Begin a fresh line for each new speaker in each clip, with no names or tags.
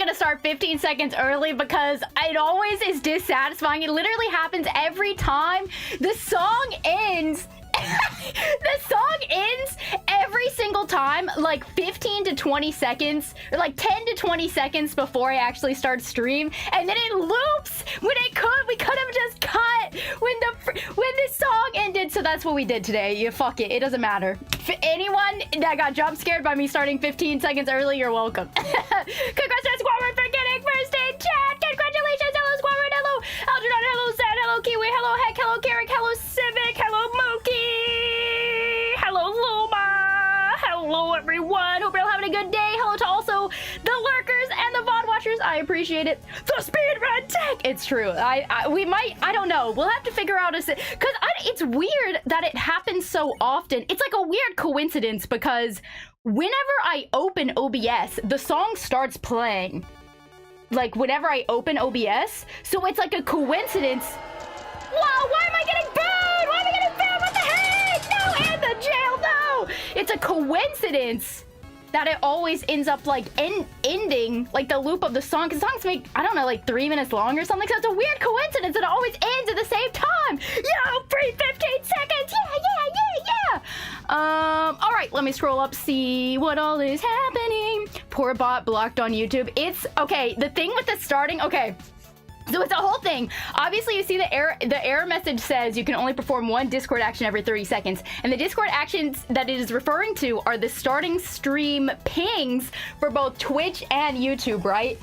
gonna start 15 seconds early because it always is dissatisfying. It literally happens every time the song ends. The song ends every single time, like 15 to 20 seconds, or like 10 to 20 seconds before I actually start stream, and then it loops when we could have just cut when the song ended. So that's what we did today. You fuck it. It doesn't matter. For anyone that got jump scared by me starting 15 seconds early, you're welcome. Congratulations, Squadron, for getting first in chat. Congratulations, hello Squadron, hello Algernon, hello Zed, hello Kiwi, hello Heck, hello Carrick, hello Civic, hello Mookie, hello Luma, hello everyone. Hope you're all having a good day. Hello to also the lurkers and the VOD watchers. I appreciate it. The speedrun tech. It's true. We might. I don't know. We'll have to figure out because it's weird that it happens so often. It's like a weird coincidence because whenever I open OBS, the song starts playing. Like whenever I open OBS, so it's like a coincidence. Wow, why am I getting booed? Why am I getting booed? What the heck? No, and the jail, no! It's a coincidence that it always ends up like ending like the loop of the song. Because songs make, I don't know, like 3 minutes long or something. So it's a weird coincidence that it always ends at the same time. Yo, free 15 seconds. Yeah. All right, let me scroll up, see what all is happening. Poor bot blocked on YouTube. It's okay. The thing with the starting, okay. So it's a whole thing. Obviously, you see the error message says you can only perform one Discord action every 30 seconds. And the Discord actions that it is referring to are the starting stream pings for both Twitch and YouTube, right?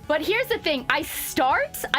But here's the thing. I start the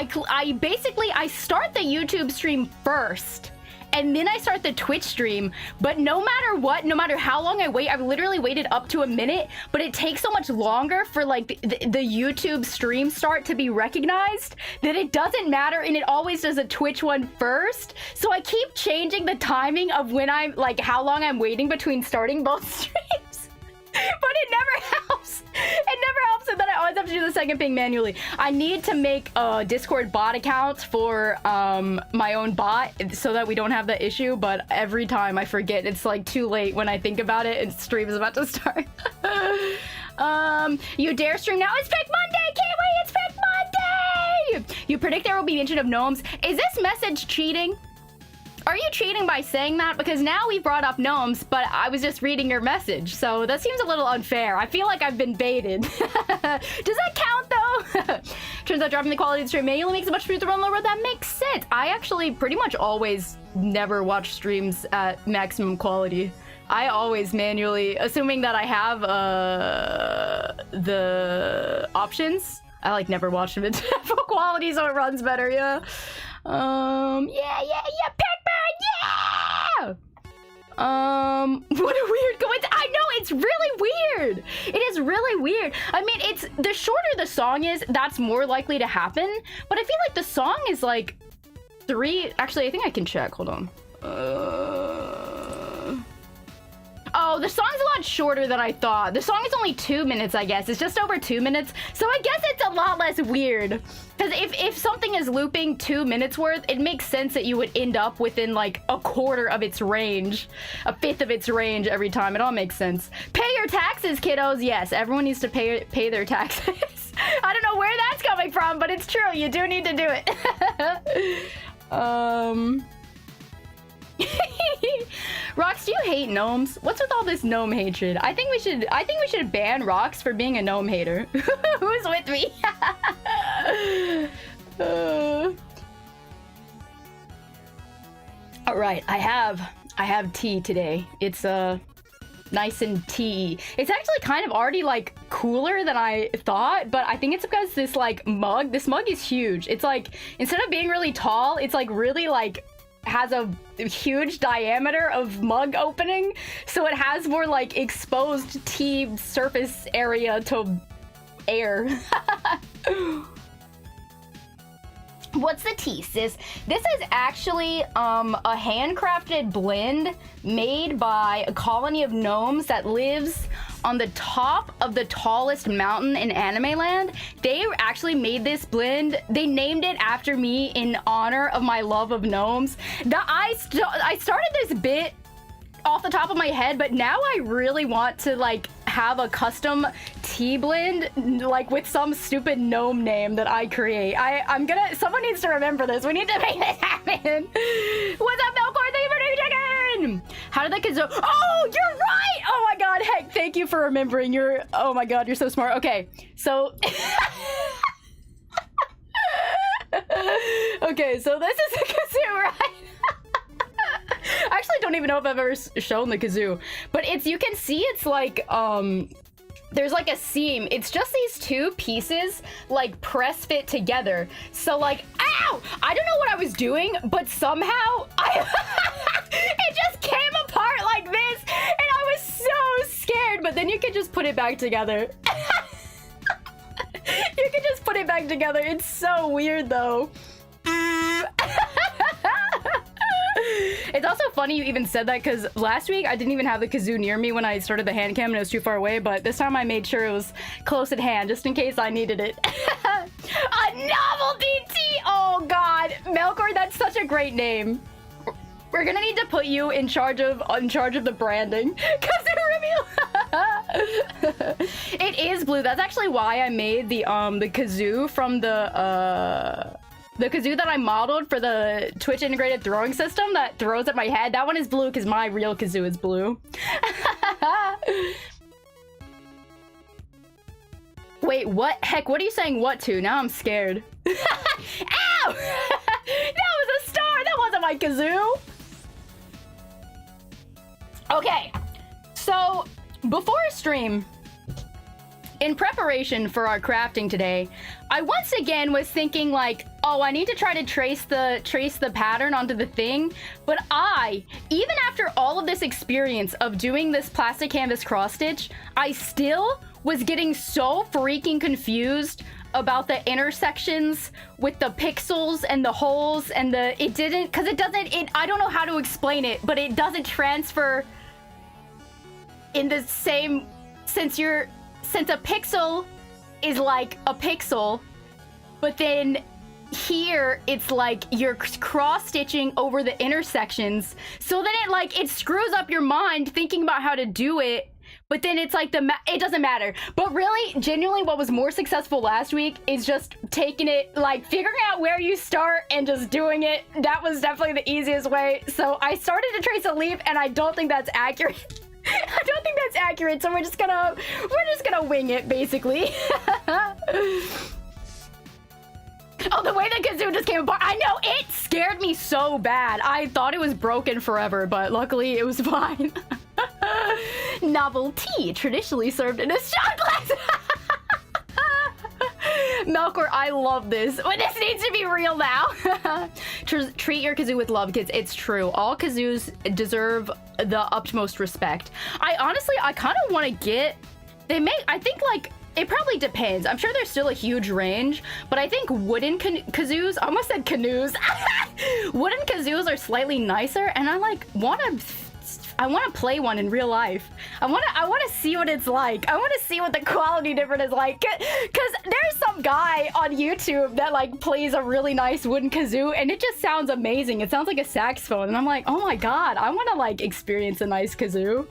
YouTube stream first. And then I start the Twitch stream, but no matter what, no matter how long I wait, I've literally waited up to a minute, but it takes so much longer for like the YouTube stream start to be recognized that it doesn't matter, and it always does a Twitch one first. So I keep changing the timing of when I'm like how long I'm waiting between starting both streams. But it never helps. It never helps, and then I always have to do the second ping manually. I need to make a Discord bot account for my own bot so that we don't have the issue, but every time I forget. It's like too late when I think about it and stream is about to start. You dare stream now? It's Pick Monday, Kiwi! It's Pick Monday! You predict there will be mention of gnomes. Is this message cheating? Are you cheating by saying that? Because now we brought up gnomes, but I was just reading your message, so that seems a little unfair. I feel like I've been baited. Does that count, though? Turns out dropping the quality of the stream manually makes it much smoother to run lower. That makes sense. I actually pretty much always never watch streams at maximum quality. I always manually, assuming that I have the options, I like never watch them at full quality so it runs better, yeah. Pikmin, yeah! What a weird coincidence. I know, it's really weird. It is really weird. I mean, it's the shorter the song is, that's more likely to happen. But I feel like the song is like 3. Actually, I think I can check. Hold on. Oh, the song's a lot shorter than I thought. The song is only 2 minutes, I guess. It's just over 2 minutes. So I guess it's a lot less weird. Because if something is looping 2 minutes worth, it makes sense that you would end up within like a quarter of its range. A fifth of its range every time. It all makes sense. Pay your taxes, kiddos. Yes, everyone needs to pay their taxes. I don't know where that's coming from, but it's true. You do need to do it. Rox, do you hate gnomes? What's with all this gnome hatred? I think we should ban Rox for being a gnome hater. Who's with me? All right, I have tea today. It's nice and tea. It's actually kind of already like cooler than I thought, but I think it's because this mug is huge. It's like, instead of being really tall, it's like really like has a huge diameter of mug opening, so it has more like exposed tea surface area to air. What's the tea, sis? This is actually a handcrafted blend made by a colony of gnomes that lives on the top of the tallest mountain in anime land. They actually made this blend. They named it after me in honor of my love of gnomes. I started this bit off the top of my head, but now I really want to like have a custom tea tea blend, like with some stupid gnome name that I create. Someone needs to remember this. We need to make this happen. What's up, Melkor? Thank you for doing chicken. How did that Kazoo? Oh, you're right. Oh my God. Heck, thank you for remembering. Oh my God, you're so smart. Okay, so. Okay, so this is a Kazoo, right? I actually don't even know if I've ever shown the Kazoo, but you can see it's like, there's like a seam. It's just these two pieces like press fit together. So like, ow! I don't know what I was doing, but somehow it just came apart like this, and I was so scared, but then you can just put it back together. You can just put it back together. It's so weird though. It's also funny you even said that, because last week I didn't even have the Kazoo near me when I started the hand cam and it was too far away, but this time I made sure it was close at hand just in case I needed it. A novelty tea! Oh God, Melkor, that's such a great name. We're gonna need to put you in charge of the branding. Kazoo reveal. It is blue. That's actually why I made the Kazoo from the Kazoo that I modeled for the Twitch integrated throwing system that throws at my head. That one is blue because my real Kazoo is blue. Wait, what? Heck, what are you saying what to? Now I'm scared. Ow! That was a star! That wasn't my Kazoo! Okay, so before stream, in preparation for our crafting today, I once again was thinking like, oh, I need to try to trace the pattern onto the thing, but even after all of this experience of doing this plastic canvas cross stitch, I still was getting so freaking confused about the intersections with the pixels and the holes and I don't know how to explain it, but it doesn't transfer in the same, since a pixel is like a pixel, but then here it's like you're cross stitching over the intersections, so then it screws up your mind thinking about how to do it, but then it's like it doesn't matter. But really, genuinely, what was more successful last week is just taking it, like figuring out where you start and just doing it. That was definitely the easiest way. So I started to trace a leaf, and I don't think that's accurate. I don't think that's accurate, so we're just gonna wing it, basically. Oh, the way the Kazoo just came apart. I know, it scared me so bad. I thought it was broken forever, but luckily it was fine. Novelty, traditionally served in a shot glass. Melkor, I love this. Well, this needs to be real now. Treat your Kazoo with love, kids. It's true. All Kazoos deserve the utmost respect. I kind of want to get... I think, like, it probably depends. I'm sure there's still a huge range, but I think wooden Kazoos... I almost said canoes. Wooden Kazoos are slightly nicer, and I want to play one in real life. I want to see what it's like. I want to see what the quality difference is like. Cause there's some guy on YouTube that plays a really nice wooden kazoo, and it just sounds amazing. It sounds like a saxophone, and I'm like, oh my God, I want to experience a nice kazoo.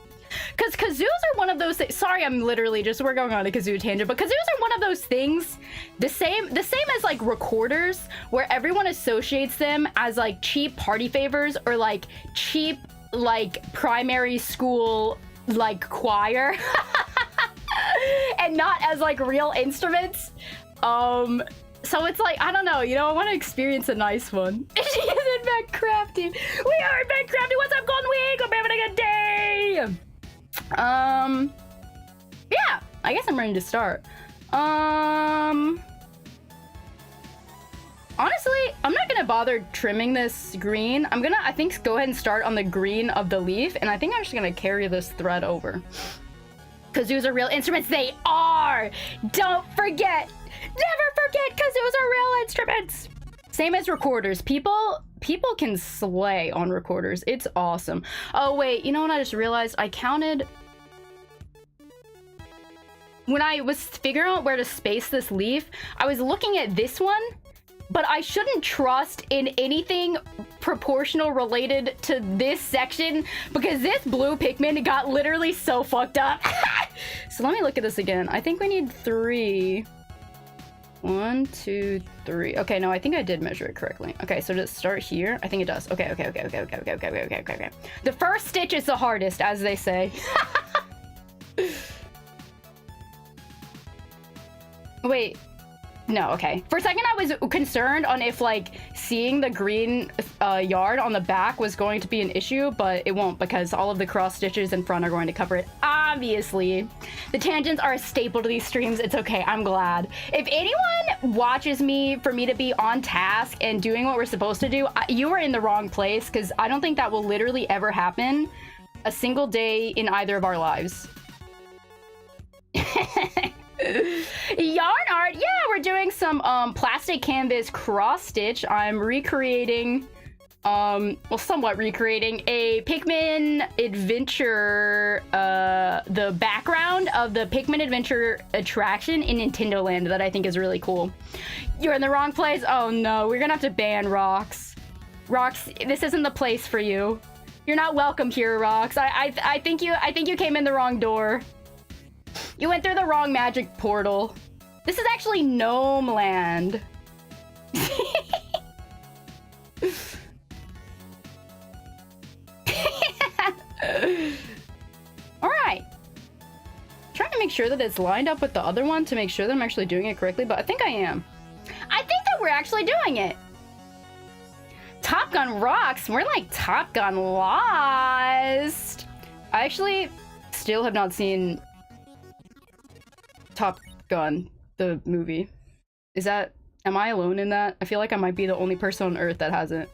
Cause kazoos are one of those things. Sorry, we're going on a kazoo tangent, but kazoos are one of those things, the same as recorders, where everyone associates them as cheap party favors or cheap primary school choir and not as real instruments. So it's I don't know, I want to experience a nice one. She is in MacCrafty. We are in MacCrafty. What's up, Golden Week? Hope you're having a good day. Yeah, I guess I'm ready to start. Honestly, I'm not gonna bother trimming this green. I'm gonna, I think, go ahead and start on the green of the leaf, and I think I'm just gonna carry this thread over. Kazoos are real instruments. They are! Don't forget! Never forget, kazoos are real instruments! Same as recorders. People can slay on recorders. It's awesome. Oh wait, you know what I just realized? I counted... When I was figuring out where to space this leaf, I was looking at this one, but I shouldn't trust in anything proportional related to this section because this blue Pikmin got literally so fucked up. So let me look at this again. I think we need 3. 1, 2, 3. Okay, no, I think I did measure it correctly. Okay, so just start here. I think it does. Okay. The first stitch is the hardest, as they say. Wait. No, okay. For a second, I was concerned on if, like, seeing the green yard on the back was going to be an issue, but it won't because all of the cross stitches in front are going to cover it. Obviously. The tangents are a staple to these streams. It's okay. I'm glad. If anyone watches me for me to be on task and doing what we're supposed to do, you are in the wrong place because I don't think that will literally ever happen a single day in either of our lives. Yarn art, yeah, we're doing some plastic canvas cross stitch. I'm recreating well, somewhat recreating a Pikmin adventure, the background of the Pikmin adventure attraction in Nintendo Land that I think is really cool. You're in the wrong place. Oh no, we're gonna have to ban Rox. Rox, this isn't the place for you. You're not welcome here, Rox. I think you came in the wrong door. You went through the wrong magic portal. This is actually Gnome Land. Alright. Trying to make sure that it's lined up with the other one to make sure that I'm actually doing it correctly, but I think I am. I think that we're actually doing it. Top Gun rocks. We're like Top Gun Lost. I actually still have not seen Top Gun, the movie. Am I alone in that? I feel like I might be the only person on Earth that hasn't.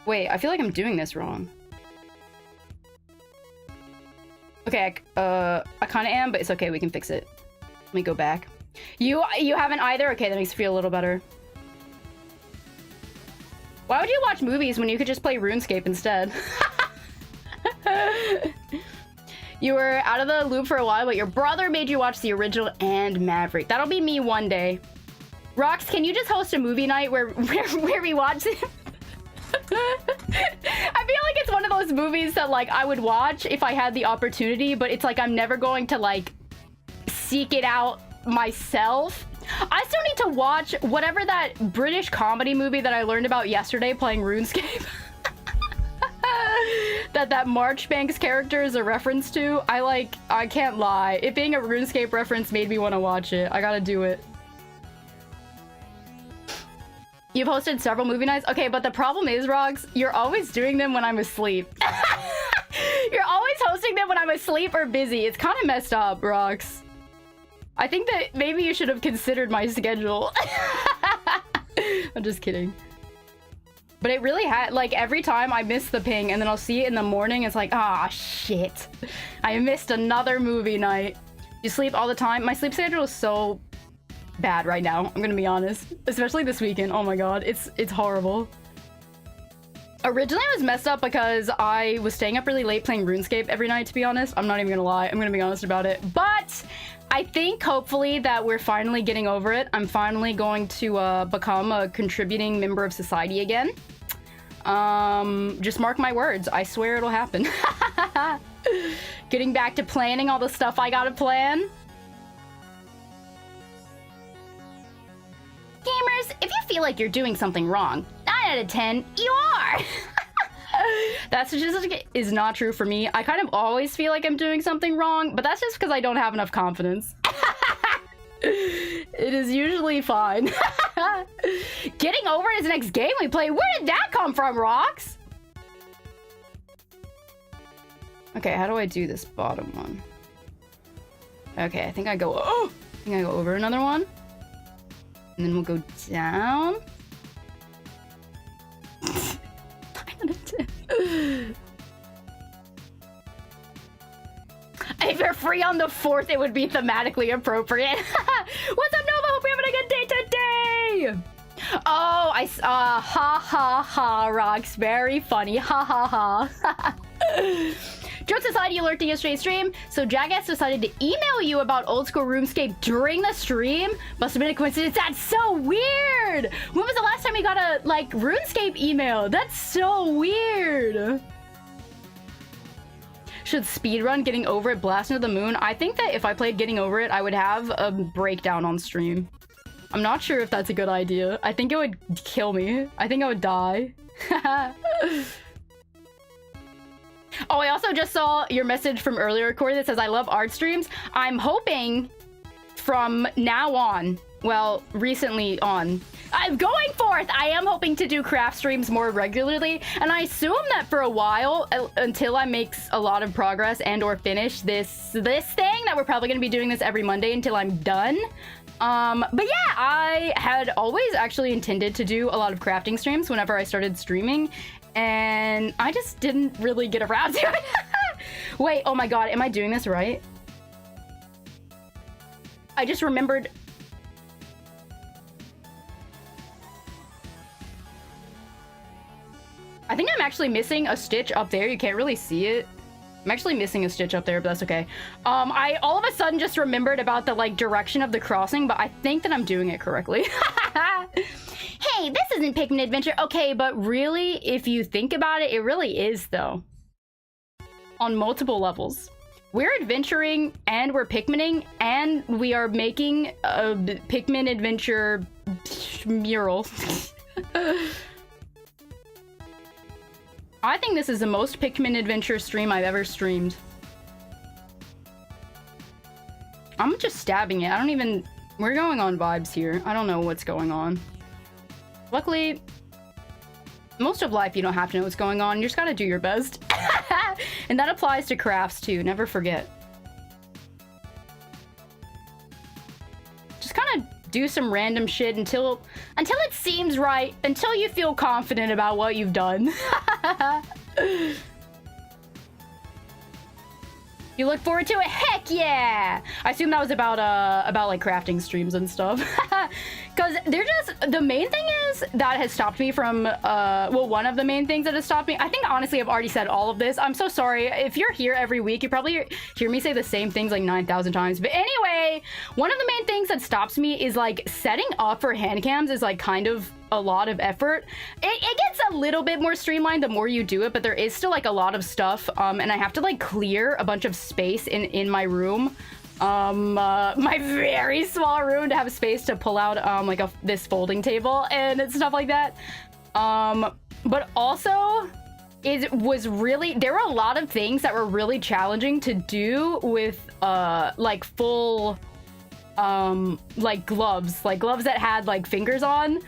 Wait, I feel like I'm doing this wrong. Okay, I kind of am, but it's okay, we can fix it. Let me go back. You haven't either? Okay, that makes me feel a little better. Why would you watch movies when you could just play RuneScape instead? You were out of the loop for a while, but your brother made you watch the original and Maverick. That'll be me one day. Rox, can you just host a movie night where we watch it? I feel like it's one of those movies that, like, I would watch if I had the opportunity, but it's like I'm never going to, like, seek it out myself. I still need to watch whatever that British comedy movie that I learned about yesterday playing RuneScape. that Marchbank's character is a reference to. I can't lie. It being a RuneScape reference made me want to watch it. I gotta do it. You've hosted several movie nights? Okay, but the problem is, Rox, you're always doing them when I'm asleep. You're always hosting them when I'm asleep or busy. It's kind of messed up, Rox. I think that maybe you should have considered my schedule. I'm just kidding. But it really had, like, every time I miss the ping and then I'll see it in the morning, it's like, ah, shit. I missed another movie night. You sleep all the time? My sleep schedule is so bad right now, I'm gonna be honest. Especially this weekend. Oh my god, it's horrible. Originally I was messed up because I was staying up really late playing RuneScape every night, to be honest. I'm not even gonna lie. I'm gonna be honest about it. But I think hopefully that we're finally getting over it. I'm finally going to become a contributing member of society again. Just mark my words. I swear it'll happen. Getting back to planning all the stuff I gotta plan. Gamers, if you feel like you're doing something wrong, 9 out of 10, you are! That statistic is not true for me. I kind of always feel like I'm doing something wrong, but that's just because I don't have enough confidence. It is usually fine. Getting over it is the next game we play. Where did that come from, Rox? Okay, how do I do this bottom one? Okay, I think I go over another one. And then we'll go down. 9 out of 10. If you're free on the 4th, it would be thematically appropriate. What's up, Nova? Hope you're having a good day today. Oh, ha ha ha, Rox. Very funny. Ha ha ha. Joke Society alerted yesterday's stream, so Jackass decided to email you about old school RuneScape during the stream. Must have been a coincidence. That's so weird! When was the last time you got a, like, RuneScape email? That's so weird! Should speedrun Getting Over It Blast into the Moon? I think that if I played Getting Over It, I would have a breakdown on stream. I'm not sure if that's a good idea. I think it would kill me. I think I would die. Oh, I also just saw your message from earlier, Corey, that says, I love art streams. I'm hoping from now on, well, recently on, I'm going forth! I am hoping to do craft streams more regularly, and I assume that for a while, until I make a lot of progress and or finish this thing, that we're probably going to be doing this every Monday until I'm done. But yeah, I had always actually intended to do a lot of crafting streams whenever I started streaming, and I just didn't really get around to it. Wait, oh my god, am I doing this right? I just remembered... I think I'm actually missing a stitch up there. You can't really see it. I'm actually missing a stitch up there, but that's okay. I all of a sudden just remembered about the, like, direction of the crossing, but I think that I'm doing it correctly. Hey, this isn't Pikmin Adventure. Okay, but really, if you think about it, it really is, though. On multiple levels. We're adventuring, and we're Pikmining, and we are making a Pikmin Adventure mural. I think this is the most Pikmin Adventure stream I've ever streamed. I'm just stabbing it. I don't even... We're going on vibes here. I don't know what's going on. Luckily, most of life you don't have to know what's going on. You just gotta do your best. And that applies to crafts too. Never forget. Just kind of do some random shit until it seems right. Until you feel confident about what you've done. You look forward to it? Heck yeah! I assume that was about like crafting streams and stuff. Because they're just, the main thing is that has stopped me from, well, one of the main things that has stopped me, I think honestly I've already said all of this. I'm so sorry. If you're here every week, you probably hear me say the same things like 9,000 times. But anyway, one of the main things that stops me is like setting up for hand cams is like kind of a lot of effort. It gets a little bit more streamlined the more you do it, but there is still like a lot of stuff, and I have to like clear a bunch of space in my room, my very small room, to have space to pull out like this folding table and stuff like that. But also there were a lot of things that were really challenging to do with like full like gloves that had like fingers on.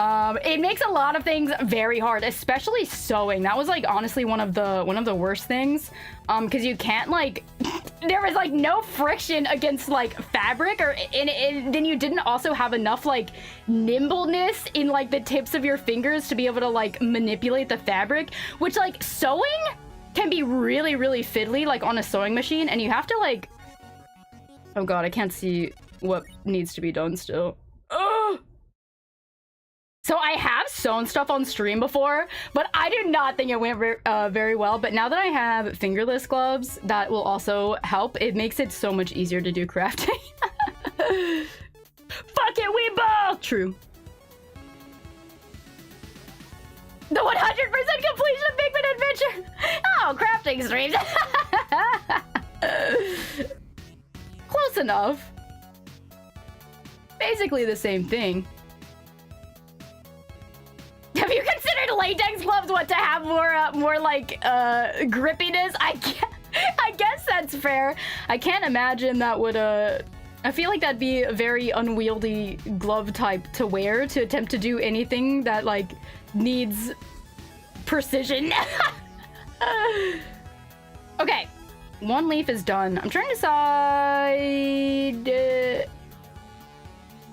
It makes a lot of things very hard, especially sewing. That was like honestly one of the worst things, because you can't like there was like no friction against like fabric, and then you didn't also have enough like nimbleness in like the tips of your fingers to be able to like manipulate the fabric, which like sewing can be really, really fiddly like on a sewing machine, and you have to like, oh god, I can't see what needs to be done still. Ugh! So I have sewn stuff on stream before, but I do not think it went very well. But now that I have fingerless gloves, that will also help. It makes it so much easier to do crafting. Fuck it, we both! True. The 100% completion of Pikmin Adventure! Oh, crafting streams! Close enough. Basically the same thing. Have you considered latex gloves to have more like grippiness? I guess that's fair. I can't imagine that would I feel like that'd be a very unwieldy glove type to wear to attempt to do anything that like needs precision. Okay, one leaf is done. I'm trying to decide.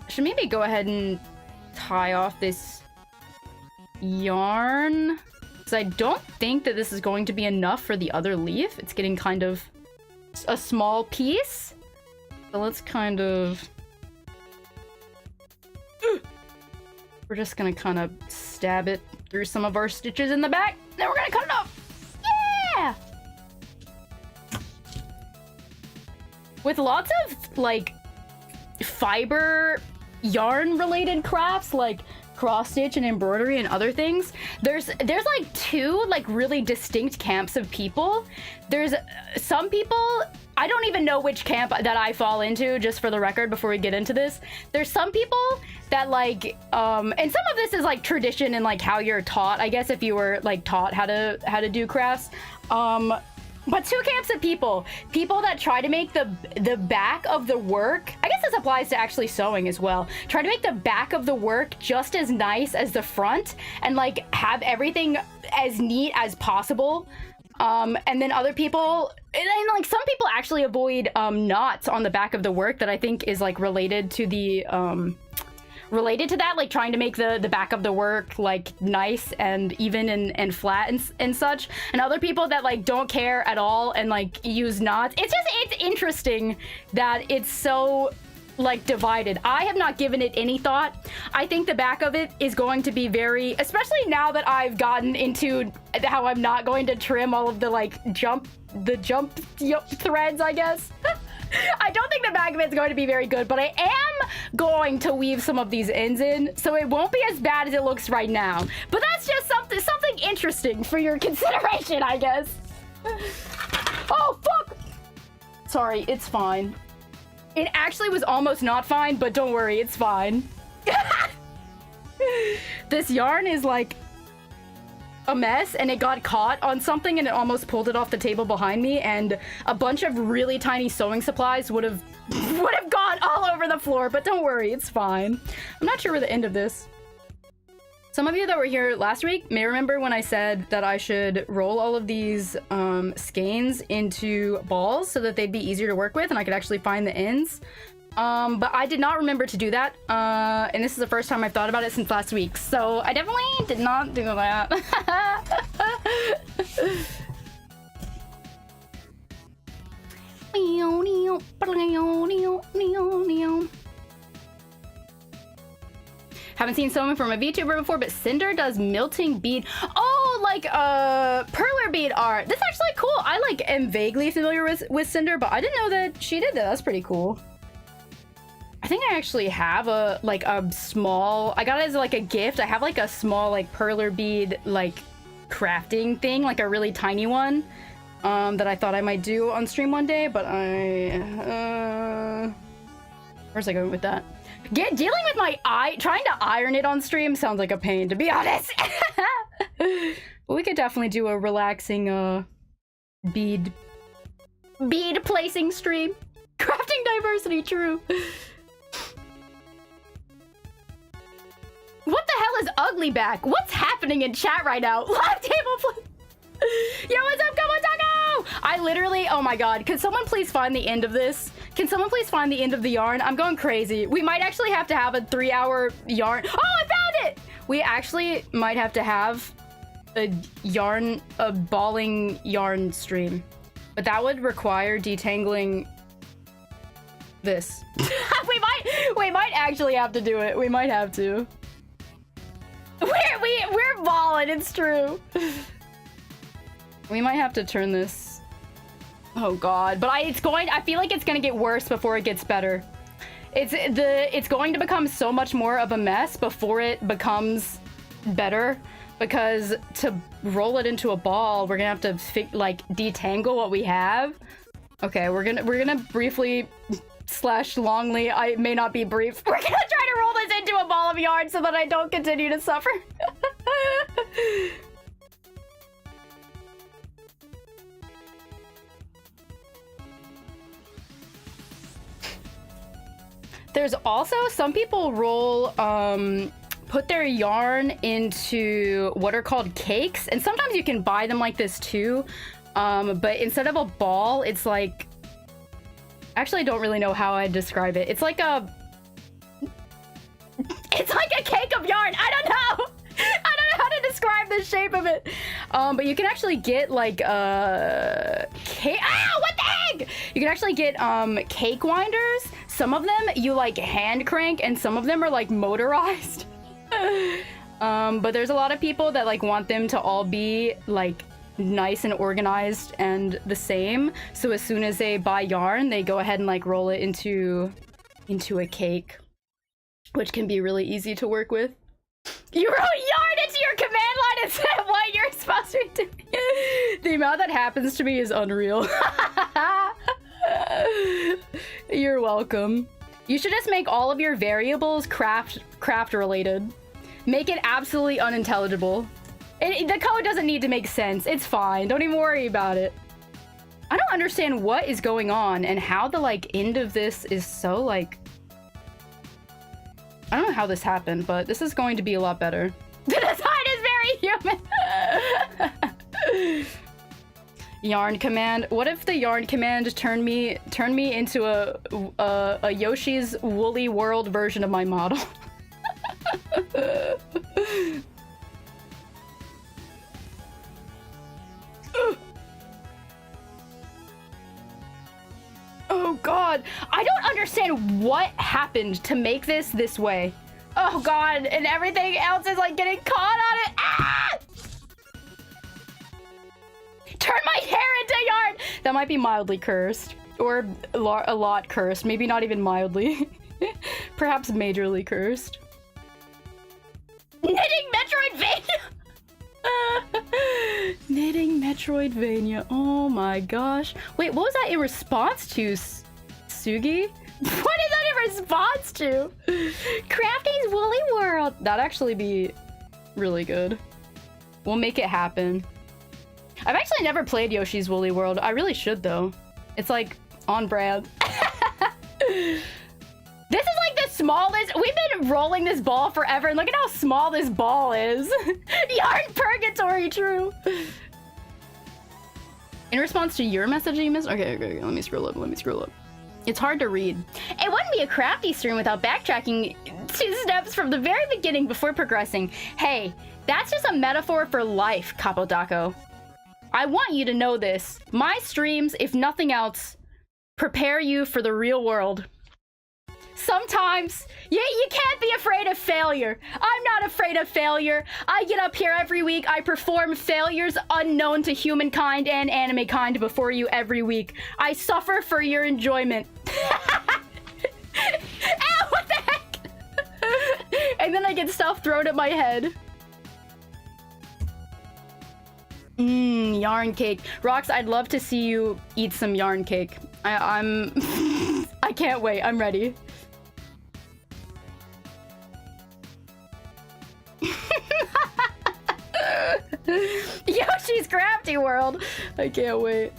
Should maybe go ahead and tie off this yarn, because I don't think that this is going to be enough for the other leaf. It's getting kind of a small piece, so let's kind of we're just gonna kind of stab it through some of our stitches in the back, then we're gonna cut it off. Yeah, with lots of like fiber yarn related crafts like cross stitch and embroidery and other things. There's like two like really distinct camps of people. There's some people, I don't even know which camp that I fall into, just for the record before we get into this. There's some people that like and some of this is like tradition and like how you're taught, I guess, if you were like taught how to do crafts. But two camps of people that try to make the back of the work, I guess this applies to actually sewing as well, try to make the back of the work just as nice as the front and like have everything as neat as possible. And then other people, and like some people actually avoid knots on the back of the work that I think is like related to that, like trying to make the back of the work like nice and even and flat and such. And other people that like don't care at all and like use knots. It's interesting that it's so like divided. I have not given it any thought. I think the back of it is going to be very, especially now that I've gotten into how I'm not going to trim all of the like jump threads, I guess. I don't think the back of it's going to be very good, but I am going to weave some of these ends in, so it won't be as bad as it looks right now. But that's just something interesting for your consideration, I guess. Oh, fuck! Sorry, it's fine. It actually was almost not fine, but don't worry, it's fine. This yarn is like a mess, and it got caught on something and it almost pulled it off the table behind me, and a bunch of really tiny sewing supplies would have gone all over the floor, but don't worry, it's fine. I'm not sure where the end of this. Some of you that were here last week may remember when I said that I should roll all of these skeins into balls so that they'd be easier to work with and I could actually find the ends. But I did not remember to do that, and this is the first time I've thought about it since last week, so I definitely did not do that. Haven't seen someone from a VTuber before, but Cinder does melting bead. Oh, like perler bead art. That's actually cool. I like am vaguely familiar with Cinder, but I didn't know that she did that. That's pretty cool. I think I actually have a small, I got it as like a gift. I have like a small like perler bead like crafting thing, like a really tiny one that I thought I might do on stream one day, but where's I going with that? Dealing with my trying to iron it on stream sounds like a pain, to be honest. But we could definitely do a relaxing bead placing stream. Crafting diversity, true. What the hell is ugly back? What's happening in chat right now? Live table flip. Yo, what's up, Kamotago? I literally, oh my god, could someone please find the end of this? Can someone please find the end of the yarn? I'm going crazy. We might actually have to have a 3-hour yarn. Oh, I found it! We actually might have to have a balling yarn stream. But that would require detangling this. we might actually have to do it. We might have to. We're balling, it's true. We might have to turn this. Oh god, but I feel like it's gonna get worse before it gets better. It's going to become so much more of a mess before it becomes better, because to roll it into a ball, we're gonna have to like detangle what we have. Okay, we're gonna briefly / longly, I may not be brief. We're gonna try to roll this into a ball of yarn so that I don't continue to suffer. There's also some people roll put their yarn into what are called cakes, and sometimes you can buy them like this too, but instead of a ball, it's like, actually I don't really know how I'd describe it. It's like a cake of yarn. I don't know how to describe the shape of it, but you can actually get like cake. Ah, what the heck? You can actually get cake winders. Some of them you like hand crank, and some of them are like motorized. But there's a lot of people that like want them to all be like nice and organized and the same. So as soon as they buy yarn, they go ahead and like roll it into a cake, which can be really easy to work with. You wrote yarn into your command line and said what you're supposed to be doing. The amount that happens to me is unreal. You're welcome. You should just make all of your variables craft related. Make it absolutely unintelligible. The code doesn't need to make sense. It's fine. Don't even worry about it. I don't understand what is going on and how the like end of this is so like... I don't know how this happened, but this is going to be a lot better. The design is very human. Yarn command. What if the yarn command turned me into a Yoshi's Woolly World version of my model? Oh god, I don't understand what happened to make this way. Oh god, and everything else is like getting caught on it. Ah! Turn my hair into yarn! That might be mildly cursed. Or a lot cursed. Maybe not even mildly. Perhaps majorly cursed. Knitting Metroidvania! Knitting Metroidvania. Oh my gosh. Wait, what was that in response to, Sugi? What is that in response to? Crafty's Woolly World. That'd actually be really good. We'll make it happen. I've actually never played Yoshi's Woolly World. I really should though. It's like on brand. This is like the smallest. We've been rolling this ball forever, and look at how small this ball is. Yarn purgatory, true. In response to your message, you missed. Okay, let me scroll up. It's hard to read. It wouldn't be a crafty stream without backtracking 2 steps from the very beginning before progressing. Hey, that's just a metaphor for life, Kapodako. I want you to know this. My streams, if nothing else, prepare you for the real world. Sometimes, you can't be afraid of failure. I'm not afraid of failure. I get up here every week. I perform failures unknown to humankind and anime kind before you every week. I suffer for your enjoyment. Ow, what the heck? And then I get stuff thrown at my head. Yarn cake. Rox, I'd love to see you eat some yarn cake. I'm... I can't wait. I'm ready. Yoshi's Crafty World. I can't wait.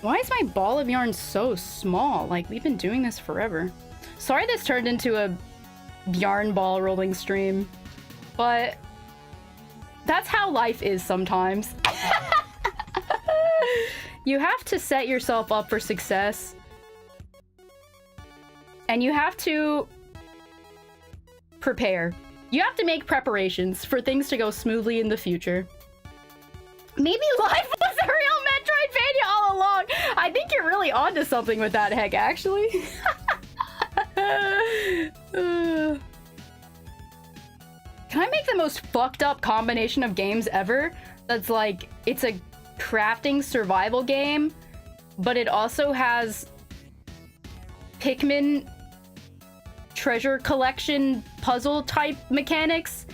Why is my ball of yarn so small? Like, we've been doing this forever. Sorry this turned into a yarn ball rolling stream, but that's how life is sometimes. You have to set yourself up for success, and you have to prepare. You have to make preparations for things to go smoothly in the future. Maybe life was a real Metroidvania all along. I think you're really onto something with that, heck, actually. Can I make the most fucked up combination of games ever? That's like, it's a crafting survival game, but it also has Pikmin treasure collection puzzle type mechanics,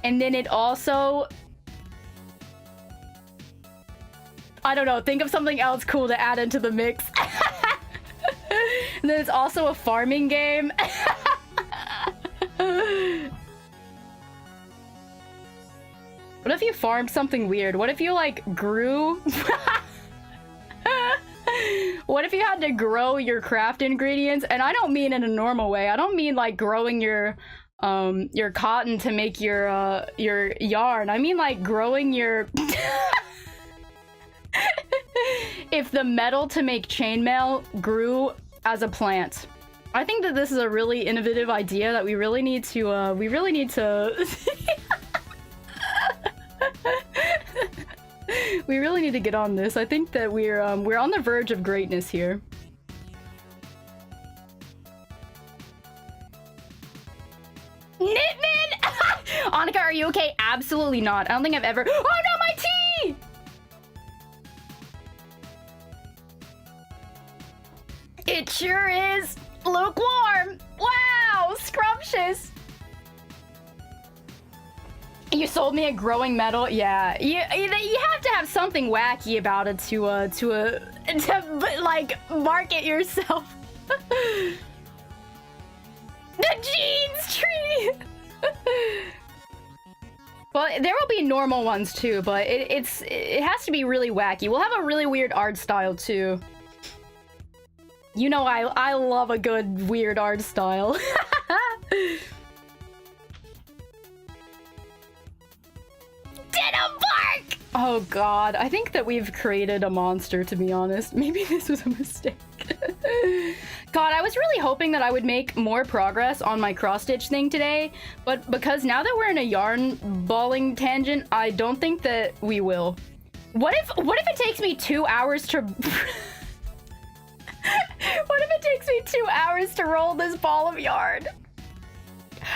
and then it also, I don't know, think of something else cool to add into the mix. And then it's also a farming game. What if you farmed something weird? What if you like grew? What if you had to grow your craft ingredients? And I don't mean in a normal way. I don't mean like growing your cotton to make your yarn. I mean like growing your if the metal to make chainmail grew as a plant. I think that this is a really innovative idea that we really need to we really need to get on this. I think that we're on the verge of greatness here. Knitman! Annika, are you okay? Absolutely not. I don't think I've ever... Oh no, my tea! It sure is lukewarm. Wow, scrumptious. You sold me a growing metal. Yeah, you have to have something wacky about it to like market yourself. The jeans tree. But there will be normal ones too, but it has to be really wacky. We'll have a really weird art style too. You know I love a good weird art style. Denim bark! Oh god, I think that we've created a monster, to be honest. Maybe this was a mistake. God, I was really hoping that I would make more progress on my cross-stitch thing today, but because now that we're in a yarn balling tangent, I don't think that we will. What if it takes me 2 hours to... What if it takes me 2 hours to roll this ball of yarn?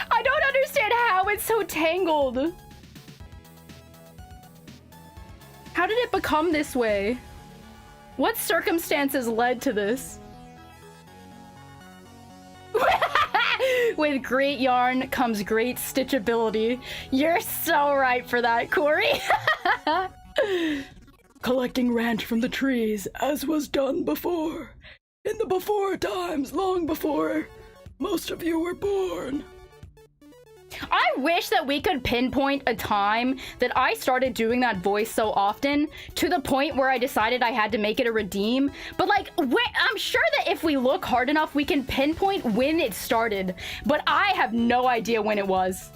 I don't understand how it's so tangled. How did it become this way? What circumstances led to this? With great yarn comes great stitchability. You're so right for that, Corey. Collecting ranch from the trees, as was done before. In the before times, long before most of you were born. I wish that we could pinpoint a time that I started doing that voice so often to the point where I decided I had to make it a redeem. But like, I'm sure that if we look hard enough, we can pinpoint when it started. But I have no idea when it was.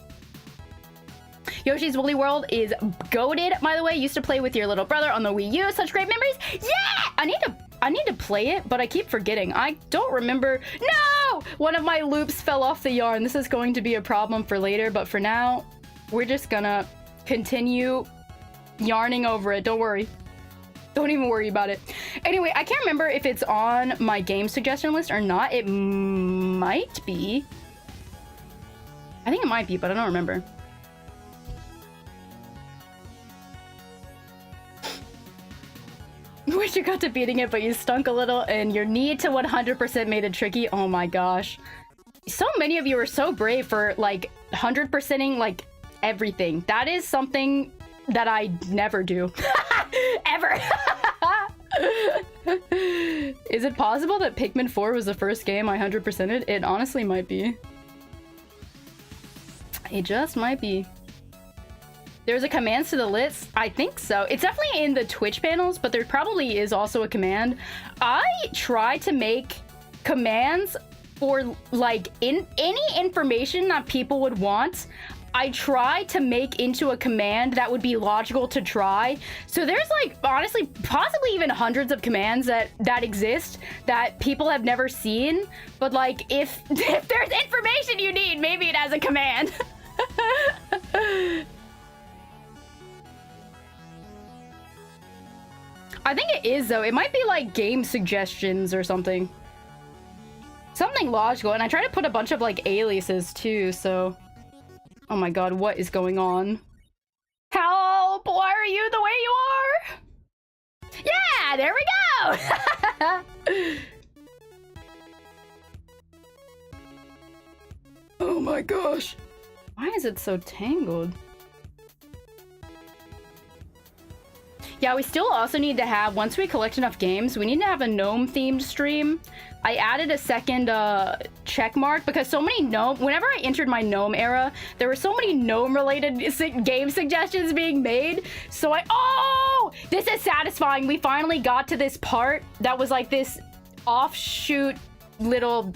Yoshi's Woolly World is goated, by the way. Used to play with your little brother on the Wii U. Such great memories. Yeah! I need to play it, but I keep forgetting. I don't remember. No! One of my loops fell off the yarn. This is going to be a problem for later, but for now, we're just gonna continue yarning over it. Don't worry. Don't even worry about it. Anyway, I can't remember if it's on my game suggestion list or not. It might be. I think it might be, but I don't remember. Wish you got to beating it, but you stunk a little, and your need to 100% made it tricky. Oh my gosh. So many of you are so brave for, like, 100%ing, like, everything. That is something that I never do. Ever. Is it possible that Pikmin 4 was the first game I 100%ed? It honestly might be. It just might be. There's a commands to the list? I think so. It's definitely in the Twitch panels, but there probably is also a command. I try to make commands for, like, in any information that people would want. I try to make into a command that would be logical to try. So there's, like, honestly, possibly even hundreds of commands that exist that people have never seen. But, like, if there's information you need, maybe it has a command. I think it is, though. It might be, like, game suggestions or something. Something logical. And I try to put a bunch of, like, aliases, too, so... Oh my god, what is going on? Help! Why are you the way you are? Yeah! There we go! Oh my gosh. Why is it so tangled? Yeah, we still also need to have, once we collect enough games, we need to have a gnome-themed stream. I added a second check mark because so many gnome... Whenever I entered my gnome era, there were so many gnome-related game suggestions being made. So Oh! This is satisfying. We finally got to this part that was like this offshoot little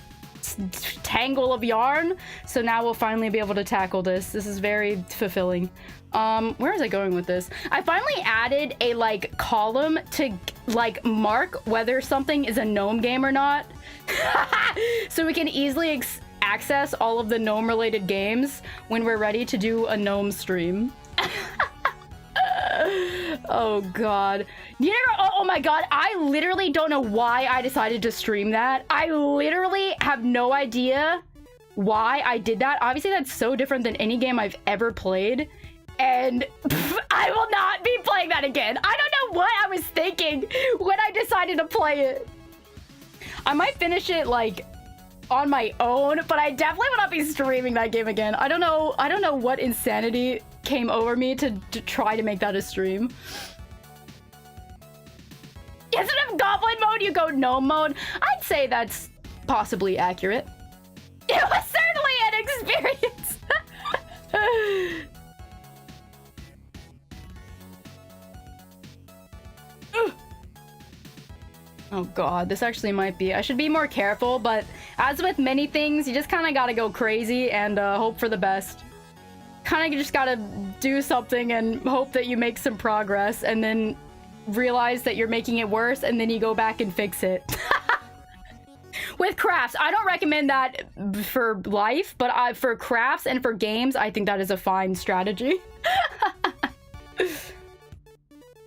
tangle of yarn. So now we'll finally be able to tackle this. This is very fulfilling. Where is I going with this? I finally added a, like, column to, like, mark whether something is a gnome game or not. So we can easily access all of the gnome-related games when we're ready to do a gnome stream. Oh, God. You never... Oh, my God. I literally don't know why I decided to stream that. I literally have no idea why I did that. Obviously, that's so different than any game I've ever played. And I will not be playing that again. I don't know what I was thinking when I decided to play it. I might finish it, like, on my own, but I definitely will not be streaming that game again. I don't know what insanity came over me to try to make that a stream. Instead of goblin mode, you go gnome mode. I'd say that's possibly accurate. It was certainly an experience. Oh god, this actually might be... I should be more careful, but as with many things, you just kind of gotta go crazy and hope for the best. Kind of just gotta do something and hope that you make some progress, and then realize that you're making it worse, and then you go back and fix it. With crafts, I don't recommend that for life, but for crafts and for games, I think that is a fine strategy.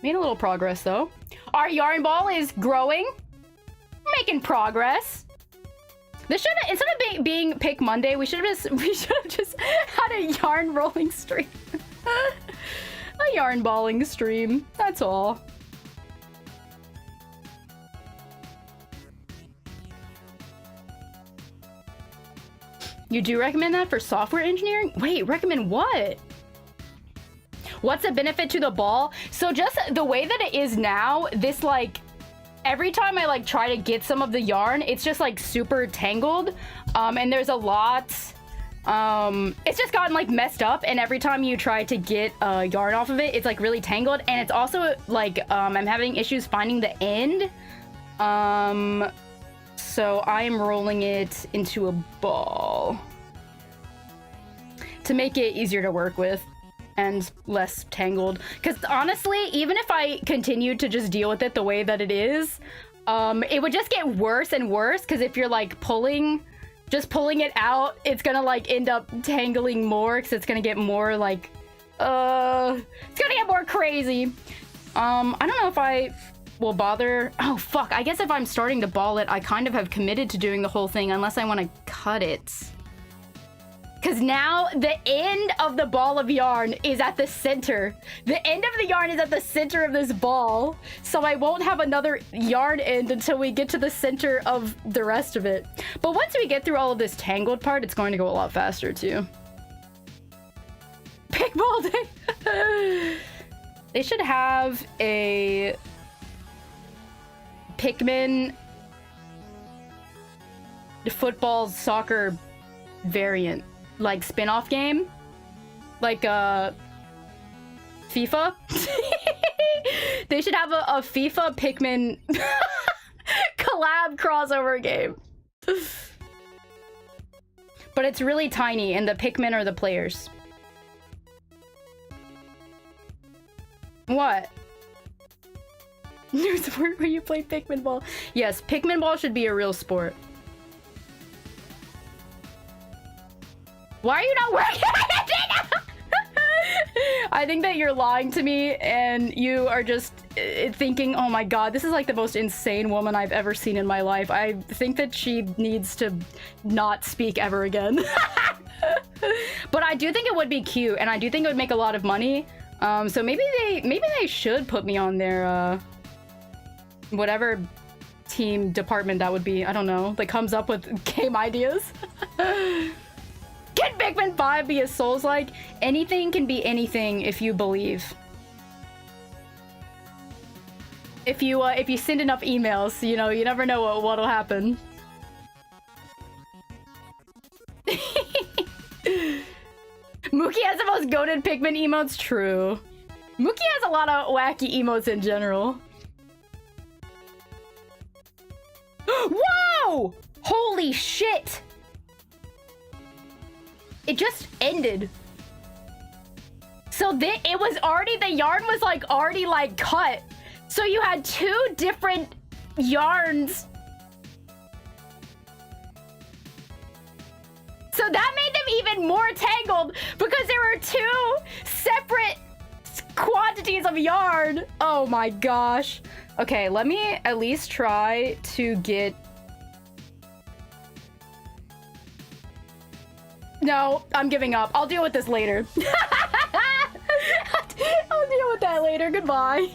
Made a little progress, though. Our yarn ball is growing. We're making progress. This should have, instead of being Pick Monday, we should have just had a yarn rolling stream. A yarn balling stream. That's all. You do recommend that for software engineering? Wait, recommend what? What's the benefit to the ball? So just the way that it is now, this, like, every time I, like, try to get some of the yarn, it's just, like, super tangled. And there's a lot, it's just gotten, like, messed up. And every time you try to get yarn off of it, it's, like, really tangled. And it's also, like, I'm having issues finding the end. So I am rolling it into a ball to make it easier to work with and less tangled. Because honestly, even if I continued to just deal with it the way that it is, it would just get worse and worse. Because if you're like just pulling it out, it's gonna like end up tangling more, because it's gonna get more like, it's gonna get more crazy. I don't know if I will bother. Oh fuck, I guess if I'm starting to ball it, I kind of have committed to doing the whole thing unless I want to cut it. Because now the end of the ball of yarn is at the center. The end of the yarn is at the center of this ball. So I won't have another yarn end until we get to the center of the rest of it. But once we get through all of this tangled part, it's going to go a lot faster too. Pick ball day. They should have a Pikmin football soccer variant. Like spin-off game, like FIFA. They should have a FIFA Pikmin collab crossover game. But it's really tiny and the Pikmin are the players. What? New sport where you play Pikmin ball. Yes, Pikmin ball should be a real sport. Why are you not working? I think that you're lying to me and you are just thinking, oh my god, this is like the most insane woman I've ever seen in my life. I think that she needs to not speak ever again. But I do think it would be cute and I do think it would make a lot of money. So maybe they should put me on their whatever team department that would be. I don't know, that comes up with game ideas. Can Pikmin 5 be a Souls-like? Anything can be anything if you believe. If you send enough emails, you know, you never know what'll happen. Mookie has the most goated Pikmin emotes? True. Mookie has a lot of wacky emotes in general. Whoa! Holy shit! It just ended. So it was already, the yarn was like already like cut. So you had two different yarns. So that made them even more tangled because there were two separate quantities of yarn. Oh my gosh. Okay, let me at least try to get No, I'm giving up. I'll deal with this later. I'll deal with that later. Goodbye.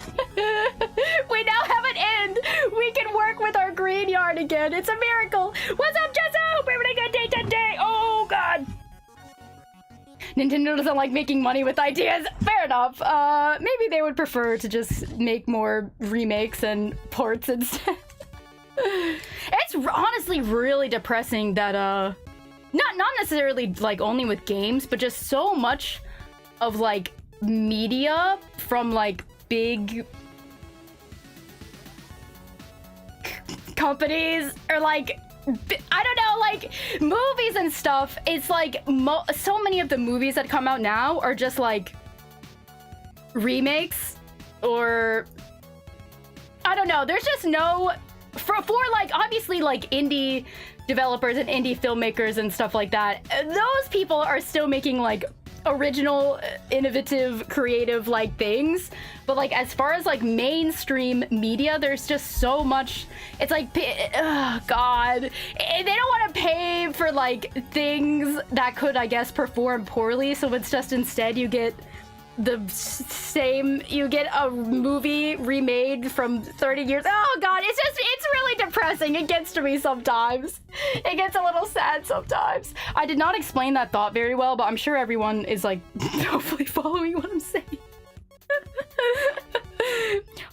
We now have an end. We can work with our green yard again. It's a miracle. What's up, Kazoo? We're having a good day today. Oh, God. Nintendo doesn't like making money with ideas. Fair enough. Maybe they would prefer to just make more remakes and ports instead. It's honestly really depressing that, not necessarily, like, only with games, but just so much of, like, media from, like, big companies or, like, I don't know, like, movies and stuff. It's like so many of the movies that come out now are just, like, remakes or I don't know. There's just no... For like, obviously, like, indie developers and indie filmmakers and stuff like that, those people are still making, like, original, innovative, creative, like, things. But, like, as far as, like, mainstream media, there's just so much... It's like, oh, God. They don't want to pay for, like, things that could, I guess, perform poorly. So it's just instead you get... you get a movie remade from 30 years. Oh God, it's really depressing. It gets to me sometimes. It gets a little sad sometimes. I did not explain that thought very well, but I'm sure everyone is like hopefully following what I'm saying.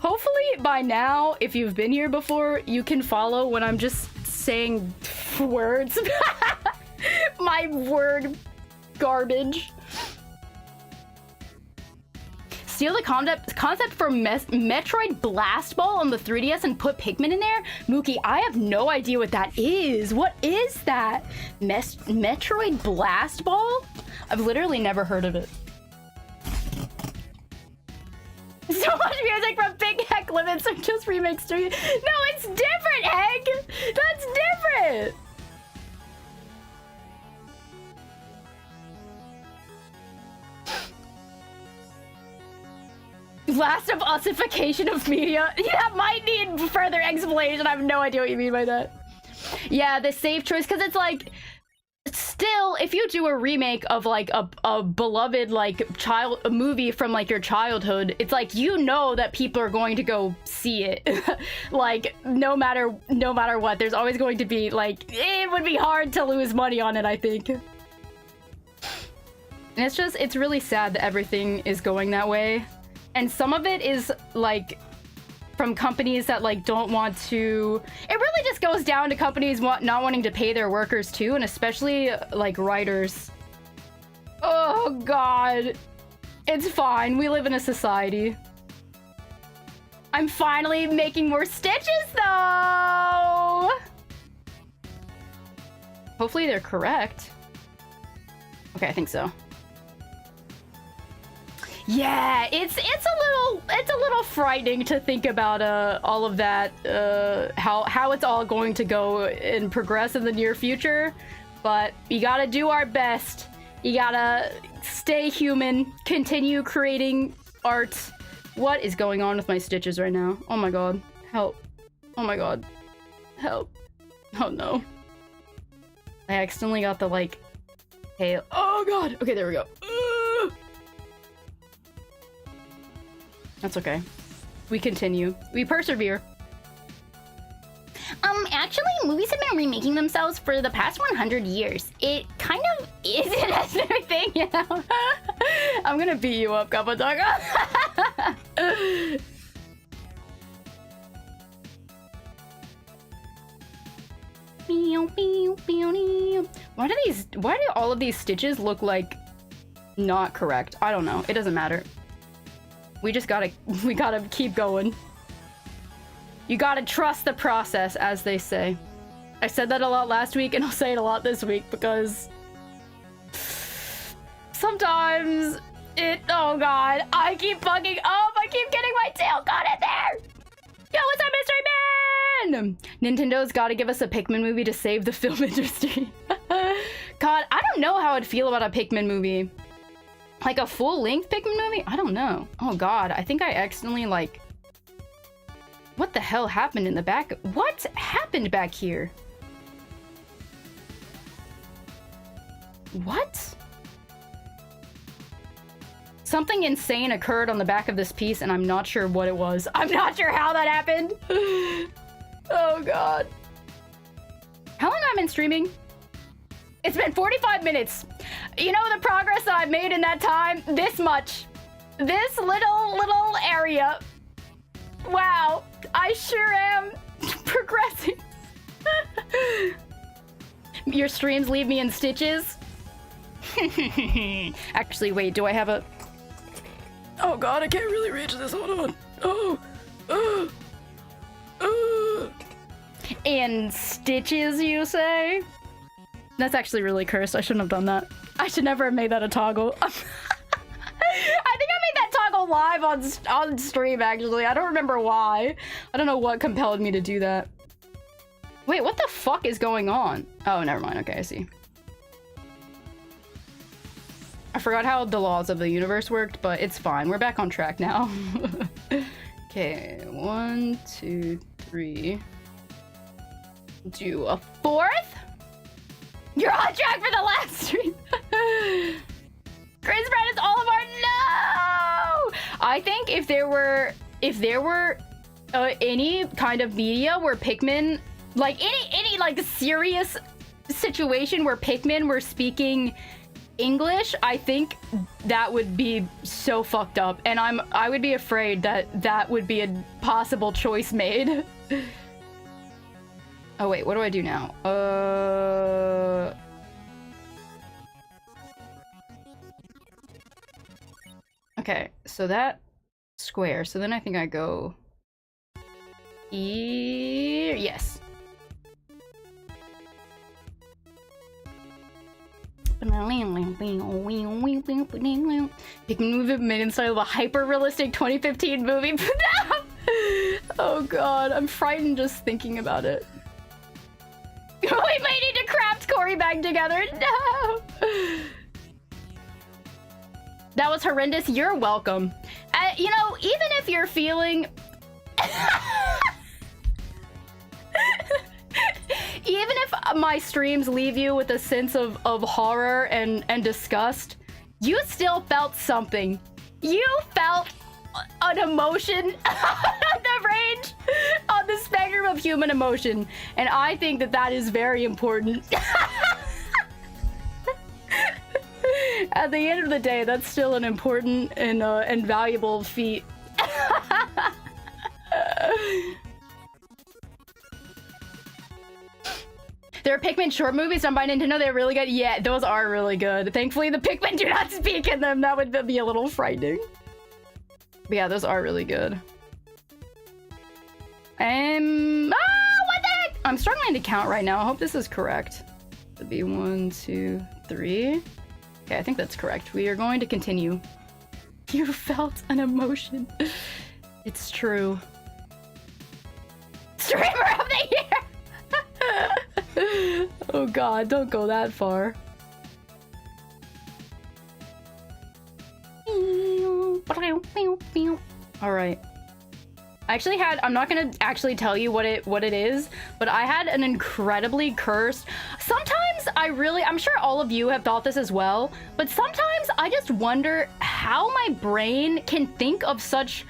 Hopefully by now, if you've been here before, you can follow when I'm just saying words. My word garbage. Steal the concept for Metroid Blast Ball on the 3DS and put Pikmin in there? Mookie, I have no idea what that is. What is that? Metroid Blast Ball? I've literally never heard of it. So much music from Big Heck Limits are just remakes to... No, it's different, Heck! That's different! Last of Usification of media? Yeah, might need further explanation. I have no idea what you mean by that. Yeah, the safe choice, because it's like... Still, if you do a remake of, like, a beloved, like, a movie from, like, your childhood, it's like, you know that people are going to go see it. Like, no matter what, there's always going to be, like... It would be hard to lose money on it, I think. And it's really sad that everything is going that way. And some of it is, like, from companies that, like, don't want to... It really just goes down to companies not wanting to pay their workers, too, and especially, like, writers. Oh, God. It's fine. We live in a society. I'm finally making more stitches, though! Hopefully they're correct. Okay, I think so. Yeah, it's a little frightening to think about all of that, how it's all going to go and progress in the near future, but we gotta do our best. You gotta stay human, continue creating art. What is going on with my stitches right now? Oh my God, help. Oh my God, help. Oh no. I accidentally got the, like, hey, oh God. Okay, there we go. That's okay. We continue. We persevere. Actually, movies have been remaking themselves for the past 100 years. It kind of isn't a new thing, you know? I'm gonna beat you up, Kappadaka. Why do all of these stitches look like not correct? I don't know. It doesn't matter. We gotta keep going. You gotta trust the process, as they say. I said that a lot last week, and I'll say it a lot this week, because... sometimes oh God, I keep bugging up! I keep getting my tail caught in there! Yo, what's up, Mystery Man? Nintendo's gotta give us a Pikmin movie to save the film industry. God, I don't know how I'd feel about a Pikmin movie. Like a full-length Pikmin movie? I don't know. Oh God, I think I accidentally, like... What the hell happened in the back? What happened back here? What? Something insane occurred on the back of this piece, and I'm not sure what it was. I'm not sure how that happened. Oh, God. How long have I been streaming? It's been 45 minutes. You know the progress that I've made in that time? This much. This little area. Wow. I sure am progressing. Your streams leave me in stitches. Actually, wait, do I have a... Oh god, I can't really reach this. Hold on. In stitches, you say? That's actually really cursed. I shouldn't have done that. I should never have made that a toggle. I think I made that toggle live on stream, actually. I don't remember why. I don't know what compelled me to do that. Wait, what the fuck is going on? Oh, never mind. Okay, I see. I forgot how the laws of the universe worked, but it's fine. We're back on track now. Okay, 1, 2, 3. Do a 4th? You're on track for the last stream. Chris Pratt is all of our... No! I think if there were any kind of media where Pikmin, like any like serious situation where Pikmin were speaking English, I think that would be so fucked up, and I would be afraid that would be a possible choice made. Oh wait, what do I do now? Okay, so that square. So then I think I go here. Yes. Pikmin movie made inside of a hyper-realistic 2015 movie. Oh god, I'm frightened just thinking about it. We might need to craft Cory back together. No! That was horrendous. You're welcome. You know, even if you're feeling... Even if my streams leave you with a sense of horror and disgust, you still felt something. You felt an emotion on the range, on the spectrum of human emotion. And I think that is very important. At the end of the day, that's still an important and valuable feat. There are Pikmin short movies done by Nintendo. They're really good. Yeah, those are really good. Thankfully, the Pikmin do not speak in them. That would be a little frightening. But yeah, those are really good. What the heck? I'm struggling to count right now. I hope this is correct. It'd be 1, 2, 3. Okay, I think that's correct. We are going to continue. You felt an emotion. It's true. Streamer of the year! Oh god, don't go that far. Alright. I'm not gonna actually tell you what it is, but I had an incredibly cursed... Sometimes I'm sure all of you have thought this as well, but sometimes I just wonder how my brain can think of such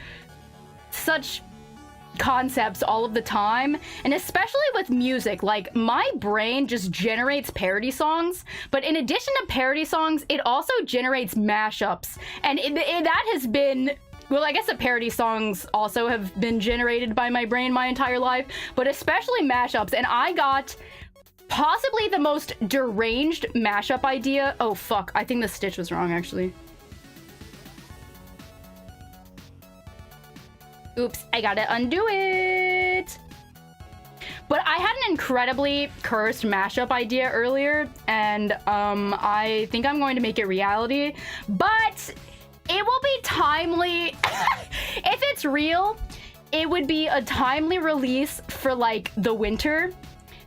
concepts all of the time, and especially with music. Like, my brain just generates parody songs, but in addition to parody songs, it also generates mashups, and that has been... Well, I guess the parody songs also have been generated by my brain my entire life, but especially mashups, and I got possibly the most deranged mashup idea. Oh fuck, I think the stitch was wrong, actually. Oops, I gotta undo it. But I had an incredibly cursed mashup idea earlier, and I think I'm going to make it reality, but it will be timely. If it's real, it would be a timely release for like the winter,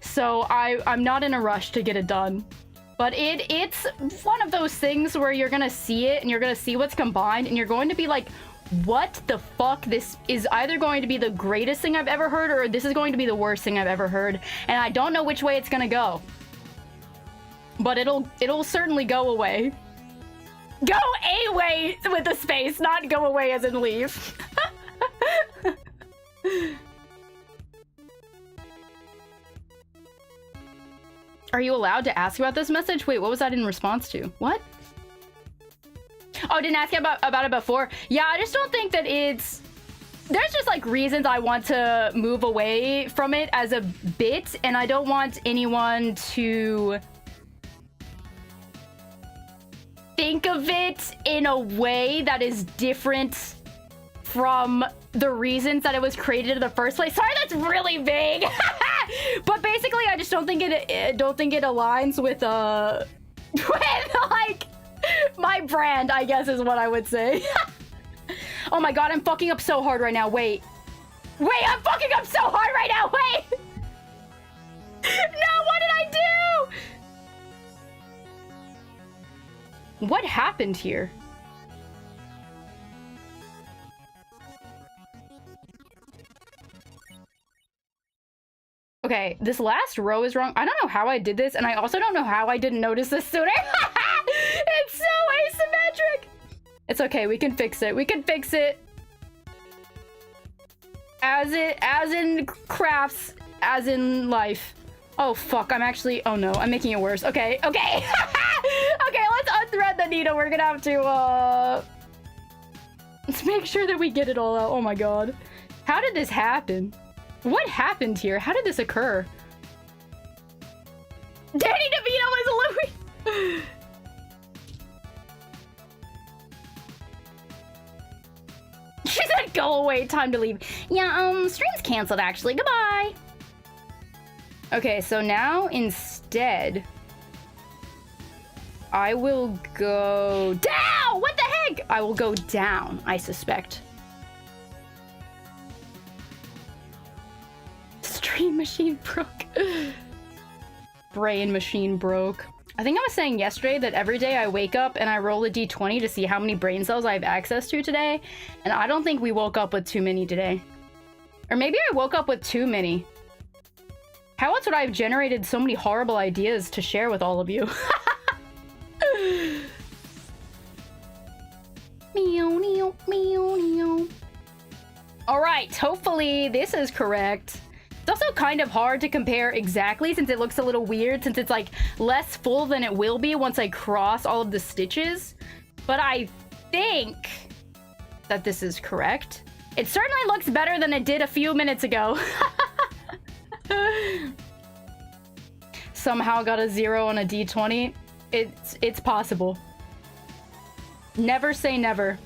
so I'm not in a rush to get it done. But it's one of those things where you're gonna see it and you're gonna see what's combined and you're going to be like, what the fuck? This is either going to be the greatest thing I've ever heard, or this is going to be the worst thing I've ever heard, and I don't know which way it's gonna go. but it'll certainly go away. Go away with the space, not go away as in leave. Are you allowed to ask about this message? Wait, what was that in response to? What? Oh, didn't ask about it before? Yeah, I just don't think that it's... There's just, like, reasons I want to move away from it as a bit, and I don't want anyone to think of it in a way that is different from the reasons that it was created in the first place. Sorry, that's really vague. But basically, I just don't think it aligns with like my brand, I guess is what I would say. Oh my god, I'm fucking up so hard right now. Wait, I'm fucking up so hard right now. Wait. No, what did I do? What happened here? Okay, this last row is wrong. I don't know how I did this, and I also don't know how I didn't notice this sooner. It's so asymmetric. It's okay, we can fix it. We can fix it. As in crafts, as in life. Oh fuck, I'm actually, oh no, I'm making it worse. Okay. Okay, let's unthread the needle. We're gonna have to, let's make sure that we get it all out. Oh my god. How did this happen? What happened here? How did this occur? Danny DeVito is Louis! She said, go away, time to leave. Yeah, stream's canceled actually. Goodbye! Okay, so now instead, I will go down! What the heck? I will go down, I suspect. Stream machine broke. Brain machine broke. I think I was saying yesterday that every day I wake up and I roll a d20 to see how many brain cells I have access to today, and I don't think we woke up with too many today. Or maybe I woke up with too many. How else would I have generated so many horrible ideas to share with all of you? Alright, hopefully this is correct. It's also kind of hard to compare exactly since it looks a little weird, since it's like less full than it will be once I cross all of the stitches. But I think that this is correct. It certainly looks better than it did a few minutes ago. Somehow got a 0 on a d20. It's possible. Never say never.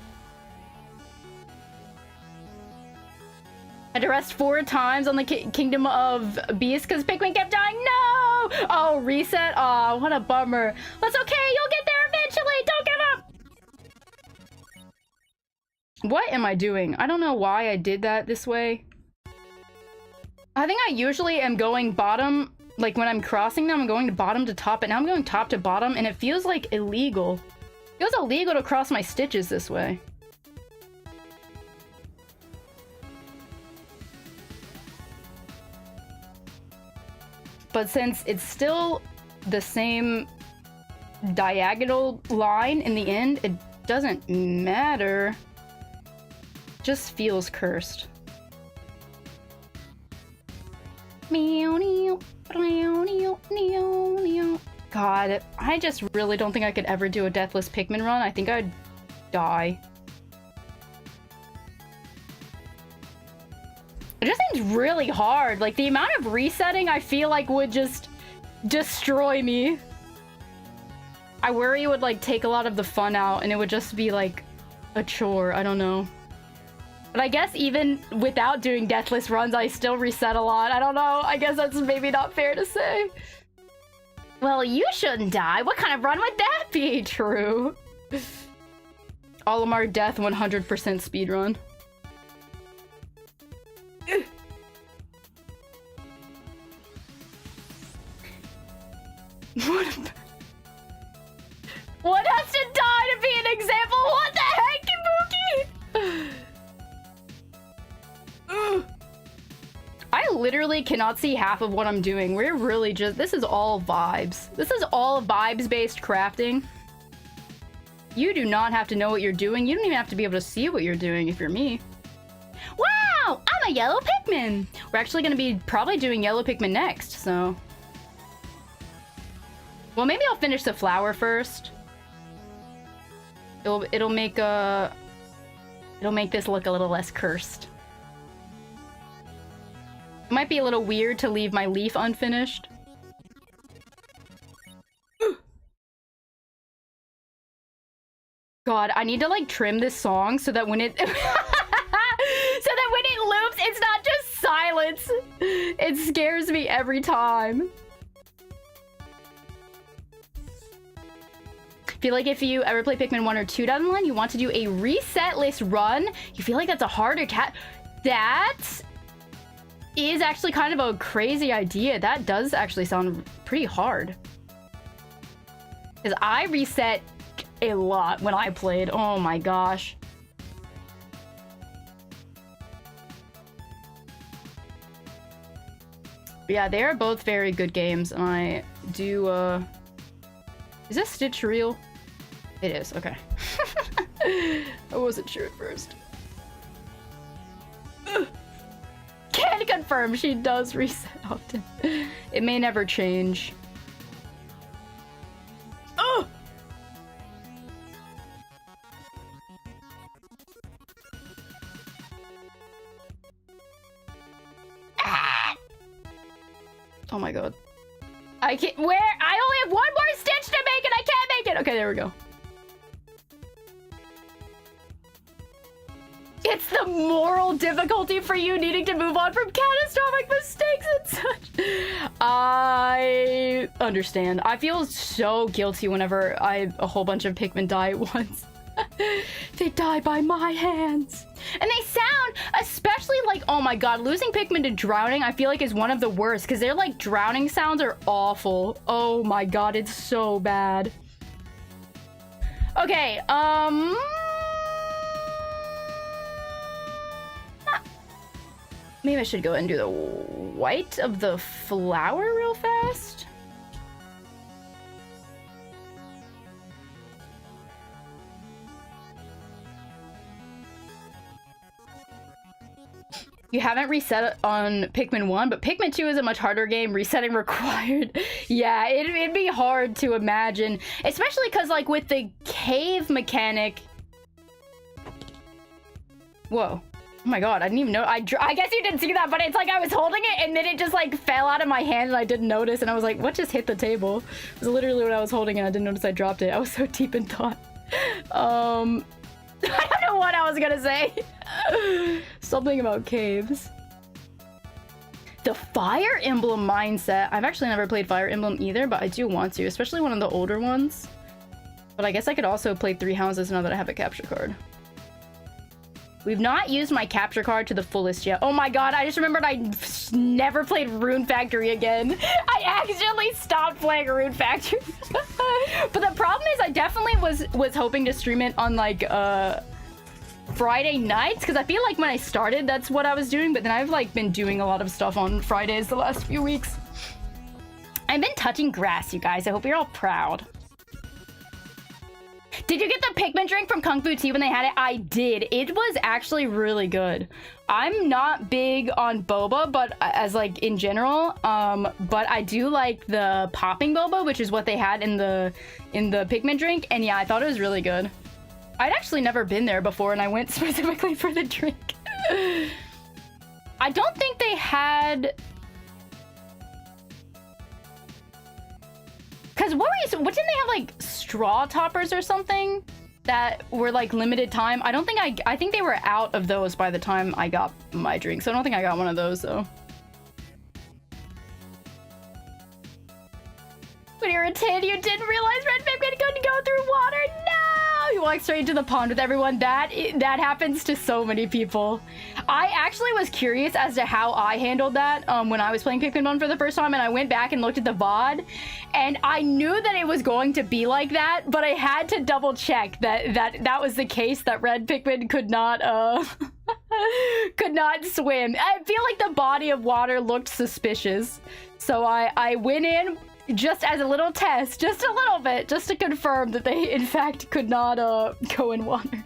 Had to rest 4 times on the Kingdom of Beasts because Pikmin kept dying. No! Oh, reset? Aw, what a bummer. That's okay, you'll get there eventually! Don't give up! What am I doing? I don't know why I did that this way. I think I usually am going bottom, like when I'm crossing them, I'm going to bottom to top, and now I'm going top to bottom, and it feels like illegal. It feels illegal to cross my stitches this way. But since it's still the same diagonal line in the end, it doesn't matter. Just feels cursed. God, I just really don't think I could ever do a deathless Pikmin run. I think I'd die. It just seems really hard. Like, the amount of resetting I feel like would just destroy me. I worry it would, like, take a lot of the fun out and it would just be, like, a chore. I don't know. But I guess even without doing deathless runs, I still reset a lot. I don't know. I guess that's maybe not fair to say. Well, you shouldn't die. What kind of run would that be? True. Olimar death 100% speedrun. What has to die to be an example? What the heck, Kabuki? I literally cannot see half of what I'm doing. We're really just... This is all vibes. This is all vibes-based crafting. You do not have to know what you're doing. You don't even have to be able to see what you're doing if you're me. Wow! I'm a yellow Pikmin! We're actually going to be probably doing yellow Pikmin next, so... Well, maybe I'll finish the flower first. It'll make this look a little less cursed. It might be a little weird to leave my leaf unfinished. God, I need to like trim this song so that when it so that when it loops, it's not just silence. It scares me every time. Feel like if you ever play Pikmin 1 or 2 down the line, you want to do a reset list run. You feel like that's a harder That is actually kind of a crazy idea. That does actually sound pretty hard. Because I reset a lot when I played. Oh my gosh. But yeah, they are both very good games. And I do, Is this Stitch real? It is, okay. I wasn't sure at first. Can confirm she does reset often. It may never change. Oh! Ah! Oh my god. I can't- where? I only have one more stitch to make and I can't make it! Okay, there we go. It's the moral difficulty for you needing to move on from catastrophic mistakes and such. I understand. I feel so guilty whenever a whole bunch of Pikmin die at once. They die by my hands. And they sound, especially like, oh my god, losing Pikmin to drowning, I feel like is one of the worst because their like drowning sounds are awful. Oh my god, it's so bad. Okay, maybe I should go and do the white of the flower real fast. You haven't reset on Pikmin 1, but Pikmin 2 is a much harder game. Resetting required. Yeah, it'd be hard to imagine. Especially because, like, with the cave mechanic... Whoa. Oh my god, I didn't even know. I guess you didn't see that, but it's like I was holding it and then it just like fell out of my hand and I didn't notice. And I was like, what just hit the table? It was literally when I was holding it. I didn't notice I dropped it. I was so deep in thought. I don't know what I was gonna say. Something about caves. The Fire Emblem mindset. I've actually never played Fire Emblem either, but I do want to, especially one of the older ones. But I guess I could also play 3 houses now that I have a capture card. We've not used my capture card to the fullest yet. Oh my god, I just remembered I never played Rune Factory again. I accidentally stopped playing Rune Factory. But the problem is I definitely was hoping to stream it on like Friday nights, because I feel like when I started that's what I was doing, but then I've like been doing a lot of stuff on Fridays the last few weeks. I've been touching grass, you guys. I hope you're all proud. Did you get the Pikmin drink from Kung Fu Tea when they had it? I did. It was actually really good. I'm not big on boba, but as like in general, but I do like the popping boba, which is what they had in the Pikmin drink. And yeah, I thought it was really good. I'd actually never been there before and I went specifically for the drink. I don't think they had... Because what didn't they have like straw toppers or something that were like limited time? I think they were out of those by the time I got my drink, so I don't think I got one of those though. When you were a 10, you didn't realize Red Pikmin couldn't go through water. No! You walked straight into the pond with everyone. That happens to so many people. I actually was curious as to how I handled that when I was playing Pikmin 1 for the first time, and I went back and looked at the VOD, and I knew that it was going to be like that, but I had to double check that was the case, that Red Pikmin could not Could not swim. I feel like the body of water looked suspicious. So I went in just as a little test, just a little bit, just to confirm that they in fact could not go in water.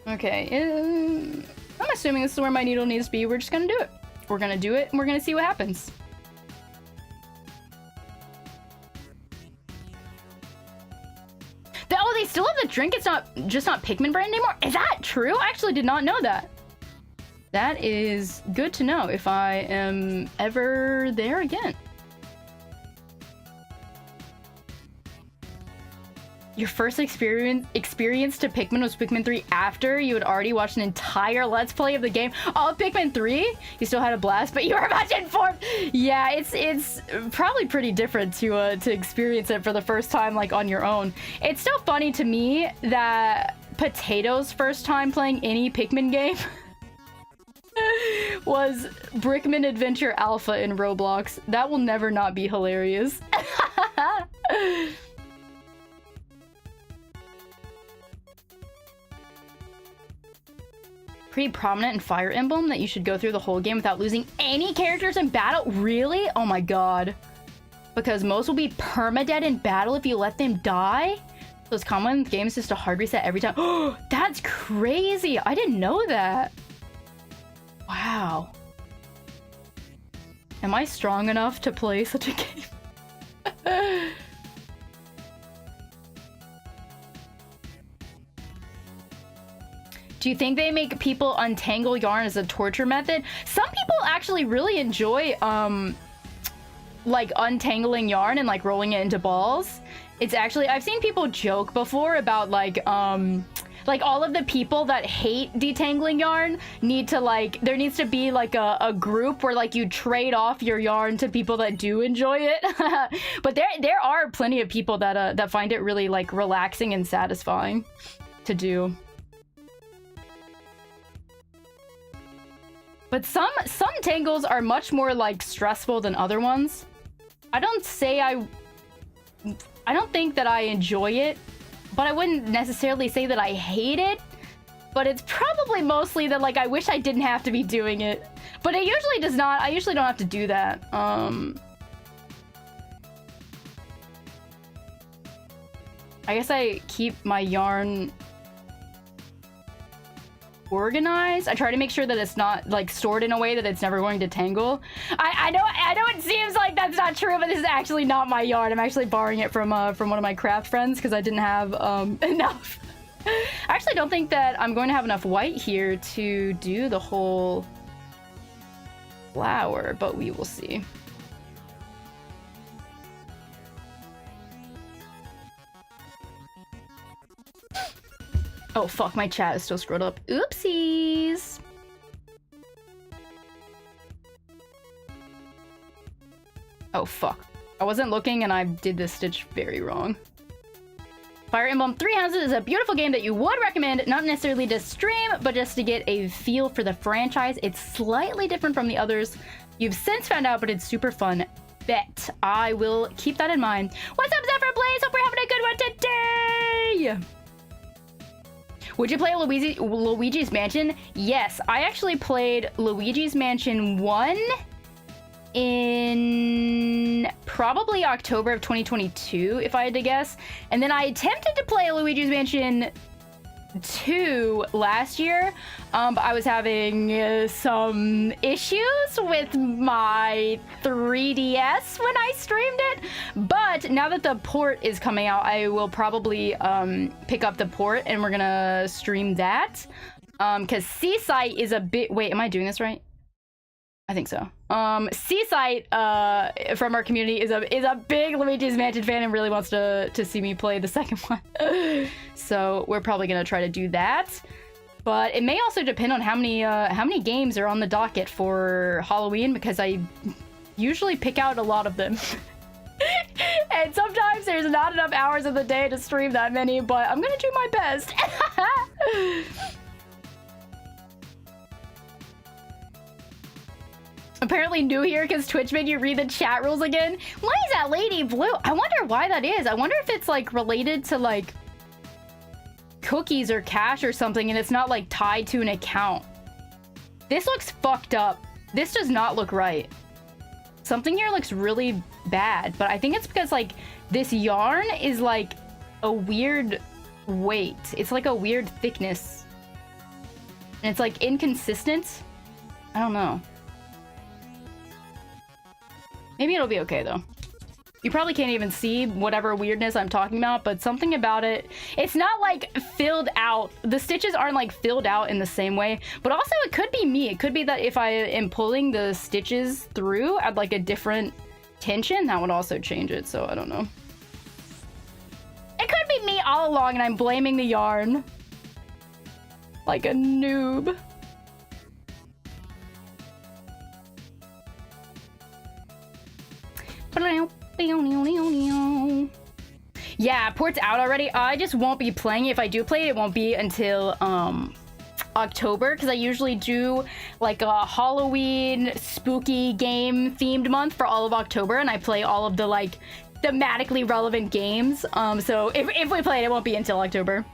Okay, I'm assuming this is where my needle needs to be. We're just gonna do it. We're gonna do it and we're gonna see what happens. Oh, they still have the drink. It's not Pikmin brand anymore. Is that true? I actually did not know that. That is good to know if I am ever there again. Your first experience to Pikmin was Pikmin 3 after you had already watched an entire Let's Play of the game. Oh, Pikmin 3? You still had a blast, but you were much informed. Yeah, it's probably pretty different to experience it for the first time, like, on your own. It's still funny to me that Potato's first time playing any Pikmin game was Brickman Adventure Alpha in Roblox. That will never not be hilarious. Pretty prominent in Fire Emblem that you should go through the whole game without losing any characters in battle. Really? Oh my god. Because most will be permadead in battle if you let them die. So it's common in games just a hard reset every time. Oh, that's crazy. I didn't know that. Wow. Am I strong enough to play such a game? Do you think they make people untangle yarn as a torture method? Some people actually really enjoy, like, untangling yarn and, like, rolling it into balls. It's actually, I've seen people joke before about, like all of the people that hate detangling yarn need to, like, there needs to be, like, a group where, like, you trade off your yarn to people that do enjoy it. But there are plenty of people that find it really, like, relaxing and satisfying to do. But some tangles are much more, like, stressful than other ones. I don't think that I enjoy it, but I wouldn't necessarily say that I hate it. But it's probably mostly that, like, I wish I didn't have to be doing it. But it usually does not. I usually don't have to do that. I guess I keep my yarn organized. I try to make sure that it's not, like, stored in a way that it's never going to tangle. I know it seems like that's not true, but this is actually not my yarn. I'm actually borrowing it from one of my craft friends because I didn't have enough. I actually don't think that I'm going to have enough white here to do the whole flower, but we will see. Oh fuck, my chat is still scrolled up. Oopsies! Oh fuck. I wasn't looking and I did this stitch very wrong. Fire Emblem Three Houses is a beautiful game that you would recommend, not necessarily to stream, but just to get a feel for the franchise. It's slightly different from the others you've since found out, but it's super fun. Bet. I will keep that in mind. What's up, Zephyr Blaze? Hope we're having a good one today! Would you play Luigi's Mansion? Yes, I actually played Luigi's Mansion 1 in probably October of 2022, if I had to guess. And then I attempted to play Luigi's Mansion 2 last year, but I was having some issues with my 3DS when I streamed it. But now that the port is coming out, I will probably pick up the port and we're gonna stream that. Because Seaside is a bit... Wait, am I doing this right? I think so. Seaside from our community is a big Luigi's Mansion fan and really wants to see me play the second one. So we're probably gonna try to do that. But it may also depend on how many games are on the docket for Halloween, because I usually pick out a lot of them. And sometimes there's not enough hours of the day to stream that many, but I'm gonna do my best. Apparently new here because Twitch made you read the chat rules again. Why is that lady blue? I wonder why that is. I wonder if it's, like, related to, like, cookies or cash or something, and it's not like tied to an account. This looks fucked up. This does not look right. Something here looks really bad, but I think it's because like this yarn is like a weird weight. It's like a weird thickness. And it's like inconsistent. I don't know. Maybe it'll be okay though. You probably can't even see whatever weirdness I'm talking about, but something about it, it's not like filled out. The stitches aren't like filled out in the same way, but also it could be me. It could be that if I am pulling the stitches through at like a different tension, that would also change it, so I don't know. It could be me all along and I'm blaming the yarn. Like a noob. Yeah, port's out already. I just won't be playing it. If I do play it, it won't be until October, because I usually do like a Halloween spooky game themed month for all of October, and I play all of the like thematically relevant games. So if we play it, it won't be until October.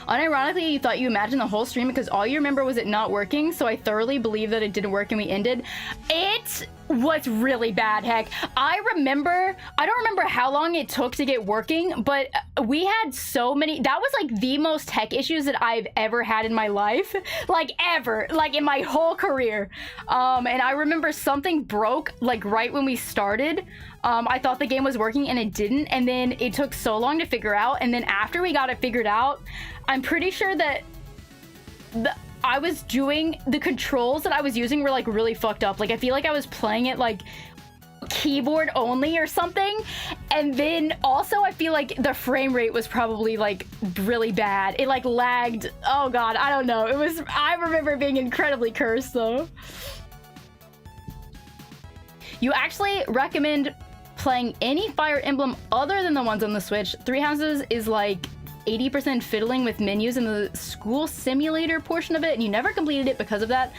Unironically, you thought you imagined the whole stream because all you remember was it not working, so I thoroughly believe that it didn't work and we ended. It was really bad, heck. I don't remember how long it took to get working, but we had so many, that was like the most tech issues that I've ever had in my life. Like ever, like in my whole career. And I remember something broke like right when we started. I thought the game was working and it didn't, and then it took so long to figure out, and then after we got it figured out, I'm pretty sure that I was doing, the controls that I was using were like really fucked up. Like I feel like I was playing it like keyboard only or something, and then also I feel like the frame rate was probably like really bad. It like lagged. Oh god, I don't know. I remember being incredibly cursed though. You actually recommend playing any Fire Emblem other than the ones on the Switch. Three Houses is like 80% fiddling with menus in the school simulator portion of it, and you never completed it because of that.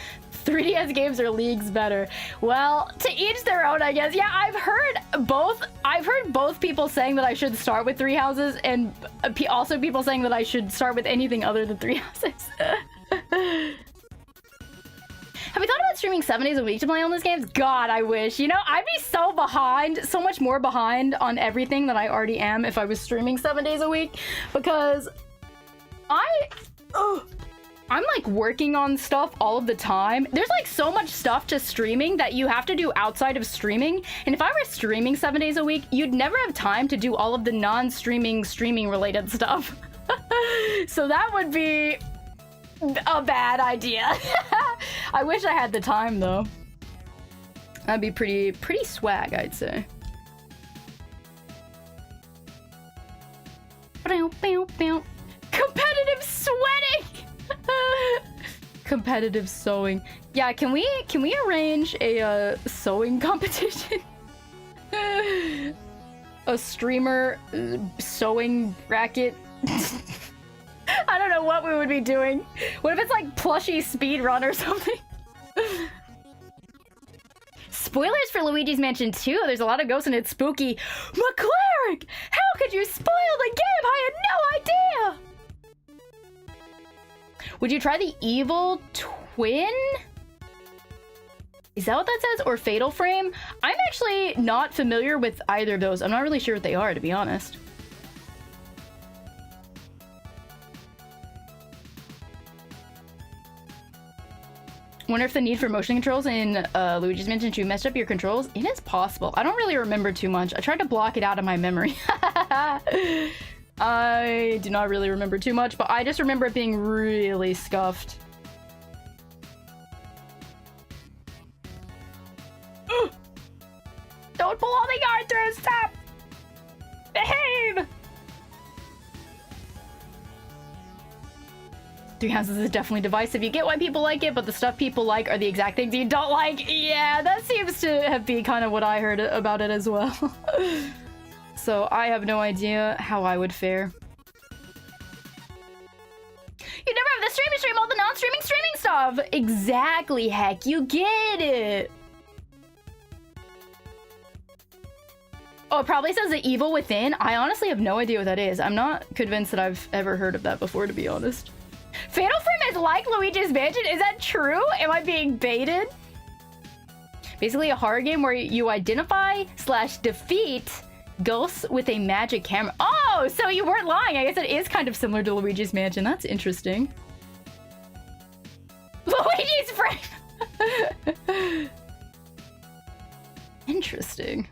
3DS games are leagues better. Well, to each their own, I guess. Yeah, I've heard both people saying that I should start with Three Houses, and also people saying that I should start with anything other than Three Houses. Have we thought about streaming 7 days a week to play on these games? God, I wish. You know, I'd be so behind, so much more behind on everything than I already am if I was streaming 7 days a week, because I'm like working on stuff all of the time. There's like so much stuff to streaming that you have to do outside of streaming, and if I were streaming 7 days a week, you'd never have time to do all of the non-streaming, streaming related stuff. So that would be a bad idea. I wish I had the time though. That'd be pretty swag, I'd say. Competitive sweating. Competitive sewing. Yeah, can we arrange a sewing competition? A streamer sewing bracket. I don't know what we would be doing. What if it's like plushy speedrun or something? Spoilers for Luigi's Mansion 2. There's a lot of ghosts and it's spooky. MacLeod! How could you spoil the game? I had no idea! Would you try the Evil Twin? Is that what that says? Or Fatal Frame? I'm actually not familiar with either of those. I'm not really sure what they are, to be honest. Wonder if the need for motion controls in Luigi's Mansion 2 messed up your controls? It is possible. I don't really remember too much. I tried to block it out of my memory. I do not really remember too much, but I just remember it being really scuffed. Don't pull all the yarn through! Stop! Behave! Three Houses is definitely divisive. You get why people like it, but the stuff people like are the exact things you don't like. Yeah, that seems to be kind of what I heard about it as well. So I have no idea how I would fare. You never have the stream all the non-streaming stuff. Exactly, heck, you get it. Oh, it probably says the evil within. I honestly have no idea what that is. I'm not convinced that I've ever heard of that before, to be honest. Fatal Frame is like Luigi's Mansion. Is that true? Am I being baited? Basically a horror game where you identify / defeat ghosts with a magic camera. Oh, so you weren't lying. I guess it is kind of similar to Luigi's Mansion. That's interesting. Luigi's Frame. Interesting.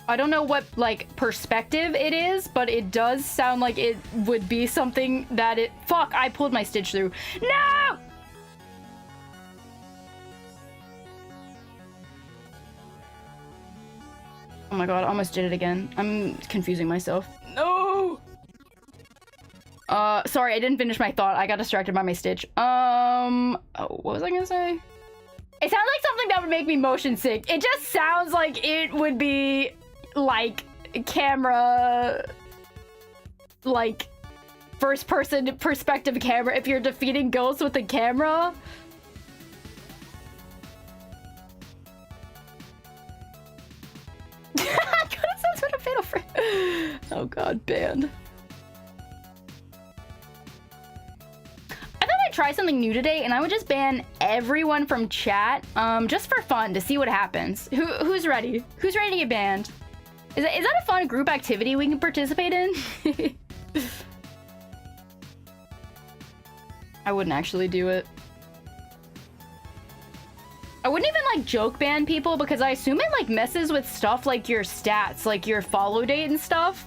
I don't know what, like, perspective it is, but it does sound like it would be something that it... Fuck, I pulled my stitch through. No! Oh my god, I almost did it again. I'm confusing myself. No! Sorry, I didn't finish my thought. I got distracted by my stitch. Oh, what was I gonna say? It sounds like something that would make me motion sick. It just sounds like it would be, like, camera... Like, first-person perspective camera if you're defeating ghosts with a camera. God, it sounds like a Fatal Frame. Oh god, banned. I thought I'd try something new today, and I would just ban everyone from chat, just for fun, to see what happens. Who's ready? Who's ready to get banned? Is that a fun group activity we can participate in? I wouldn't actually do it. I wouldn't even, like, joke ban people because I assume it, like, messes with stuff like your stats, like your follow date and stuff.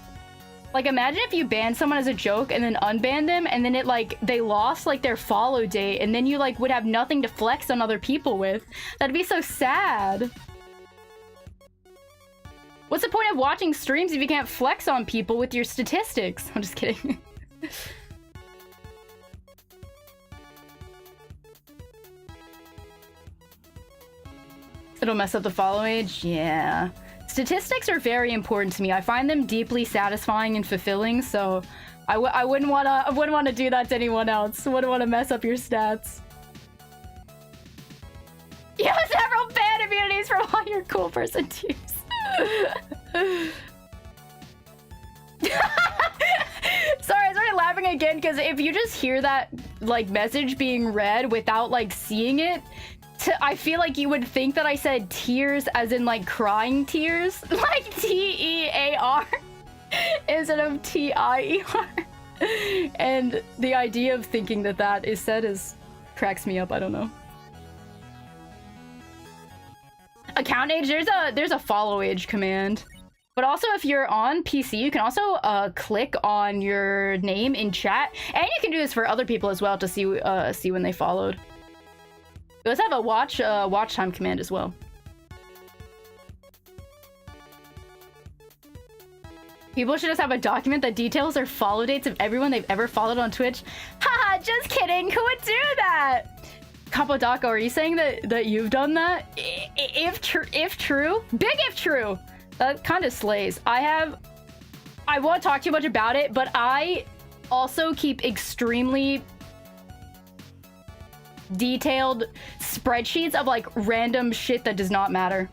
Like, imagine if you banned someone as a joke and then unbanned them and then it, like, they lost, like, their follow date and then you, like, would have nothing to flex on other people with. That'd be so sad. What's the point of watching streams if you can't flex on people with your statistics? I'm just kidding. It'll mess up the follow age? Yeah. Statistics are very important to me. I find them deeply satisfying and fulfilling, so I wouldn't wanna do that to anyone else. Wouldn't wanna mess up your stats. You have several ban immunities from all your cool person tiers. Sorry, I started laughing again because if you just hear that, like, message being read without, like, seeing it, I feel like you would think that I said tears as in, like, crying tears. Like T-E-A-R instead of T-I-E-R. And the idea of thinking that that is said cracks me up. I don't know. Account age, there's a follow age command. But also if you're on PC, you can also click on your name in chat. And you can do this for other people as well to see when they followed. Let's have a watch time command as well. People should just have a document that details their follow dates of everyone they've ever followed on Twitch. Haha, just kidding. Who would do that? Kapodako, are you saying that you've done that? If true, big if true. That kind of slays. I won't talk too much about it, but I also keep extremely detailed spreadsheets of, like, random shit that does not matter.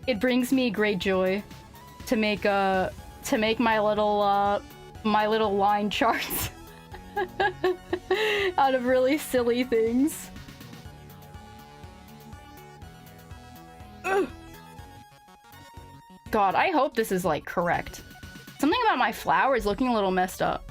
It brings me great joy to make my little line charts out of really silly things. God, I hope this is, like, correct. Something about my flower is looking a little messed up.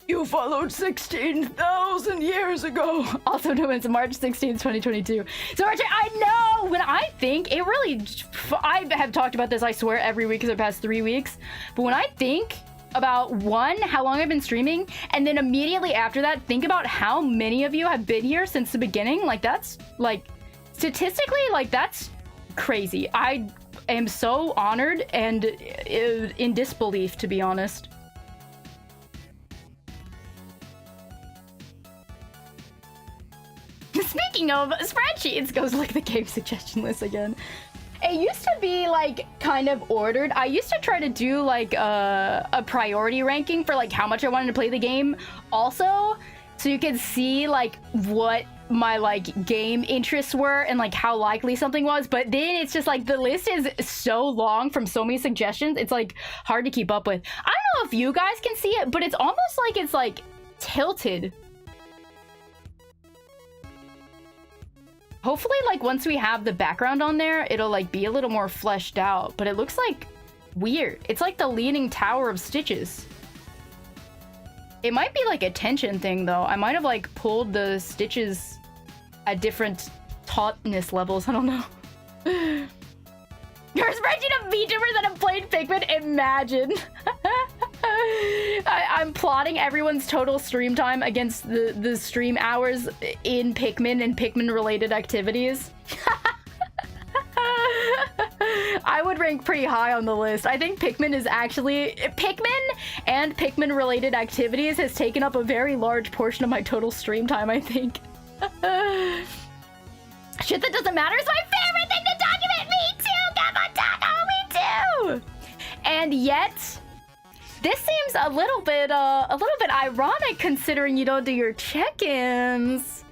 You followed 16,000 years ago. Also known as March 16th, 2022. So Archie, I know when I think it really, I have talked about this, I swear, every week for the past 3 weeks. But when I think about one, how long I've been streaming, and then immediately after that, think about how many of you have been here since the beginning. Like, that's, like, statistically, like, that's crazy. I am so honored and in disbelief, to be honest. Speaking of spreadsheets, goes look at the game suggestion list again. It used to be like kind of ordered. I used to try to do like a priority ranking for like how much I wanted to play the game also, so you could see like what my like game interests were and like how likely something was. But then it's just like the list is so long from so many suggestions, it's like hard to keep up with. I don't know if you guys can see it, but it's almost like it's like tilted. Hopefully, like, once we have the background on there, it'll, like, be a little more fleshed out. But it looks, like, weird. It's like the Leaning Tower of Stitches. It might be, like, a tension thing, though. I might have, like, pulled the stitches at different tautness levels. I don't know. You're a spreadsheet of VTubers that have played Pikmin? Imagine. I'm plotting everyone's total stream time against the stream hours in Pikmin and Pikmin-related activities. I would rank pretty high on the list. I think Pikmin is actually... Pikmin and Pikmin-related activities has taken up a very large portion of my total stream time, I think. Shit that doesn't matter is my favorite thing to document! Me too! Come on, Taco! Me too! And yet... this seems a little bit ironic considering you don't do your check-ins.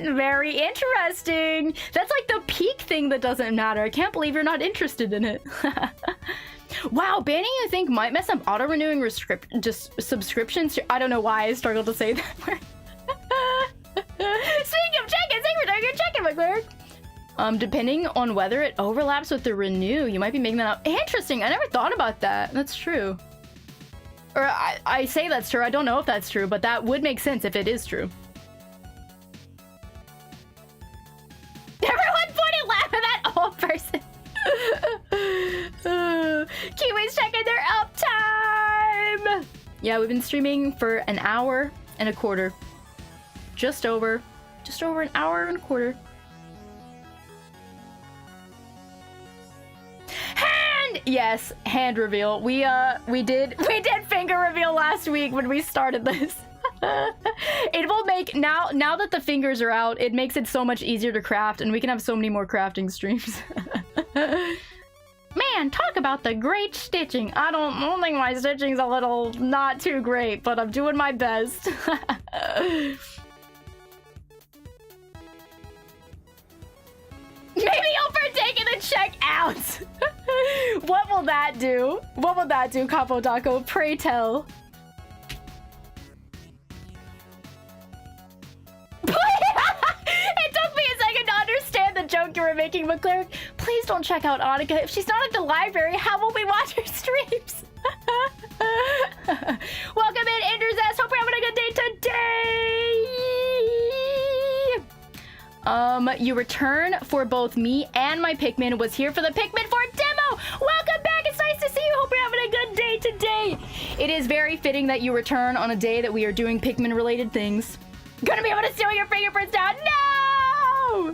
Very interesting. That's like the peak thing that doesn't matter. I can't believe you're not interested in it. Wow, banning you think might mess up auto-renewing subscriptions. I don't know why I struggled to say that word. Speaking of check-ins, thank you for doing your check-in, MacLeod. Depending on whether it overlaps with the renew, you might be making that up. Interesting. I never thought about that. That's true. Or I say that's true. I don't know if that's true, but that would make sense if it is true. Everyone pointed laughing at that old person. Kiwi's checking their uptime. Yeah, we've been streaming for an hour and a quarter. Just over an hour and a quarter. Yes, hand reveal. We did finger reveal last week when we started this. It will make now that the fingers are out, it makes it so much easier to craft, and we can have so many more crafting streams. Man, talk about the great stitching. I don't think my stitching's a little not too great, but I'm doing my best. Maybe you'll partake in the check-out! What will that do? What will that do, Capo Taco? Pray tell. It took me a second to understand the joke you were making, MacLeod. Please don't check out Annika. If she's not at the library, how will we watch her streams? Welcome in, Andrew's S. Hope you're having a good day today! You return for both me and my Pikmin. Was here for the Pikmin 4 demo. Welcome back. It's nice to see you. Hope you're having a good day today. It is very fitting that you return on a day that we are doing Pikmin related things. Gonna be able to steal your fingerprints down. No!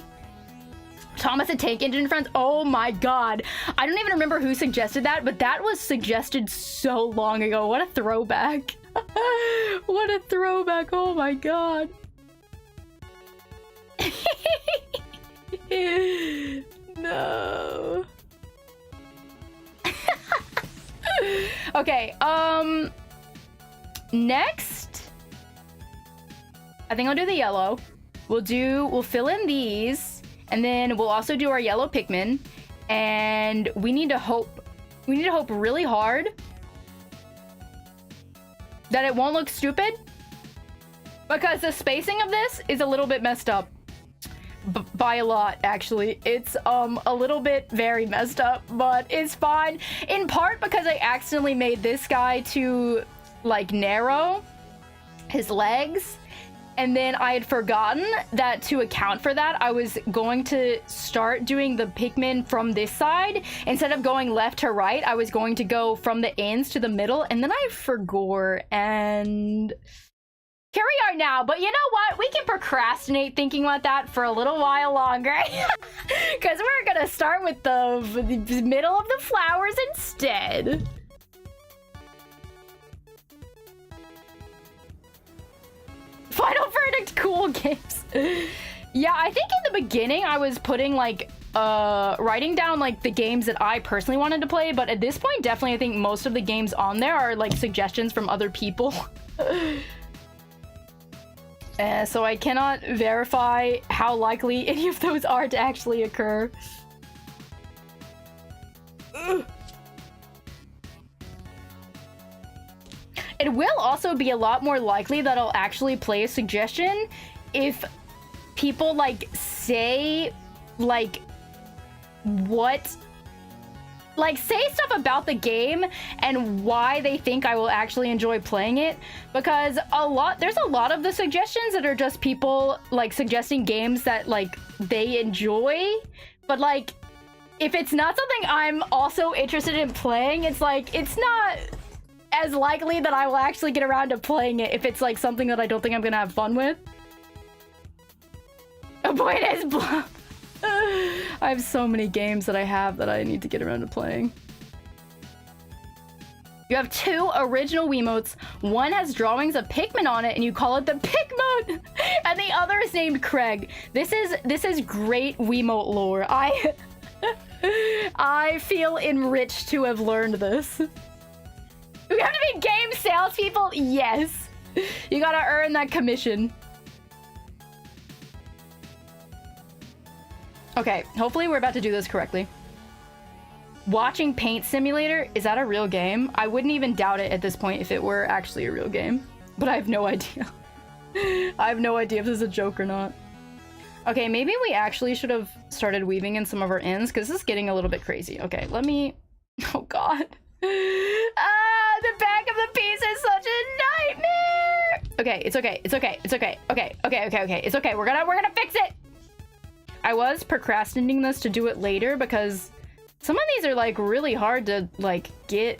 Thomas and Tank Engine Friends. Oh my god. I don't even remember who suggested that, but that was suggested so long ago. What a throwback. What a throwback. Oh my god. No. Okay, next I think I'll do the yellow. We'll fill in these, and then we'll also do our yellow Pikmin, and we need to hope really hard that it won't look stupid, because the spacing of this is a little bit messed up. By a lot, actually. It's a little bit very messed up, but it's fine. In part because I accidentally made this guy too, like, narrow, his legs, and then I had forgotten that to account for that, I was going to start doing the Pikmin from this side. Instead of going left to right, I was going to go from the ends to the middle, and then I forgot, and... here we are now, but you know what? We can procrastinate thinking about that for a little while longer. Because we're gonna start with the middle of the flowers instead. Final Verdict cool games. Yeah, I think in the beginning I was putting like writing down like the games that I personally wanted to play, but at this point definitely I think most of the games on there are like suggestions from other people. So I cannot verify how likely any of those are to actually occur. It will also be a lot more likely that I'll actually play a suggestion if people like say like what, like say stuff about the game and why they think I will actually enjoy playing it, because there's a lot of the suggestions that are just people like suggesting games that like they enjoy, but like if it's not something I'm also interested in playing, it's like it's not as likely that I will actually get around to playing it if it's like something that I don't think I'm gonna have fun with. Avoid his bluff. I have so many games that I have that I need to get around to playing. You have 2 original Wiimotes. One has drawings of Pikmin on it and you call it the Pikmote, and the other is named Craig. This is great Wiimote lore. I feel enriched to have learned this. We have to be game salespeople? Yes. You gotta earn that commission. Okay, hopefully we're about to do this correctly. Watching Paint Simulator, is that a real game? I wouldn't even doubt it at this point if it were actually a real game. But I have no idea. I have no idea if this is a joke or not. Okay, maybe we actually should have started weaving in some of our ends, because this is getting a little bit crazy. Okay, let me... Oh god. The back of the piece is such a nightmare! Okay, it's okay, it's okay, it's okay. Okay, it's okay. We're gonna fix it! I was procrastinating this to do it later because some of these are like really hard to like get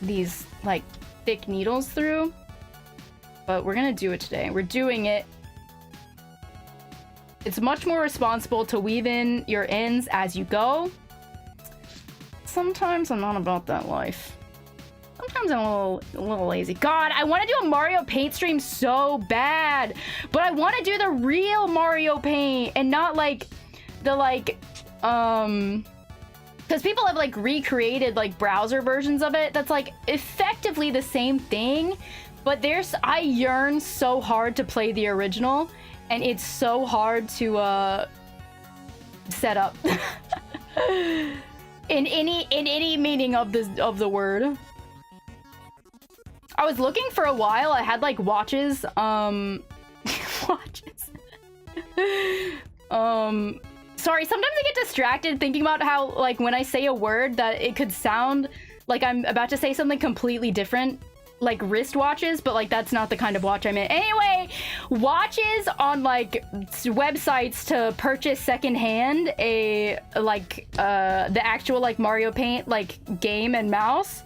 these like thick needles through, but we're gonna do it today. We're doing it. It's much more responsible to weave in your ends as you go. Sometimes I'm not about that life. Sometimes I'm a little lazy. God, I want to do a Mario Paint stream so bad, but I want to do the real Mario Paint and not like the because people have like recreated like browser versions of it that's like effectively the same thing, but I yearn so hard to play the original, and it's so hard to set up in any meaning of the word. I was looking for a while. I had like watches. Watches. Sorry, sometimes I get distracted thinking about how like when I say a word that it could sound like I'm about to say something completely different, like wristwatches, but like that's not the kind of watch I meant. Anyway, watches on like websites to purchase secondhand the actual like Mario Paint like game and mouse.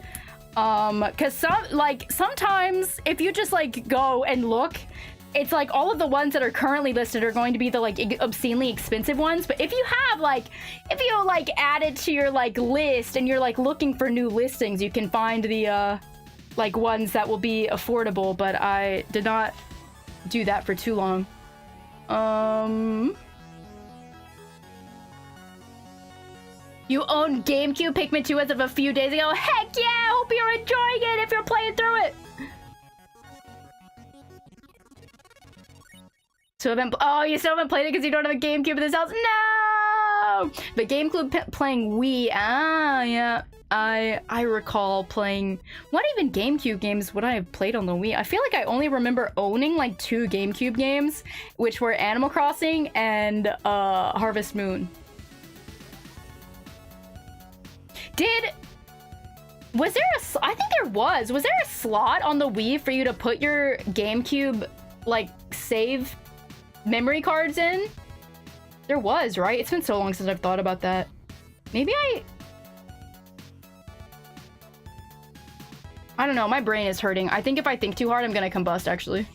Because sometimes if you just like go and look, it's like all of the ones that are currently listed are going to be the like obscenely expensive ones. But if you add it to your like list and you're like looking for new listings, you can find the like ones that will be affordable. But I did not do that for too long. You own GameCube Pikmin 2 as of a few days ago. Heck yeah! I hope you're enjoying it if you're playing through it. Oh, you still haven't played it because you don't have a GameCube in this house? No! But GameCube playing Wii. Ah, yeah. I recall playing... What even GameCube games would I have played on the Wii? I feel like I only remember owning like 2 GameCube games, which were Animal Crossing and Harvest Moon. I think there was there a slot on the Wii for you to put your GameCube like save memory cards in? There was, right? It's been so long since I've thought about that. Maybe I don't know, my brain is hurting. I think if I think too hard, I'm gonna combust, actually.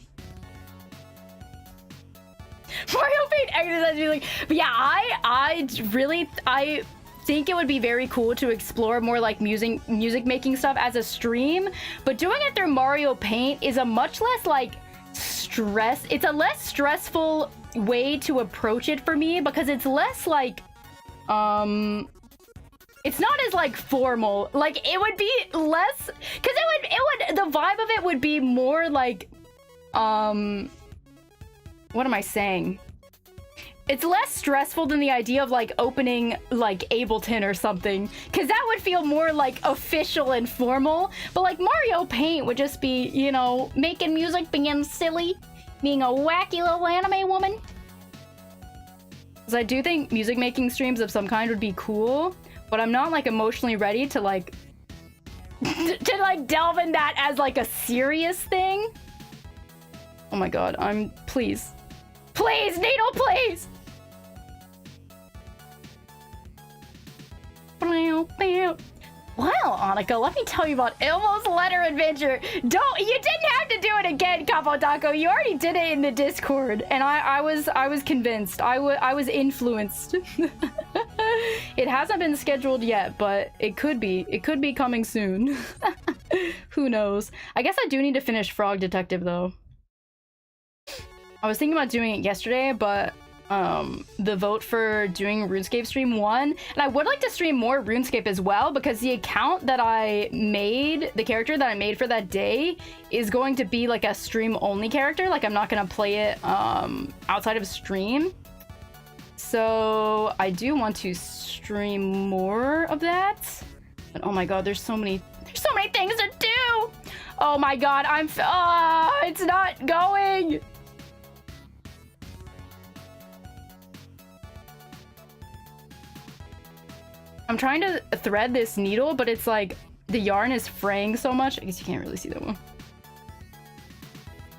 Mario Paint exercise music. But yeah, I think it would be very cool to explore more like music making stuff as a stream, but doing it through Mario Paint is a much less like it's a less stressful way to approach it for me because it's less like it's not as like formal. Like it would be less because it would the vibe of it would be more like what am I saying? It's less stressful than the idea of like opening like Ableton or something, because that would feel more like official and formal. But like Mario Paint would just be, you know, making music, being silly, being a wacky little anime woman. Because I do think music making streams of some kind would be cool, but I'm not like emotionally ready to like to like delve in that as like a serious thing. Oh my god, please, Needle, please. Well, Annika, let me tell you about Elmo's Letter Adventure. You didn't have to do it again, Kapotako. You already did it in the Discord, and I was convinced. I was influenced. It hasn't been scheduled yet, but it could be. It could be coming soon. Who knows? I guess I do need to finish Frog Detective though. I was thinking about doing it yesterday, but the vote for doing RuneScape stream won, and I would like to stream more RuneScape as well, because the account that I made, the character that I made for that day, is going to be like a stream only character. Like I'm not gonna play it outside of stream. So I do want to stream more of that. But oh my god, there's so many things to do. Oh my god, it's not going. I'm trying to thread this needle, but it's like the yarn is fraying so much. I guess you can't really see that one.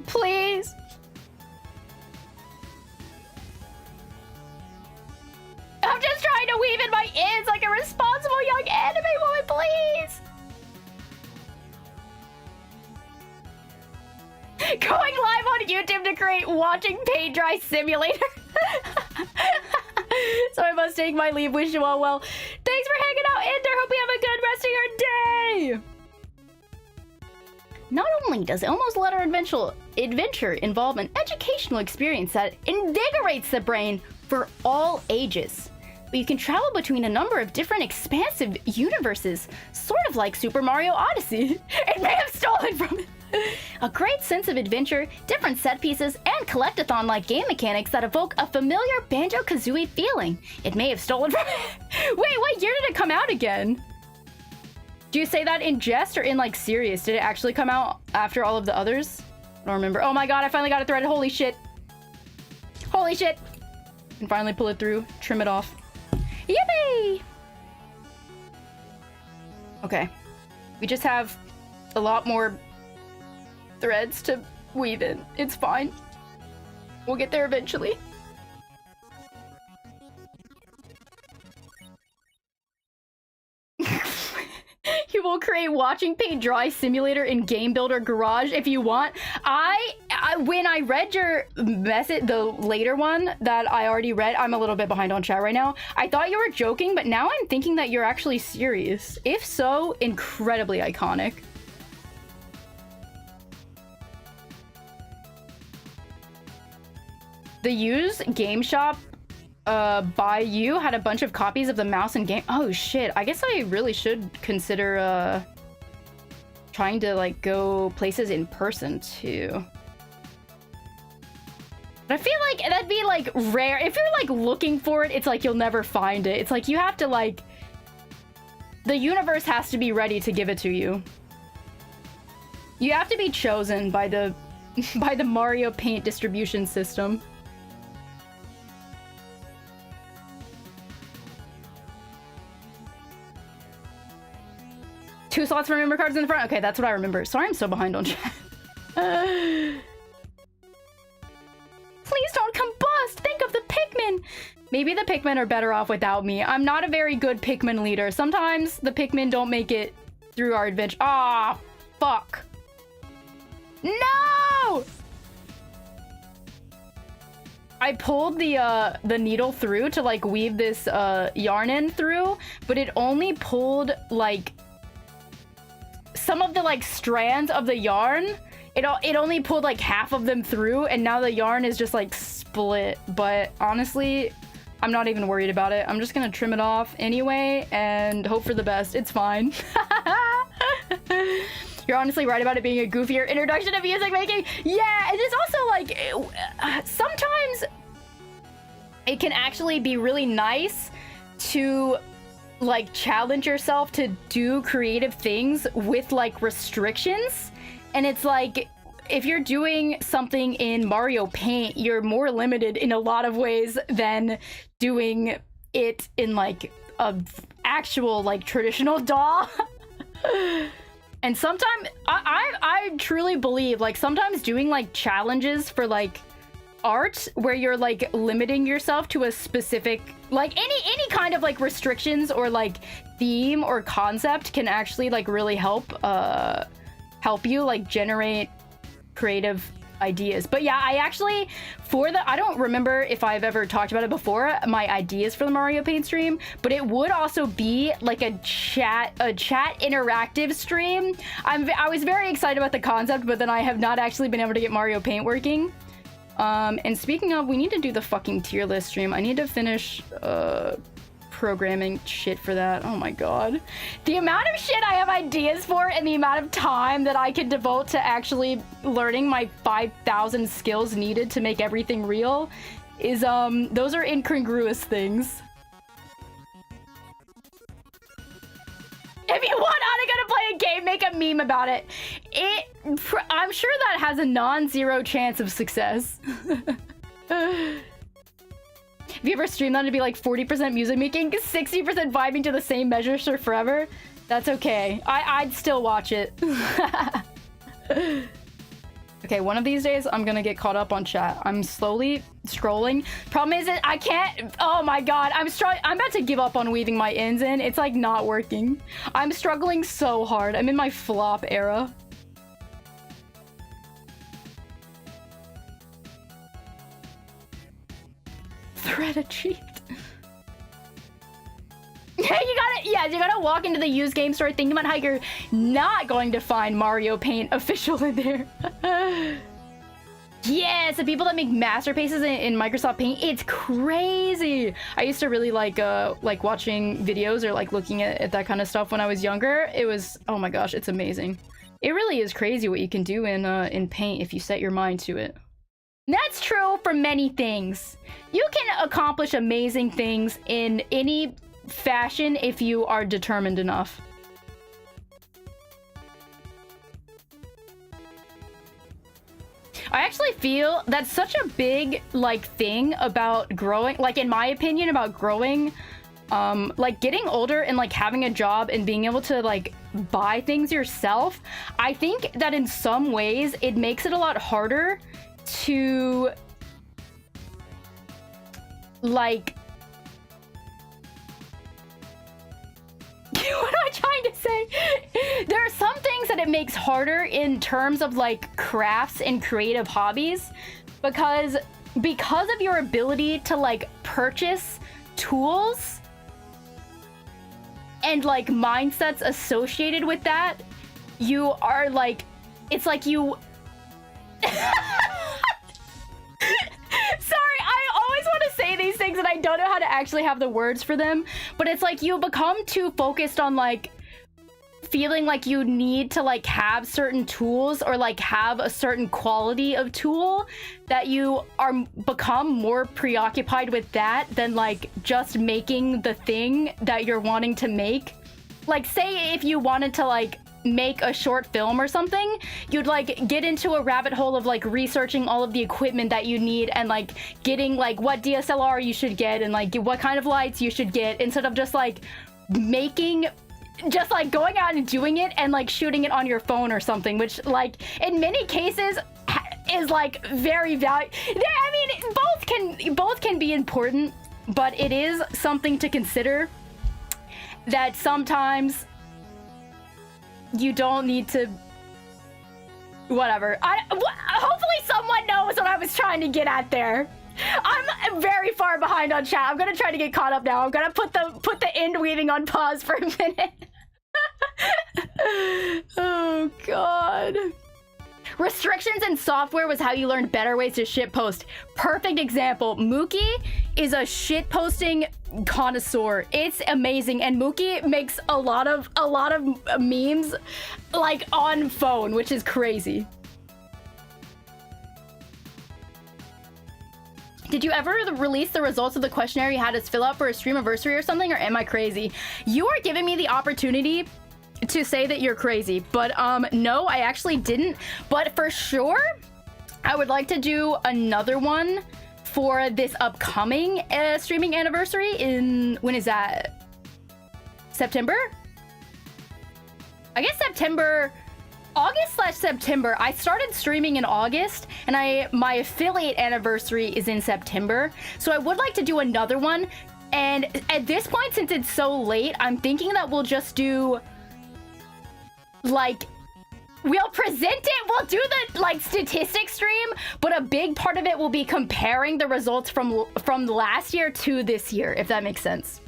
Please. I'm just trying to weave in my ends like a responsible young anime woman, please. Going live on YouTube to create watching paint dry simulator. So I must take my leave. Wish you all well. Thanks for hanging out, Ender. Hope you have a good rest of your day. Not only does Elmo's Letter Adventure involve an educational experience that invigorates the brain for all ages, but you can travel between a number of different expansive universes, sort of like Super Mario Odyssey. It may have stolen from it. A great sense of adventure, different set pieces, and collectathon-like game mechanics that evoke a familiar Banjo-Kazooie feeling. It may have stolen from it. Wait, what year did it come out again? Do you say that in jest or in like serious? Did it actually come out after all of the others? I don't remember. Oh my god, I finally got it threaded. Holy shit. Holy shit. And finally pull it through, trim it off. Yippee! Okay. We just have a lot more threads to weave in. It's fine. We'll get there eventually. You will create watching paint dry simulator in Game Builder Garage if you want. When I read your message, the later one that I already read, I'm a little bit behind on chat right now. I thought you were joking, but now I'm thinking that you're actually serious. If so, incredibly iconic. The used game shop by you had a bunch of copies of the mouse and game. Oh shit, I guess I really should consider trying to like go places in person too. But I feel like that'd be like rare. If you're like looking for it, it's like you'll never find it. It's like you have to like, the universe has to be ready to give it to you. You have to be chosen by the Mario Paint distribution system. Two slots for member cards in the front. Okay, that's what I remember. Sorry, I'm so behind on chat. Please don't combust. Think of the Pikmin. Maybe the Pikmin are better off without me. I'm not a very good Pikmin leader. Sometimes the Pikmin don't make it through our adventure. Ah, fuck. No! I pulled the needle through to like weave this yarn in through, but it only pulled like some of the like strands of the yarn. It only pulled like half of them through, and now the yarn is just like split, but honestly, I'm not even worried about it. I'm just gonna trim it off anyway and hope for the best. It's fine. You're honestly right about it being a goofier introduction to music making. Yeah, and it's also like, sometimes it can actually be really nice to like challenge yourself to do creative things with like restrictions. And it's like, if you're doing something in Mario Paint, you're more limited in a lot of ways than doing it in like a actual like traditional DAW. And sometimes I truly believe like sometimes doing like challenges for like art where you're like limiting yourself to a specific like any kind of like restrictions or like theme or concept can actually like really help you like generate creative ideas. But yeah, I actually I don't remember if I've ever talked about it before, my ideas for the Mario Paint stream, but it would also be like a chat interactive stream. I was very excited about the concept, but then I have not actually been able to get Mario Paint working. And speaking of, we need to do the fucking tier list stream. I need to finish programming shit for that. Oh my god. The amount of shit I have ideas for and the amount of time that I can devote to actually learning my 5,000 skills needed to make everything real is, those are incongruous things. If you want Annika to play a game, make a meme about it. I'm sure that has a non-zero chance of success. Have you ever streamed that to be like 40% music making, 60% vibing to the same measures for forever? That's okay. I'd still watch it. Okay, one of these days I'm gonna get caught up on chat. I'm slowly scrolling. Problem is that I can't. Oh my god, I'm about to give up on weaving my ends in. It's like not working. I'm struggling so hard. I'm in my flop era. Thread achieved. You gotta walk into the used game store thinking about how you're not going to find Mario Paint official in there. Yes, the people that make masterpieces in Microsoft Paint, it's crazy. I used to really like watching videos or like looking at that kind of stuff when I was younger. It was, oh my gosh, it's amazing. It really is crazy what you can do in Paint if you set your mind to it. That's true for many things. You can accomplish amazing things in any fashion if you are determined enough. I actually feel that's such a big like thing about growing, like in my opinion about growing, like getting older and like having a job and being able to like buy things yourself. I think that in some ways it makes it a lot harder to like what am I trying to say? There are some things that it makes harder in terms of like crafts and creative hobbies because of your ability to like purchase tools and like mindsets associated with that. You are like, it's like you sorry, I always want to say these things and I don't know how to actually have the words for them, but it's like you become too focused on like feeling like you need to like have certain tools or like have a certain quality of tool that you are become more preoccupied with that than like just making the thing that you're wanting to make. Like say if you wanted to like make a short film or something, you'd like get into a rabbit hole of like researching all of the equipment that you need and like getting like what DSLR you should get and like what kind of lights you should get instead of just like going out and doing it and like shooting it on your phone or something, which like in many cases is like very valuable. I mean, both can be important, but it is something to consider that sometimes you don't need to whatever. Hopefully someone knows what I was trying to get at there. I'm very far behind on chat. I'm gonna try to get caught up now. I'm gonna put the end weaving on pause for a minute. Oh god. Restrictions in software was how you learned better ways to shitpost. Perfect example. Mookie is a shitposting connoisseur. It's amazing, and Mookie makes a lot of memes like on phone, which is crazy. Did you ever release the results of the questionnaire you had us fill out for a stream anniversary or something, or am I crazy? You are giving me the opportunity to say that you're crazy, but no, I actually didn't. But for sure, I would like to do another one for this upcoming streaming anniversary in, when is that? September? I guess September, August/September. I started streaming in August, and my affiliate anniversary is in September. So I would like to do another one. And at this point, since it's so late, I'm thinking that we'll just do, like, we'll present it, we'll do the, like, statistics stream, but a big part of it will be comparing the results from last year to this year, if that makes sense.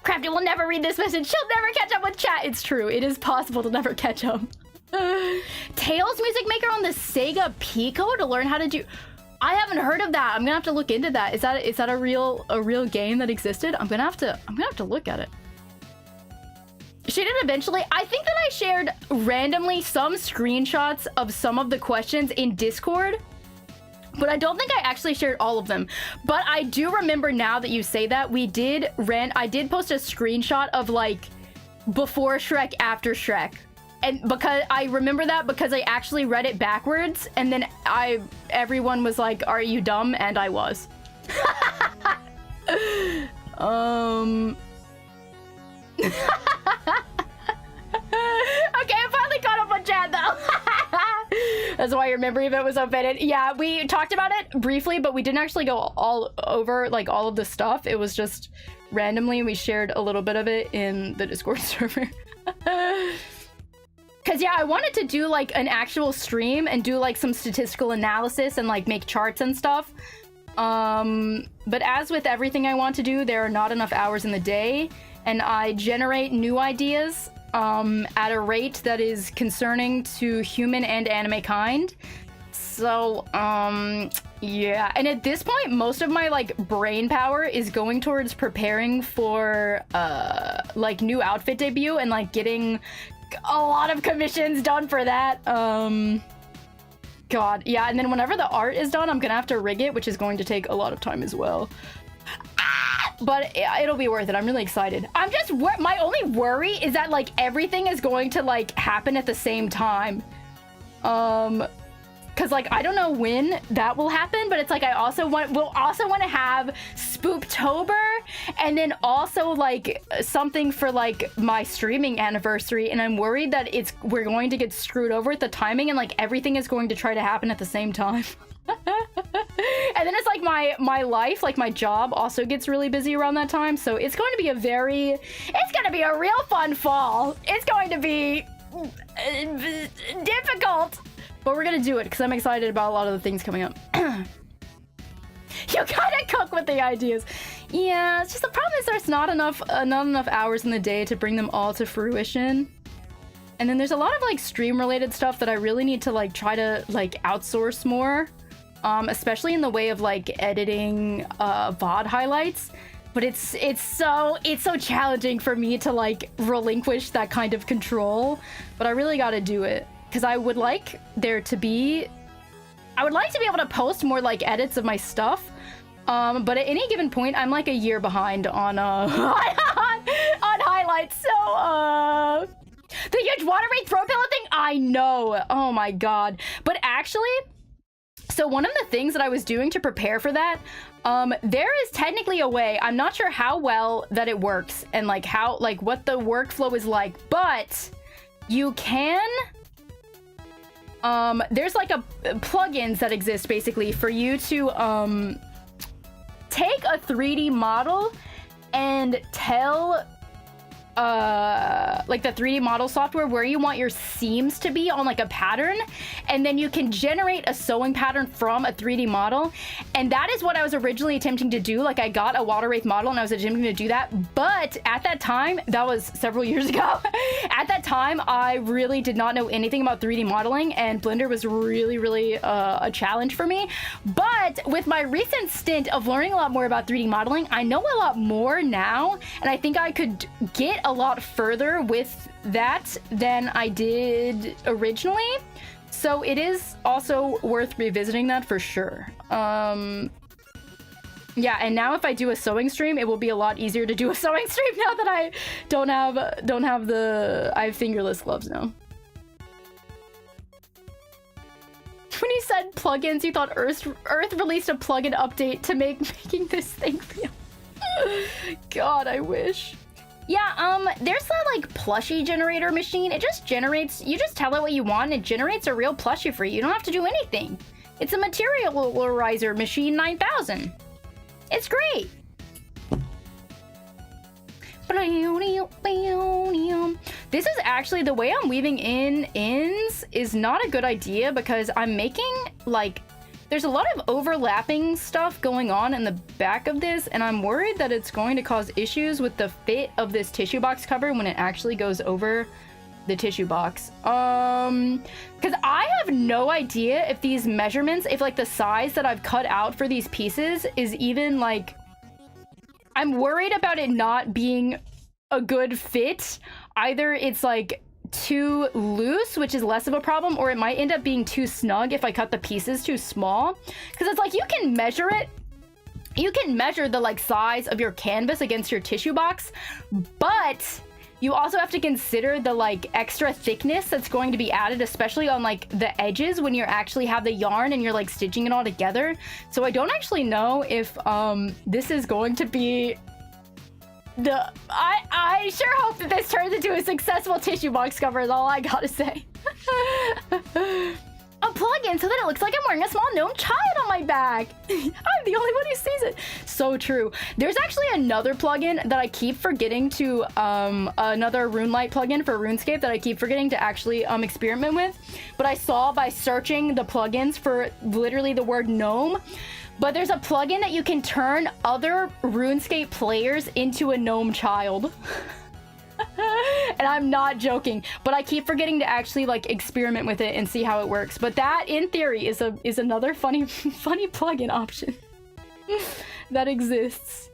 Crafty will never read this message. She'll never catch up with chat. It's true. It is possible to never catch up. Tails Music Maker on the Sega Pico to learn how to do... I haven't heard of that. I'm gonna have to look into that. Is that a real game that existed? I'm gonna have to look at it. She did eventually. I think that I shared randomly some screenshots of some of the questions in Discord, but I don't think I actually shared all of them. But I do remember now that you say that, I did post a screenshot of, like, before Shrek, after Shrek. And because I remember that because I actually read it backwards, and then everyone was like, "Are you dumb?" And I was. Okay, I finally caught up on chat though. That's why I remember if it was offended. Yeah, we talked about it briefly, but we didn't actually go all over, like, all of the stuff. It was just randomly we shared a little bit of it in the Discord server. Cause yeah, I wanted to do, like, an actual stream and do, like, some statistical analysis and, like, make charts and stuff. But as with everything I want to do, there are not enough hours in the day, and I generate new ideas at a rate that is concerning to human and anime kind. So, yeah. And at this point, most of my, like, brain power is going towards preparing for, like, new outfit debut and, like, getting a lot of commissions done for that. God, yeah. And then whenever the art is done, I'm gonna have to rig it, which is going to take a lot of time as well. But it'll be worth it. I'm really excited. I'm just, my only worry is that, like, everything is going to, like, happen at the same time. Cause, like, I don't know when that will happen, but it's like we'll also want to have Spooptober, and then also, like, something for, like, my streaming anniversary, and I'm worried that we're going to get screwed over with the timing, and, like, everything is going to try to happen at the same time. And then it's like my life, like, my job also gets really busy around that time, so it's going to be a real fun fall. It's going to be difficult. But we're gonna do it because I'm excited about a lot of the things coming up. You gotta cook with the ideas. Yeah, it's just the problem is there's not enough hours in the day to bring them all to fruition. And then there's a lot of, like, stream related stuff that I really need to, like, try to, like, outsource more. Especially in the way of, like, editing VOD highlights. But it's so challenging for me to, like, relinquish that kind of control. But I really gotta do it. Because I would like to be able to post more, like, edits of my stuff. But at any given point, I'm, like, a year behind on on highlights. So, the huge water rate throw pillow thing, I know. Oh my god. But actually, so one of the things that I was doing to prepare for that, there is technically a way, I'm not sure how well that it works and, like, how, like, what the workflow is like, but you can... there's, like, plugins that exist basically for you to take a 3D model and tell like the 3D model software where you want your seams to be on like a pattern, and then you can generate a sewing pattern from a 3D model. And that is what I was originally attempting to do. Like I got a water wraith model and I was attempting to do that, but at that time, that was several years ago, at that time I really did not know anything about 3D modeling, and Blender was really a challenge for me. But with my recent stint of learning a lot more about 3D modeling, I know a lot more now, and I think I could get a lot further with that than I did originally. So it is also worth revisiting that for sure. Yeah, and now if I do a sewing stream, it will be a lot easier to do a sewing stream now that I I have fingerless gloves now. When you said plugins, you thought Earth released a plugin update to make making this thing real. God, I wish. Yeah, there's that like plushie generator machine. It just generates, you just tell it what you want and it generates a real plushie for you. You don't have to do anything. It's a materializer machine 9000. It's great. This is actually, the way I'm weaving in ends is not a good idea because I'm making like, there's a lot of overlapping stuff going on in the back of this, and I'm worried that it's going to cause issues with the fit of this tissue box cover when it actually goes over the tissue box. Because I have no idea if these measurements, if like the size that I've cut out for these pieces is even like, I'm worried about it not being a good fit. Either it's like too loose, which is less of a problem, or it might end up being too snug if I cut the pieces too small. Because it's like, you can measure it, you can measure the like size of your canvas against your tissue box, but you also have to consider the like extra thickness that's going to be added, especially on like the edges when you actually have the yarn and you're like stitching it all together. So I don't actually know if this is going to be I sure hope that this turns into a successful tissue box cover is all I gotta say. A plug-in so that it looks like I'm wearing a small gnome child on my back. I'm the only one who sees it. So true. There's actually another plugin that I keep forgetting to, another RuneLite plugin for RuneScape that I keep forgetting to actually experiment with. But I saw by searching the plugins for literally the word gnome. But there's a plugin that you can turn other RuneScape players into a gnome child. And I'm not joking, but I keep forgetting to actually like experiment with it and see how it works. But that, in theory, is another funny plugin option that exists.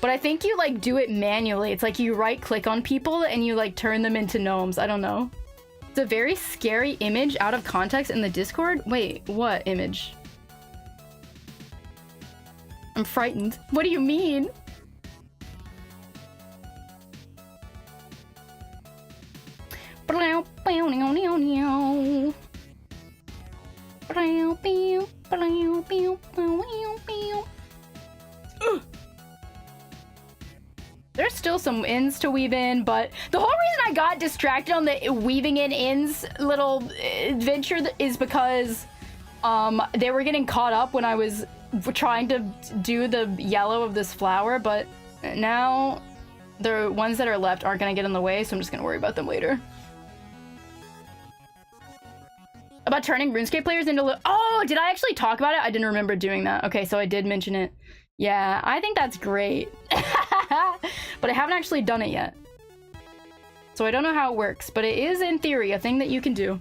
But I think you like do it manually. It's like you right click on people and you like turn them into gnomes. I don't know. It's a very scary image out of context in the Discord. Wait, what image? I'm frightened. What do you mean? There's still some ends to weave in, but the whole reason I got distracted on the weaving in ends little adventure is because they were getting caught up when I was trying to do the yellow of this flower, but now the ones that are left aren't gonna get in the way, so I'm just gonna worry about them later. About turning RuneScape players into... Oh, did I actually talk about it? I didn't remember doing that. Okay, so I did mention it. Yeah, I think that's great. But I haven't actually done it yet. So I don't know how it works, but it is, in theory, a thing that you can do.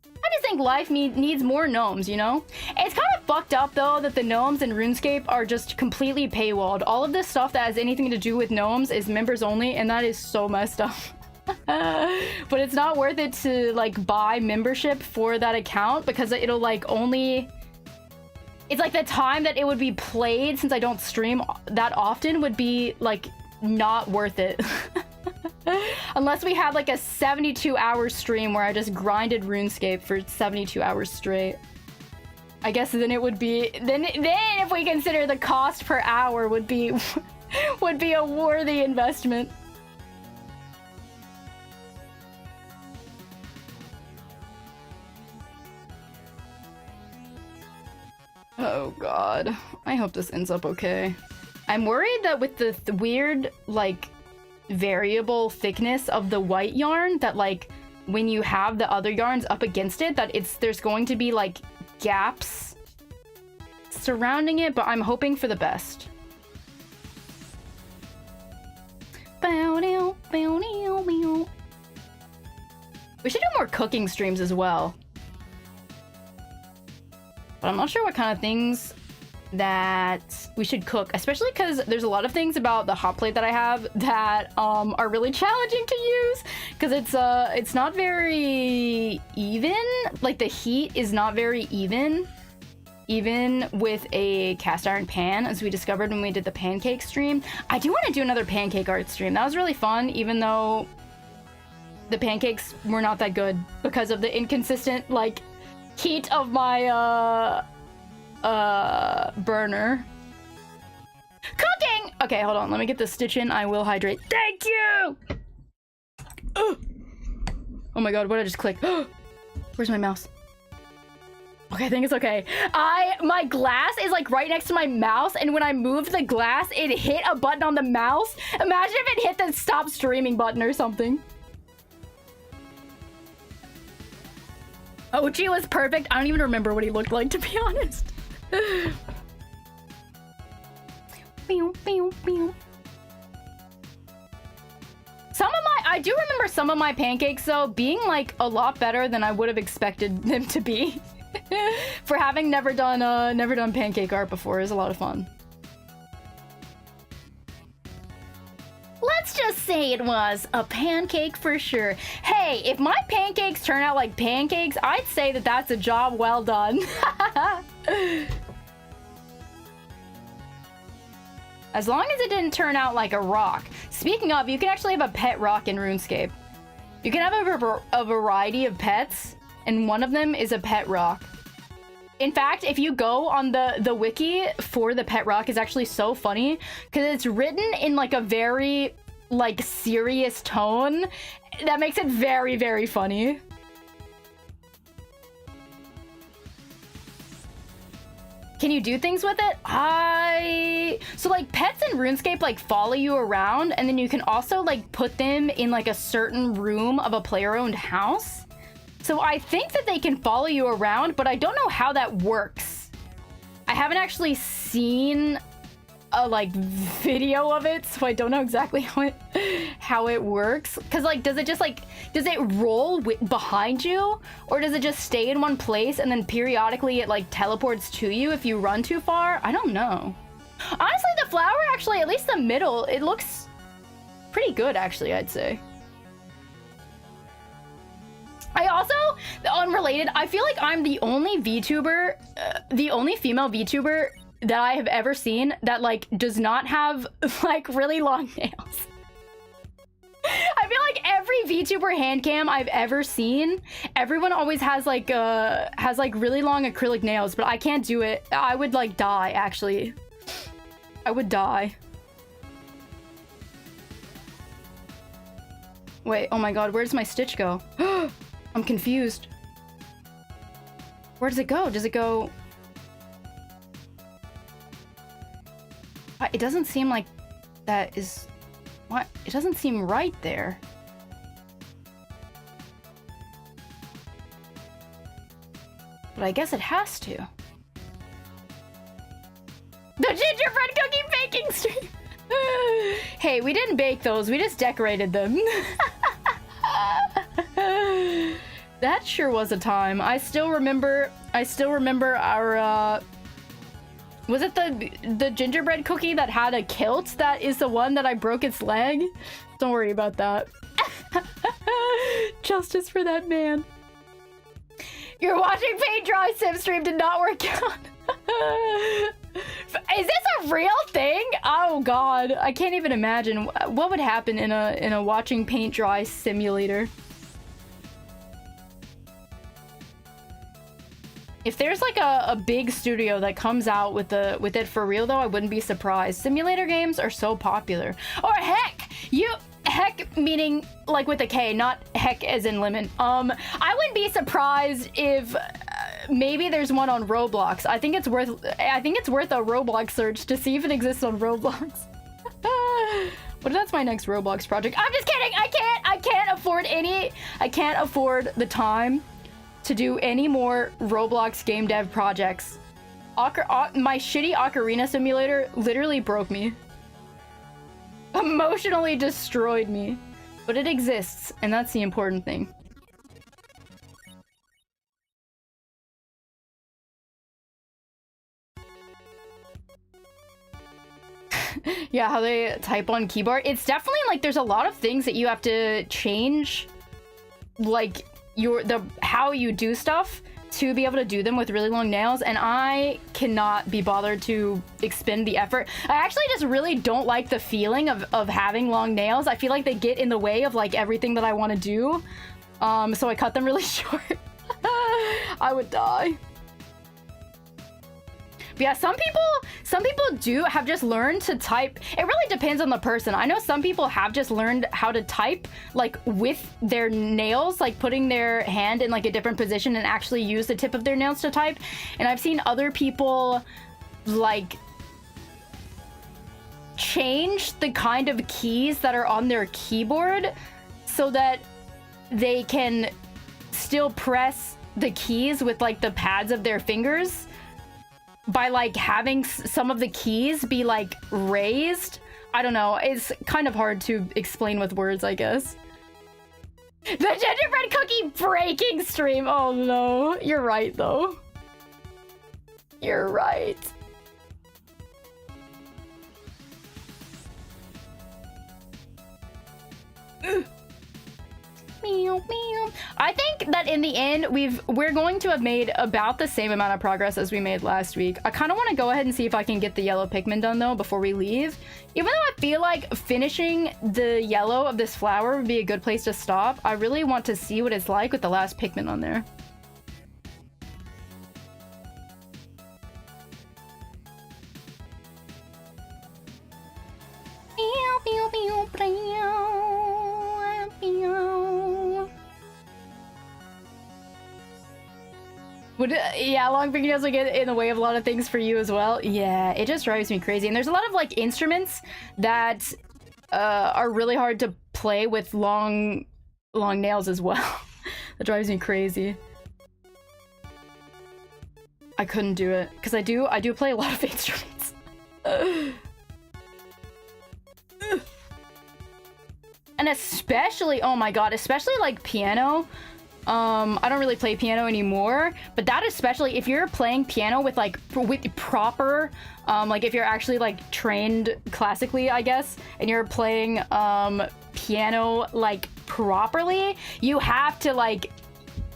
I just think life needs more gnomes, you know? It's kind of fucked up, though, that the gnomes in RuneScape are just completely paywalled. All of this stuff that has anything to do with gnomes is members only, and that is so messed up. But it's not worth it to like buy membership for that account because it'll like only, it's like the time that it would be played, since I don't stream that often, would be like not worth it. Unless we had like a 72-hour stream where I just grinded RuneScape for 72 hours straight. I guess then it would be, then if we consider the cost per hour would be would be a worthy investment. Oh god. I hope this ends up okay. I'm worried that with the weird, like, variable thickness of the white yarn, that, like, when you have the other yarns up against it, that there's going to be, like, gaps surrounding it, but I'm hoping for the best. We should do more cooking streams as well. But I'm not sure what kind of things that we should cook, especially because there's a lot of things about the hot plate that I have that are really challenging to use, because it's not very even. Like, the heat is not very even with a cast iron pan, as we discovered when we did the pancake stream. I do want to do another pancake art stream. That was really fun, even though the pancakes were not that good because of the inconsistent, like, heat of my burner. Cooking! Okay, hold on. Let me get the stitch in. I will hydrate. Thank you! Oh my god, what did I just click? Where's my mouse? Okay, I think it's okay. My glass is, like, right next to my mouse, and when I moved the glass, it hit a button on the mouse. Imagine if it hit the stop streaming button or something. Ochi was perfect. I don't even remember what he looked like, to be honest. I do remember some of my pancakes, though, being, like, a lot better than I would have expected them to be. For having never done pancake art before. Is a lot of fun. Let's just say it was a pancake for sure. Hey, if my pancakes turn out like pancakes, I'd say that that's a job well done. As long as it didn't turn out like a rock. Speaking of, you can actually have a pet rock in RuneScape. You can have a variety of pets, and one of them is a pet rock. In fact, if you go on the wiki for the pet rock, is actually so funny because it's written in, like, a very, like, serious tone that makes it very, very funny. Can you do things with it? So, like, pets in RuneScape, like, follow you around, and then you can also, like, put them in, like, a certain room of a player-owned house. So I think that they can follow you around, but I don't know how that works. I haven't actually seen a, like, video of it, so I don't know exactly how it works. Cause, like, does it roll behind you, or does it just stay in one place and then periodically it, like, teleports to you if you run too far? I don't know. Honestly, the flower, actually, at least the middle, it looks pretty good, actually, I'd say. I also, unrelated, I feel like I'm the only VTuber, the only female VTuber that I have ever seen that, like, does not have, like, really long nails. I feel like every VTuber handcam I've ever seen, everyone always has, like, really long acrylic nails, but I can't do it. I would, like, die, actually. I would die. Wait, oh my god, where does my stitch go? I'm confused. Where does it go? Does it go... It doesn't seem like that is... What? It doesn't seem right there. But I guess it has to. The gingerbread cookie baking stream! Hey, we didn't bake those, we just decorated them. That sure was a time. I still remember our was it the gingerbread cookie that had a kilt that is the one that I broke its leg? Don't worry about that. Justice for that man. You're watching paint dry sim stream did not work out. Is this a real thing? Oh god, I can't even imagine what would happen in a watching paint dry simulator. If there's like a big studio that comes out with it for real though, I wouldn't be surprised. Simulator games are so popular. Or heck, heck meaning like with a K, not heck as in lemon. I wouldn't be surprised if maybe there's one on Roblox. I think it's worth a Roblox search to see if it exists on Roblox. What if that's my next Roblox project? I'm just kidding. I can't afford the time to do any more Roblox game dev projects. My shitty Ocarina simulator literally broke me. Emotionally destroyed me. But it exists, and that's the important thing. Yeah, how they type on keyboard. It's definitely like there's a lot of things that you have to change, like how you do stuff to be able to do them with really long nails, and I cannot be bothered to expend the effort. I actually just really don't like the feeling of having long nails. I feel like they get in the way of like everything that I want to do. So I cut them really short. I would die. But yeah, some people do have just learned to type. It really depends on the person. I know some people have just learned how to type like with their nails, like putting their hand in like a different position and actually use the tip of their nails to type. And I've seen other people like change the kind of keys that are on their keyboard so that they can still press the keys with like the pads of their fingers by like having some of the keys be like raised. I don't know, it's kind of hard to explain with words, I guess. The gingerbread cookie breaking stream. Oh no, you're right though. You're right. I think that in the end we're going to have made about the same amount of progress as we made last week. I kind of want to go ahead and see if I can get the yellow Pikmin done though before we leave. Even though I feel like finishing the yellow of this flower would be a good place to stop, I really want to see what it's like with the last Pikmin on there. Yeah, long fingernails will get in the way of a lot of things for you as well. Yeah, it just drives me crazy. And there's a lot of like instruments that are really hard to play with long nails as well. That drives me crazy. I couldn't do it because I do play a lot of instruments. And especially, oh my god, especially like piano. I don't really play piano anymore, but that especially if you're playing piano with like with proper like if you're actually like trained classically, I guess, and you're playing piano like properly, you have to like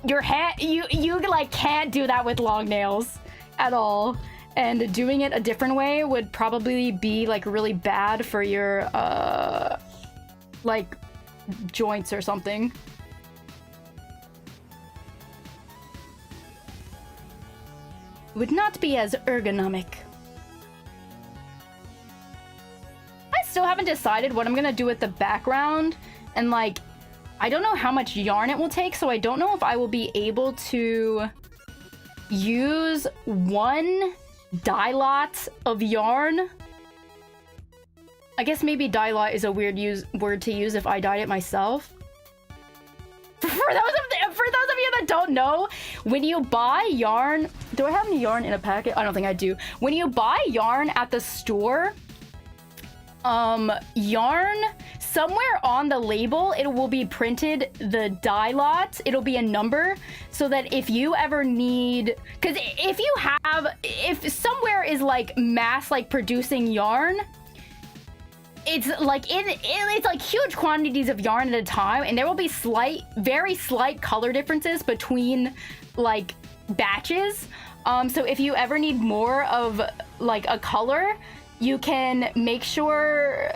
your hand you like can't do that with long nails at all. And doing it a different way would probably be like really bad for your like joints or something. Would not be as ergonomic. I still haven't decided what I'm gonna do with the background, and like I don't know how much yarn it will take, so I don't know if I will be able to use one dye lot of yarn. I guess maybe dye lot is a weird word to use if I dyed it myself. For those of you that don't know, when you buy yarn, do I have any yarn in a packet? I don't think I do. When you buy yarn at the store, yarn, somewhere on the label, it will be printed the dye lot. It'll be a number so that if you ever need, because if somewhere is like mass like producing yarn, it's like it's like huge quantities of yarn at a time, and there will be very slight color differences between like batches. So if you ever need more of like a color, you can make sure,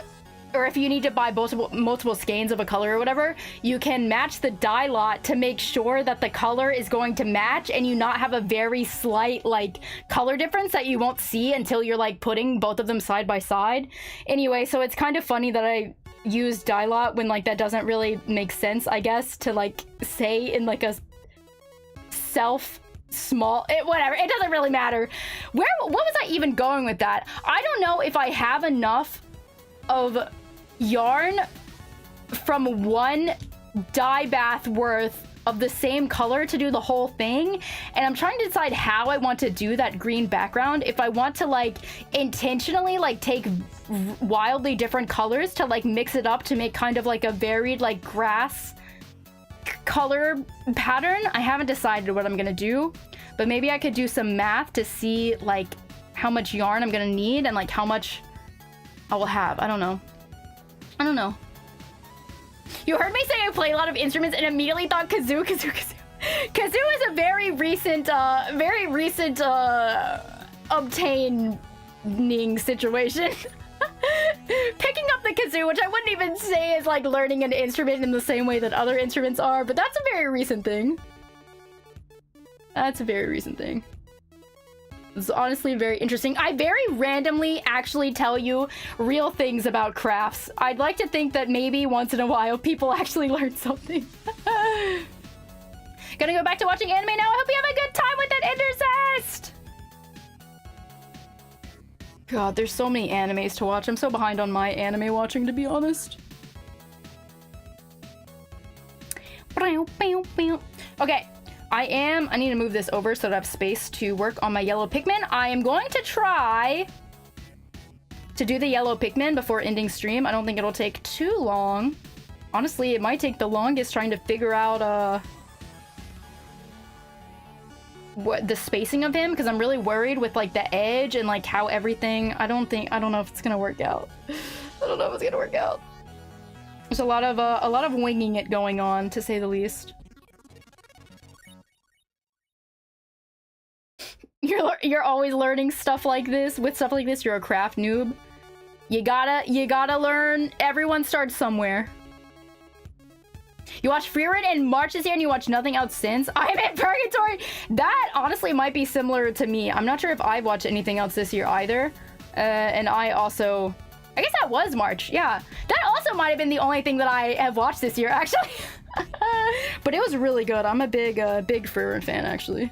or if you need to buy multiple skeins of a color or whatever, you can match the dye lot to make sure that the color is going to match and you not have a very slight like color difference that you won't see until you're like putting both of them side by side. Anyway, so it's kind of funny that I use dye lot when like that doesn't really make sense, I guess, to like say in like a self small. Whatever. It doesn't really matter. What was I even going with that? I don't know if I have enough of yarn from one dye bath worth of the same color to do the whole thing, and I'm trying to decide how I want to do that green background. If I want to like intentionally like take wildly different colors to like mix it up to make kind of like a varied like grass color pattern. I haven't decided what I'm gonna do, but maybe I could do some math to see like how much yarn I'm gonna need and like how much I will have. I don't know. You heard me say I play a lot of instruments and immediately thought Kazoo. Kazoo is a very recent obtaining situation. Picking up the kazoo, which I wouldn't even say is like learning an instrument in the same way that other instruments are, but that's a very recent thing. That's a very recent thing. It's honestly very interesting. I very randomly actually tell you real things about crafts. I'd like to think that maybe once in a while people actually learn something. Gonna go back to watching anime now. I hope you have a good time with that Intercest! God, there's so many animes to watch. I'm so behind on my anime watching, to be honest. Okay. I need to move this over so that I have space to work on my yellow Pikmin. I am going to try to do the yellow Pikmin before ending stream. I don't think it'll take too long. Honestly, it might take the longest trying to figure out what the spacing of him, because I'm really worried with like the edge and like how everything. I don't know if it's gonna work out. I don't know if it's gonna work out. There's a lot of winging it going on, to say the least. You're always learning stuff like this. With stuff like this, you're a craft noob. You gotta learn. Everyone starts somewhere. You watched Freerun in March this year and you watched nothing else since? I'm in purgatory! That honestly might be similar to me. I'm not sure if I've watched anything else this year either. And I guess that was March, yeah. That also might have been the only thing that I have watched this year, actually. But it was really good. I'm a big Freerun fan, actually.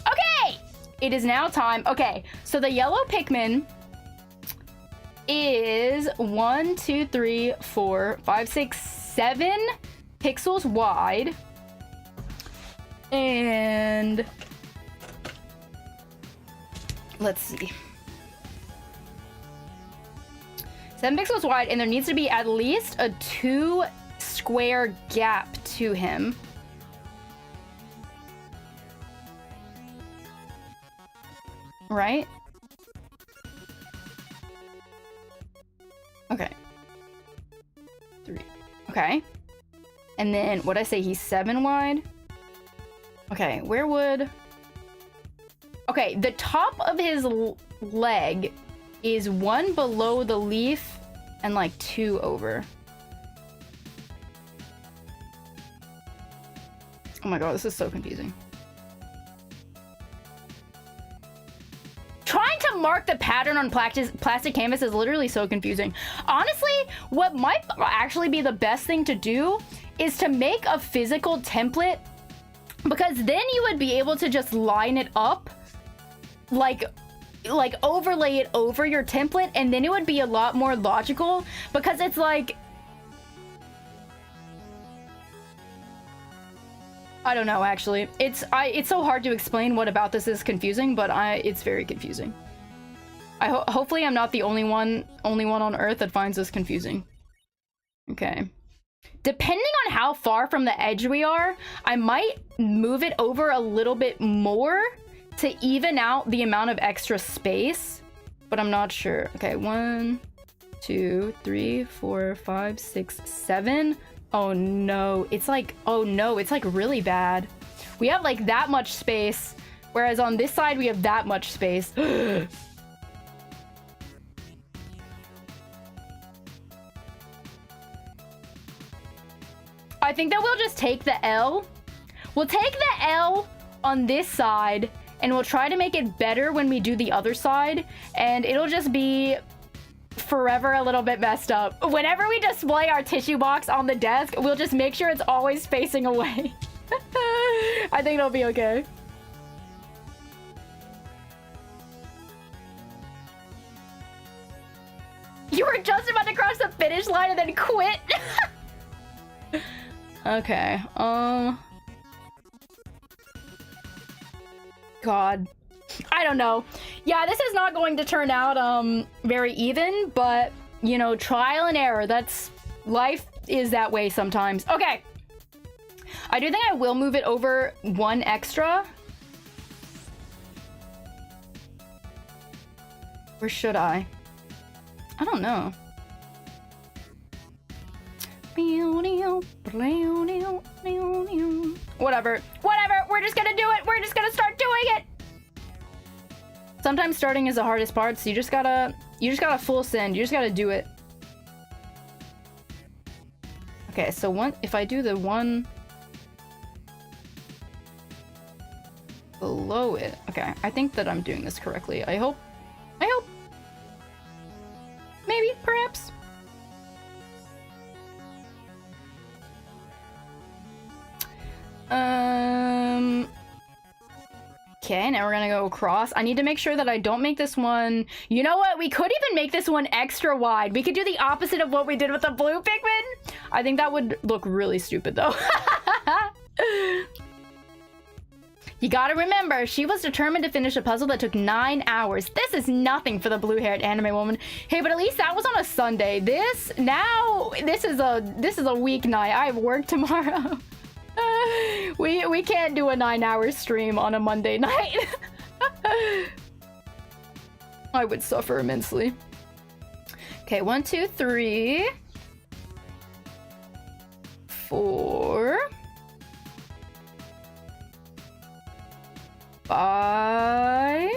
Okay! It is now time. Okay, so the yellow Pikmin is 1, 2, 3, 4, 5, 6, 7 pixels wide. And let's see. 7 pixels wide, and there needs to be at least a 2 square gap to him. Right? Okay. 3. Okay. And then, what'd I say? He's 7 wide? Okay, where would... Okay, the top of his leg is 1 below the leaf and like 2 over. Oh my god, this is so confusing. Trying to mark the pattern on plastic canvas is literally so confusing. Honestly, what might actually be the best thing to do is to make a physical template, because then you would be able to just line it up, like overlay it over your template, and then it would be a lot more logical, because it's like, I don't know, actually. It's so hard to explain what about this is confusing, but it's very confusing. Hopefully I'm not the only one on Earth that finds this confusing. Okay. Depending on how far from the edge we are, I might move it over a little bit more to even out the amount of extra space, but I'm not sure. Okay, 1, 2, 3, 4, 5, 6, 7. Oh no, it's like really bad. We have like that much space, whereas on this side we have that much space. I think that we'll just take the L. We'll take the L on this side, and we'll try to make it better when we do the other side, and it'll just be forever a little bit messed up. Whenever we display our tissue box on the desk, we'll just make sure it's always facing away. I think it'll be okay. You were just about to cross the finish line and then quit. Okay, God. I don't know. Yeah, this is not going to turn out, very even, but, you know, trial and error. That's... life is that way sometimes. Okay. I do think I will move it over one extra. Or should I? I don't know. Whatever. Whatever. We're just gonna do it. We're just gonna start doing it. Sometimes starting is the hardest part, so you just gotta full send. You just gotta do it. Okay, so if I do the one below it. Okay, I think that I'm doing this correctly. I hope. Maybe, perhaps. Okay, now we're gonna go across. I need to make sure that I don't make this one... You know what? We could even make this one extra wide. We could do the opposite of what we did with the blue Pikmin. I think that would look really stupid, though. You gotta remember, she was determined to finish a puzzle that took 9 hours. This is nothing for the blue-haired anime woman. Hey, but at least that was on a Sunday. This is a weeknight. I have work tomorrow. We can't do a 9-hour stream on a Monday night. I would suffer immensely. Okay, 1, 2, 3, 4, 5.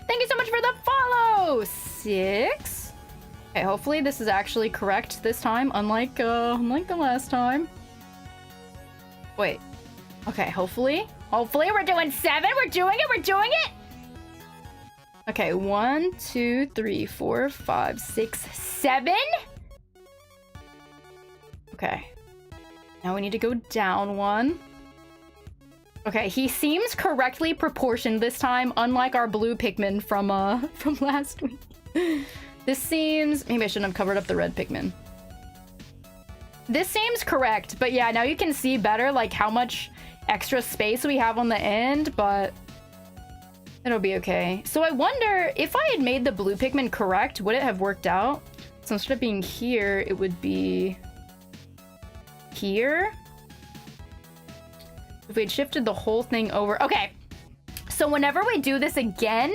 Thank you so much for the follow. 6. Okay, hopefully this is actually correct this time, unlike the last time. Wait. Okay, hopefully we're doing 7. We're doing it. Okay, 1, 2, 3, 4, 5, 6, 7. Okay. Now we need to go down 1. Okay, he seems correctly proportioned this time, unlike our blue Pikmin from last week. This seems... Maybe I shouldn't have covered up the red Pikmin. This seems correct, but yeah, now you can see better, like, how much extra space we have on the end, but... it'll be okay. So I wonder, if I had made the blue Pikmin correct, would it have worked out? So instead of being here, it would be... here? If we had shifted the whole thing over... Okay. So whenever we do this again...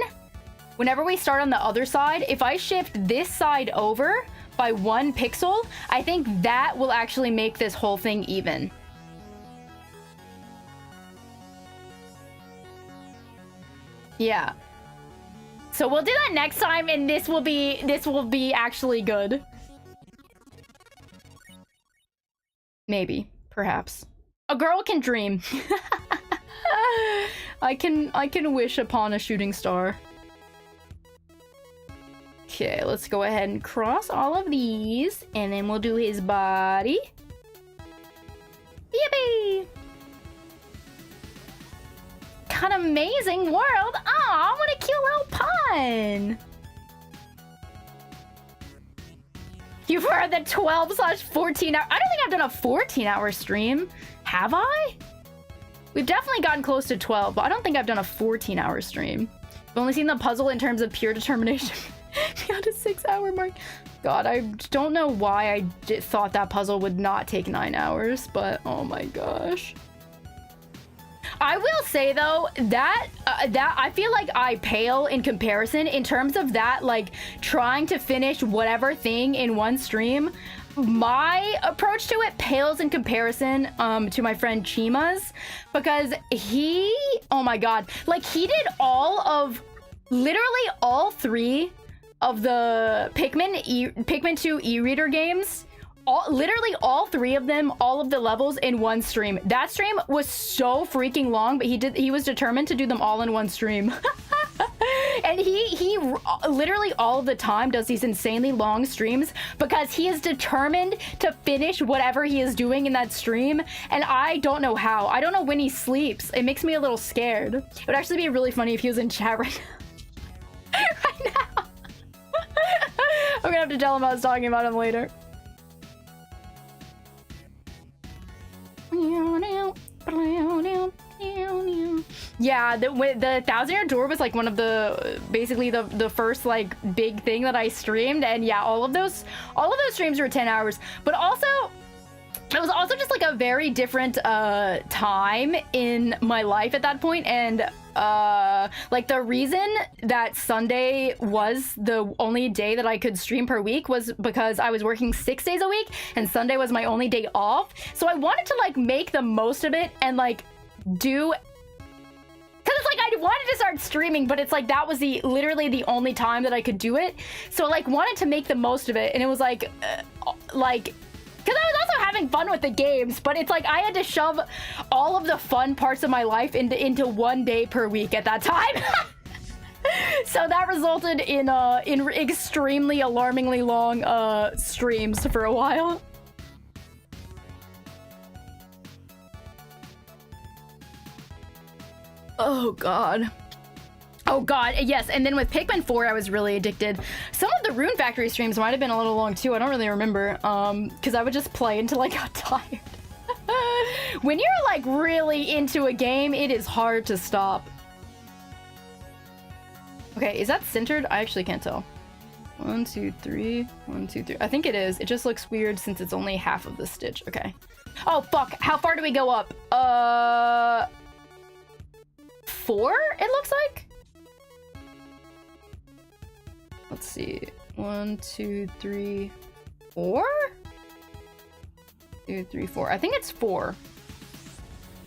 Whenever we start on the other side, if I shift this side over by 1 pixel, I think that will actually make this whole thing even. Yeah. So we'll do that next time, and this will be actually good. Maybe, perhaps. A girl can dream. I can wish upon a shooting star. Okay, let's go ahead and cross all of these, and then we'll do his body. Yippee! What an amazing world! Aw, what a cute little pun! You've heard the 12/14 hour... I don't think I've done a 14-hour stream. Have I? We've definitely gotten close to 12, but I don't think I've done a 14-hour stream. I've only seen the puzzle in terms of pure determination. Beyond a 6-hour mark. God, I don't know why I thought that puzzle would not take 9 hours, but oh my gosh. I will say though that I feel like I pale in comparison in terms of that, like trying to finish whatever thing in one stream. My approach to it pales in comparison to my friend Chima's, because he, oh my god, like he did literally all 3 of the Pikmin 2 e-reader games, literally all 3 of them, all of the levels in one stream. That stream was so freaking long, but he was determined to do them all in one stream. And he literally all the time does these insanely long streams because he is determined to finish whatever he is doing in that stream, and I don't know how. I don't know when he sleeps. It makes me a little scared. It would actually be really funny if he was in chat right now. Right now. I'm gonna have to tell him I was talking about him later. Yeah, the 1,000-year door was like one of the basically the first like big thing that I streamed, and yeah, all of those streams were 10 hours. But also it was also just like a very different time in my life at that point, and like the reason that Sunday was the only day that I could stream per week was because I was working 6 days a week and Sunday was my only day off. So I wanted to like make the most of it and like do, because it's like I wanted to start streaming, but it's like that was literally the only time that I could do it. So like wanted to make the most of it, and it was like because I was also having fun with the games, but it's like I had to shove all of the fun parts of my life into 1 day per week at that time. So that resulted in extremely alarmingly long streams for a while. Oh god. Oh god, yes, and then with Pikmin 4, I was really addicted. Some of the Rune Factory streams might have been a little long too, I don't really remember, because I would just play until I got tired. When you're like really into a game, it is hard to stop. Okay, is that centered? I actually can't tell. 1, 2, 3, 1, 2, 3. I think it is. It just looks weird since it's only half of the stitch. Okay. Oh, fuck. How far do we go up? 4, it looks like? Let's see. 1, 2, 3, 4? 2, 3, 4. I think it's 4.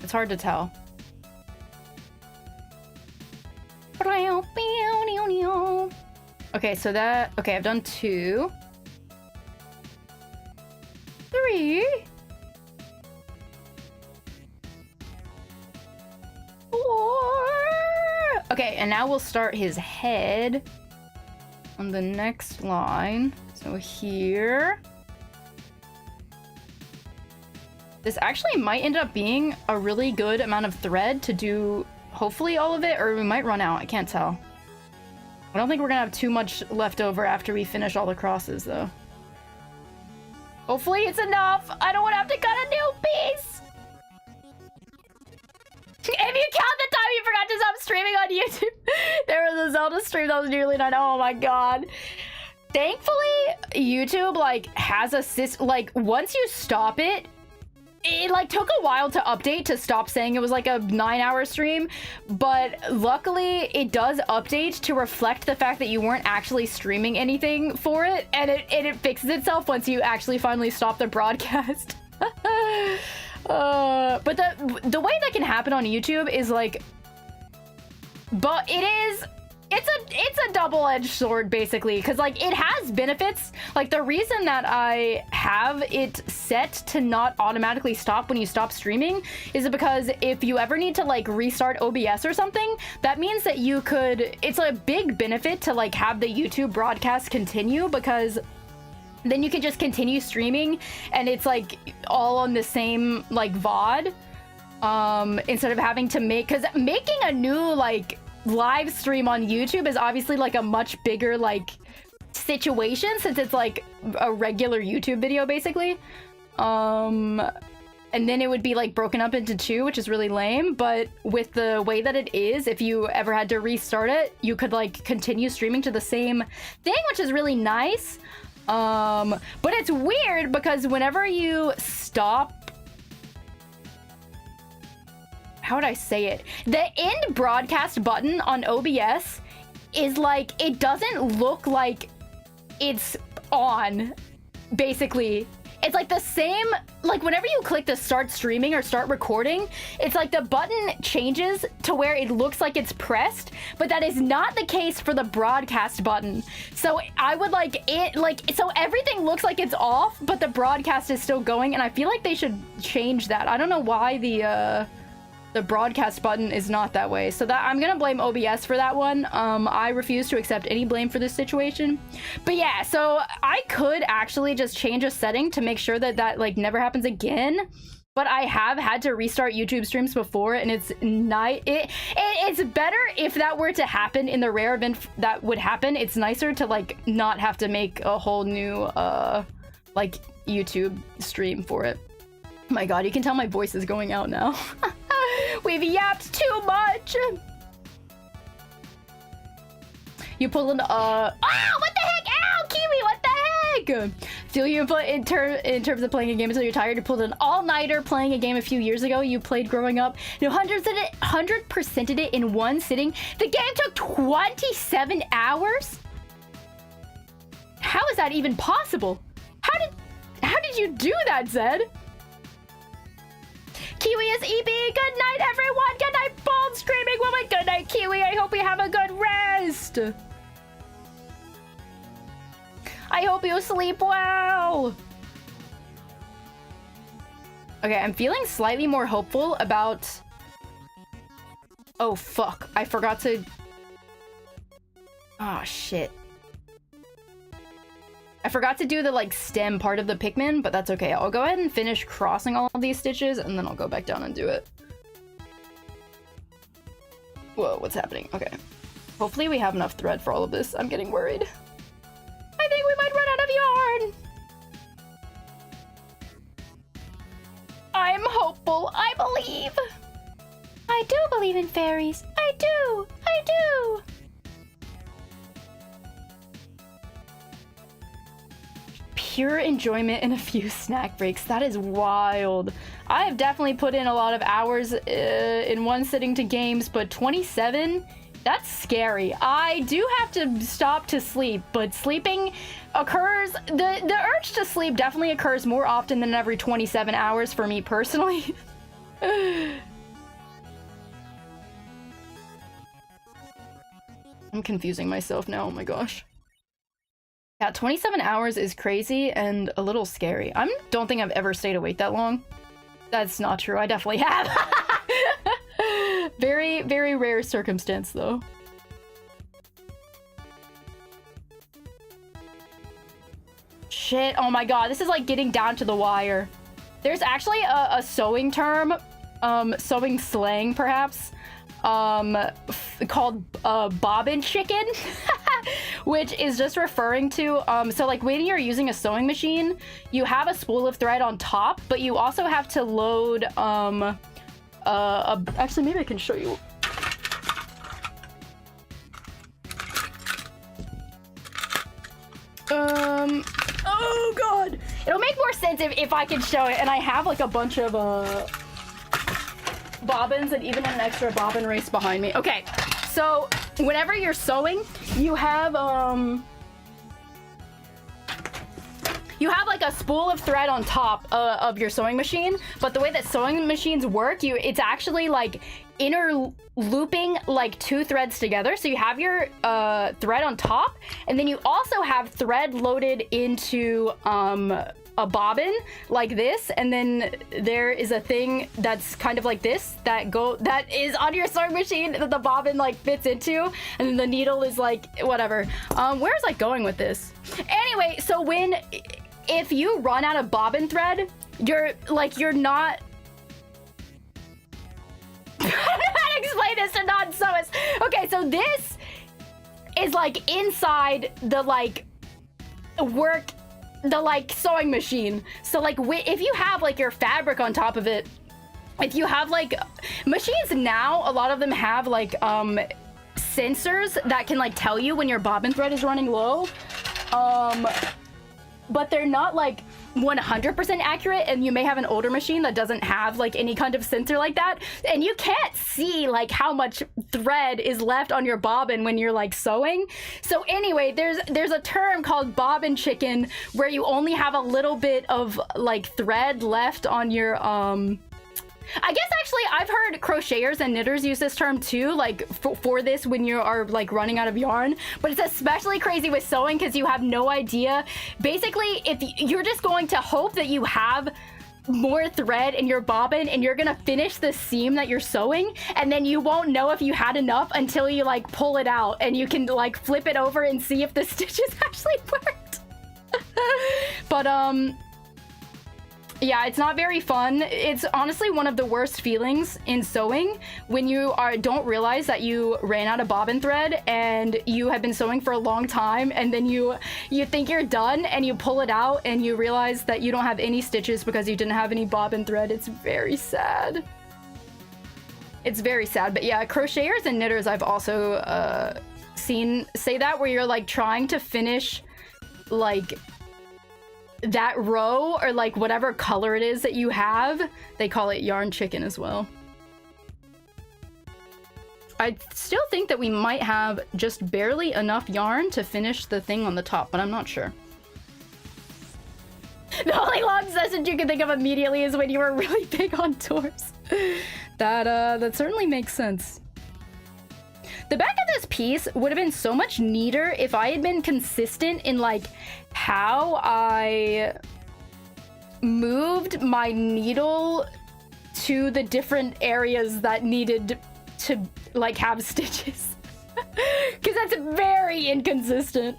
It's hard to tell. Okay, so that... Okay, I've done 2. 3. 4. Okay, and now we'll start his head on the next line. So here. This actually might end up being a really good amount of thread to do hopefully all of it, or we might run out. I can't tell. I don't think we're gonna have too much left over after we finish all the crosses though. Hopefully it's enough. I don't want to have to cut a new piece. If you count the time you forgot to stop streaming on YouTube, there was a Zelda stream that was nearly 9. Oh my god. Thankfully, YouTube like has a like once you stop it like took a while to update to stop saying it was like a 9-hour stream, but luckily it does update to reflect the fact that you weren't actually streaming anything for it, and it fixes itself once you actually finally stop the broadcast. But the way that can happen on YouTube is like, but it's a double-edged sword basically, because like it has benefits. Like the reason that I have it set to not automatically stop when you stop streaming is because if you ever need to like restart OBS or something, that means that you could, it's a big benefit to like have the YouTube broadcast continue, because then you can just continue streaming and it's like all on the same like VOD, instead of having to because making a new like live stream on YouTube is obviously like a much bigger like situation, since it's like a regular YouTube video basically, and then it would be like broken up into 2, which is really lame. But with the way that it is, if you ever had to restart it, you could like continue streaming to the same thing, which is really nice. But it's weird because whenever you stop, how would I say it? The end broadcast button on OBS is like, it doesn't look like it's on, basically. It's like the same, like whenever you click the start streaming or start recording, it's like the button changes to where it looks like it's pressed, but that is not the case for the broadcast button. So I would like it, like, so everything looks like it's off, but the broadcast is still going, and I feel like they should change that. I don't know why The broadcast button is not that way. So that I'm gonna blame OBS for that one. I refuse to accept any blame for this situation. But yeah, so I could actually just change a setting to make sure that that like never happens again. But I have had to restart YouTube streams before, and it's it's better if that were to happen. In the rare event that would happen, it's nicer to like not have to make a whole new like YouTube stream for it. Oh my god, you can tell my voice is going out now. We've yapped too much. You pull an oh, what the heck? Ow, Kiwi, what the heck? Feel you in terms of playing a game until you're tired. You pulled an all-nighter playing a game a few years ago you played growing up. You 100%ed it in one sitting. The game took 27 hours? How is that even possible? How did you do that, Zed? Kiwi is EB. Good night, everyone. Good night, bald screaming woman. Good night, Kiwi. I hope you have a good rest. I hope you sleep well. Okay, I'm feeling slightly more hopeful about... Oh, fuck. I forgot to... Oh, shit. I forgot to do the, like, stem part of the Pikmin, but that's okay. I'll go ahead and finish crossing all of these stitches, and then I'll go back down and do it. Whoa, what's happening? Okay. Hopefully we have enough thread for all of this. I'm getting worried. I think we might run out of yarn! I'm hopeful. I believe. I do believe in fairies. I do. I do. Pure enjoyment and a few snack breaks. That is wild. I have definitely put in a lot of hours in one sitting to games, but 27? That's scary. I do have to stop to sleep, but sleeping occurs... The urge to sleep definitely occurs more often than every 27 hours for me personally. I'm confusing myself now, oh my gosh. Yeah, 27 hours is crazy and a little scary. I don't think I've ever stayed awake that long. That's not true. I definitely have. Very, very rare circumstance, though. Shit. Oh my god. This is like getting down to the wire. There's actually a sewing term, sewing slang, perhaps, called bobbin chicken. Which is just referring to, so like when you're using a sewing machine, you have a spool of thread on top, but you also have to load, actually maybe I can show you. Oh god! It'll make more sense if I can show it, and I have like a bunch of, bobbins and even an extra bobbin race behind me. Okay, so whenever you're sewing, you have like a spool of thread on top of your sewing machine, but the way that sewing machines work, it's actually like inner looping like two threads together. So you have your thread on top, and then you also have thread loaded into a bobbin like this, and then there is a thing that's kind of like this that is on your sewing machine that the bobbin like fits into, and then the needle is like whatever. Where's I going with this? Anyway, so if you run out of bobbin thread, you're not I don't know how to explain this to non-sewists. Okay, so this is like inside the like sewing machine. So like if you have like your fabric on top of it, if you have like machines now, a lot of them have like sensors that can like tell you when your bobbin thread is running low, but they're not like 100% accurate, and you may have an older machine that doesn't have like any kind of sensor like that, and you can't see like how much thread is left on your bobbin when you're like sewing. So anyway, there's a term called bobbin chicken where you only have a little bit of like thread left on your I guess actually I've heard crocheters and knitters use this term too, like for this when you are like running out of yarn, but it's especially crazy with sewing because you have no idea. Basically, if you're just going to hope that you have more thread in your bobbin and you're gonna finish the seam that you're sewing, and then you won't know if you had enough until you like pull it out and you can like flip it over and see if the stitches actually worked. But yeah, it's not very fun. It's honestly one of the worst feelings in sewing when you don't realize that you ran out of bobbin thread and you have been sewing for a long time, and then you think you're done and you pull it out and you realize that you don't have any stitches because you didn't have any bobbin thread. It's very sad. It's very sad. But yeah, crocheters and knitters I've also seen say that, where you're like trying to finish like that row or like whatever color it is that you have. They call it yarn chicken as well. I still think that we might have just barely enough yarn to finish the thing on the top, but I'm not sure. The only long session you can think of immediately is when you were really big on tours. That certainly makes sense. The back of this piece would have been so much neater if I had been consistent in like how I moved my needle to the different areas that needed to like have stitches. Because that's very inconsistent.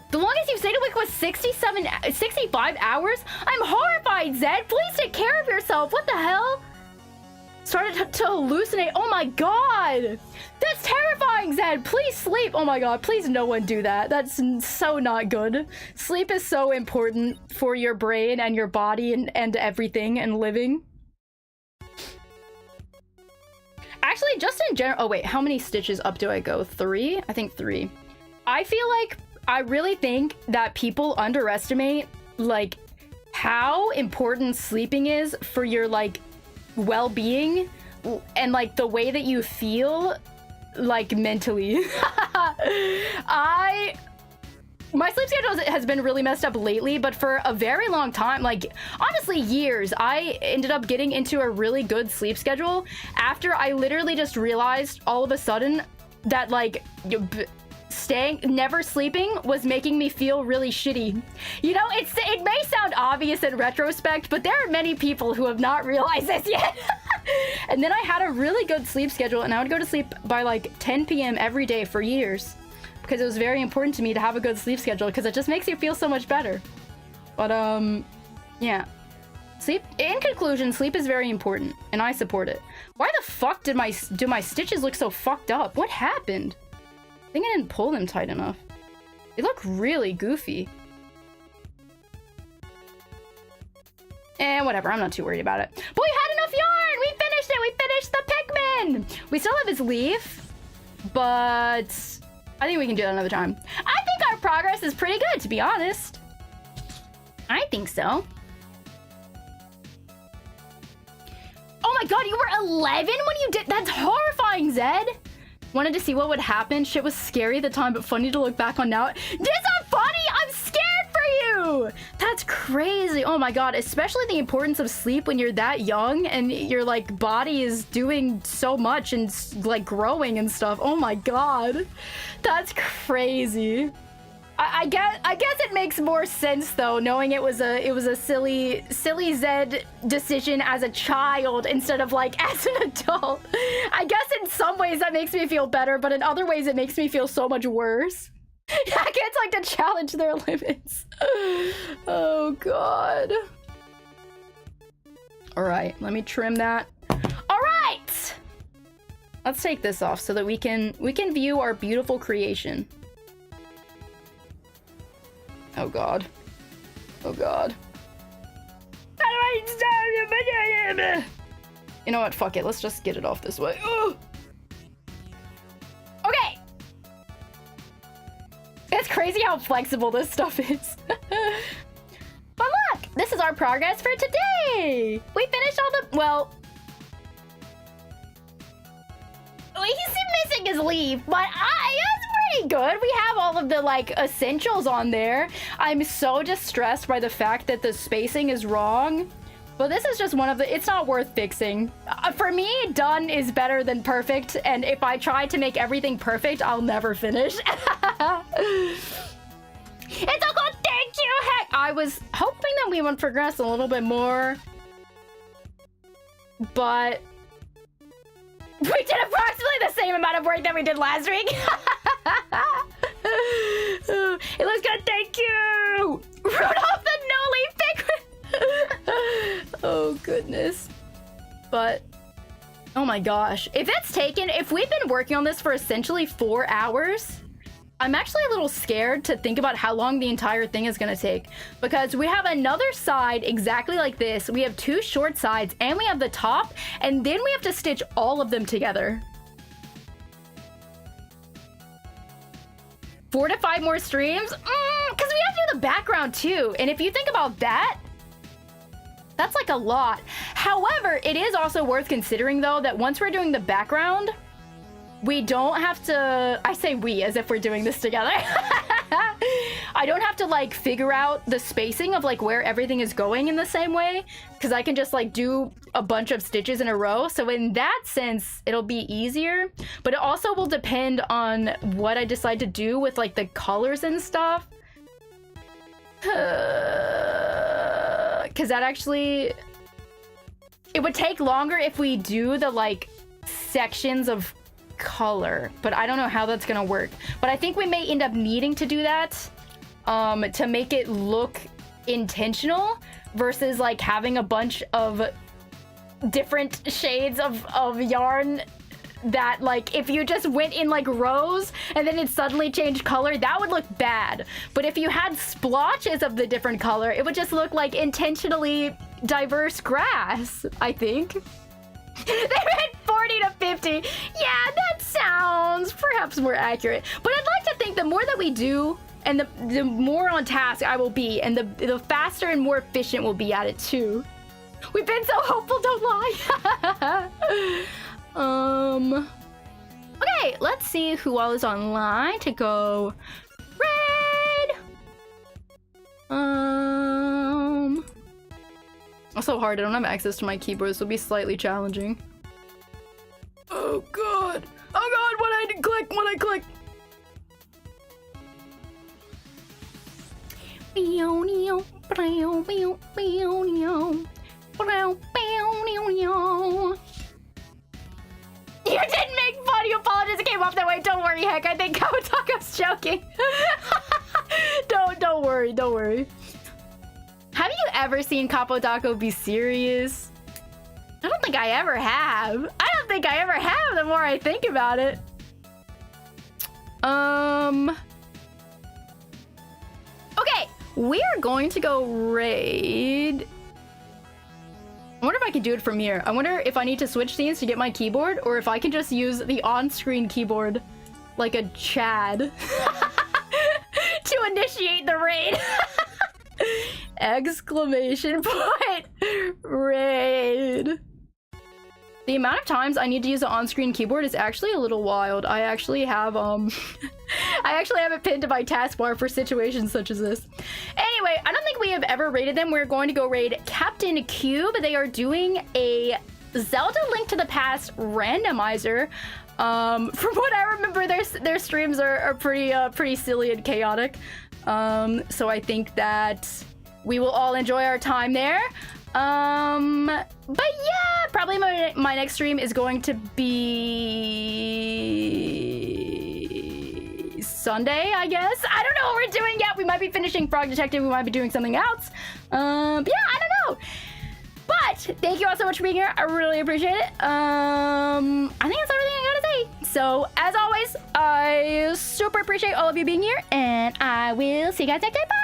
The longest you've stayed awake was 65 hours? I'm horrified, Zed. Please take care of yourself. What the hell? Started to hallucinate. Oh my god! That's terrifying, Zed! Please sleep! Oh my god, please no one do that. That's so not good. Sleep is so important for your brain and your body and everything and living. Actually, just in general... Oh wait, how many stitches up do I go? 3? I think 3. I feel like... I really think that people underestimate, like, how important sleeping is for your, like, well-being and like the way that you feel like mentally. My sleep schedule has been really messed up lately, but for a very long time, like honestly years, I ended up getting into a really good sleep schedule after I literally just realized all of a sudden that like never sleeping was making me feel really shitty. You know, it may sound obvious in retrospect, but there are many people who have not realized this yet. And then I had a really good sleep schedule, and I would go to sleep by like 10 p.m. every day for years because it was very important to me to have a good sleep schedule because it just makes you feel so much better. But yeah. Sleep, in conclusion, sleep is very important, and I support it. Why the fuck do my stitches look so fucked up? What happened? I think I didn't pull them tight enough. They look really goofy. Whatever, I'm not too worried about it. But we had enough yarn! We finished it! We finished the Pikmin! We still have his leaf, but I think we can do that another time. I think our progress is pretty good, to be honest. I think so. Oh my god, you were 11 when you did- That's horrifying, Zed! Wanted to see what would happen. Shit was scary at the time, but funny to look back on now. This not funny! I'm scared for you! That's crazy. Oh my god, especially the importance of sleep when you're that young and your like body is doing so much and like growing and stuff. Oh my god. That's crazy. I guess it makes more sense though, knowing it was a silly Zed decision as a child instead of like as an adult. I guess in some ways that makes me feel better, but in other ways it makes me feel so much worse. I can't like to challenge their limits. Oh god. All right, let me trim that. All right. Let's take this off so that we can view our beautiful creation. Oh god. Oh god. How do I stop? You know what? Fuck it. Let's just get it off this way. Ugh. Okay. It's crazy how flexible this stuff is. But look, this is our progress for today. We finished all the, well, he's missing his leaf, but it's pretty good. We have all of the like essentials on there. I'm so distressed by the fact that the spacing is wrong, but this is just one of the, it's not worth fixing. For me, done is better than perfect, and if I try to make everything perfect, I'll never finish. It's all good. Thank you. Heck, I was hoping that we would progress a little bit more, but we did approximately the same amount of work that we did last week. It looks good, thank you! Rudolph the no-leaf Pikmin! Oh, goodness. But, oh my gosh. If we've been working on this for essentially 4 hours, I'm actually a little scared to think about how long the entire thing is gonna take. Because we have another side exactly like this. We have 2 short sides, and we have the top, and then we have to stitch all of them together. 4 to 5 more streams? Because we have to do the background too. And if you think about that, that's like a lot. However, it is also worth considering though that once we're doing the background, we don't have to, I say we as if we're doing this together. I don't have to like figure out the spacing of like where everything is going in the same way, because I can just like do a bunch of stitches in a row. So in that sense, it'll be easier, but it also will depend on what I decide to do with like the colors and stuff. Because that actually, it would take longer if we do the like sections of color, but I don't know how that's gonna work. But I think we may end up needing to do that to make it look intentional versus like having a bunch of different shades of yarn that like if you just went in like rows and then it suddenly changed color, that would look bad. But if you had splotches of the different color, it would just look like intentionally diverse grass, I think. They read 40 to 50. Yeah, that sounds perhaps more accurate. But I'd like to think the more that we do, and the more on task I will be, and the faster and more efficient we'll be at it too. We've been so hopeful, don't lie. Okay, let's see who all is online to go raid. It's so hard, I don't have access to my keyboard, this will be slightly challenging. Oh god! Oh god, when I click! You didn't make fun, you apologize, it came off that way, don't worry, heck, I think Kawatako's joking. Don't worry. Have you ever seen Kapotako be serious? I don't think I ever have. The more I think about it. Okay, we are going to go raid. I wonder if I can do it from here. I wonder if I need to switch scenes to get my keyboard, or if I can just use the on-screen keyboard like a Chad to initiate the raid. Exclamation point raid. The amount of times I need to use the on-screen keyboard is actually a little wild. I actually have it pinned to my taskbar for situations such as this. Anyway, I don't think we have ever raided them. We're going to go raid Captain Cube. They are doing a Zelda Link to the Past randomizer. From what I remember, their streams are pretty silly and chaotic. So I think that we will all enjoy our time there. But yeah, probably my next stream is going to be Sunday, I guess. I don't know what we're doing yet. We might be finishing Frog Detective. We might be doing something else. Yeah, I don't know. But thank you all so much for being here. I really appreciate it. I think that's everything I gotta say. So as always, I super appreciate all of you being here, and I will see you guys next time. Bye.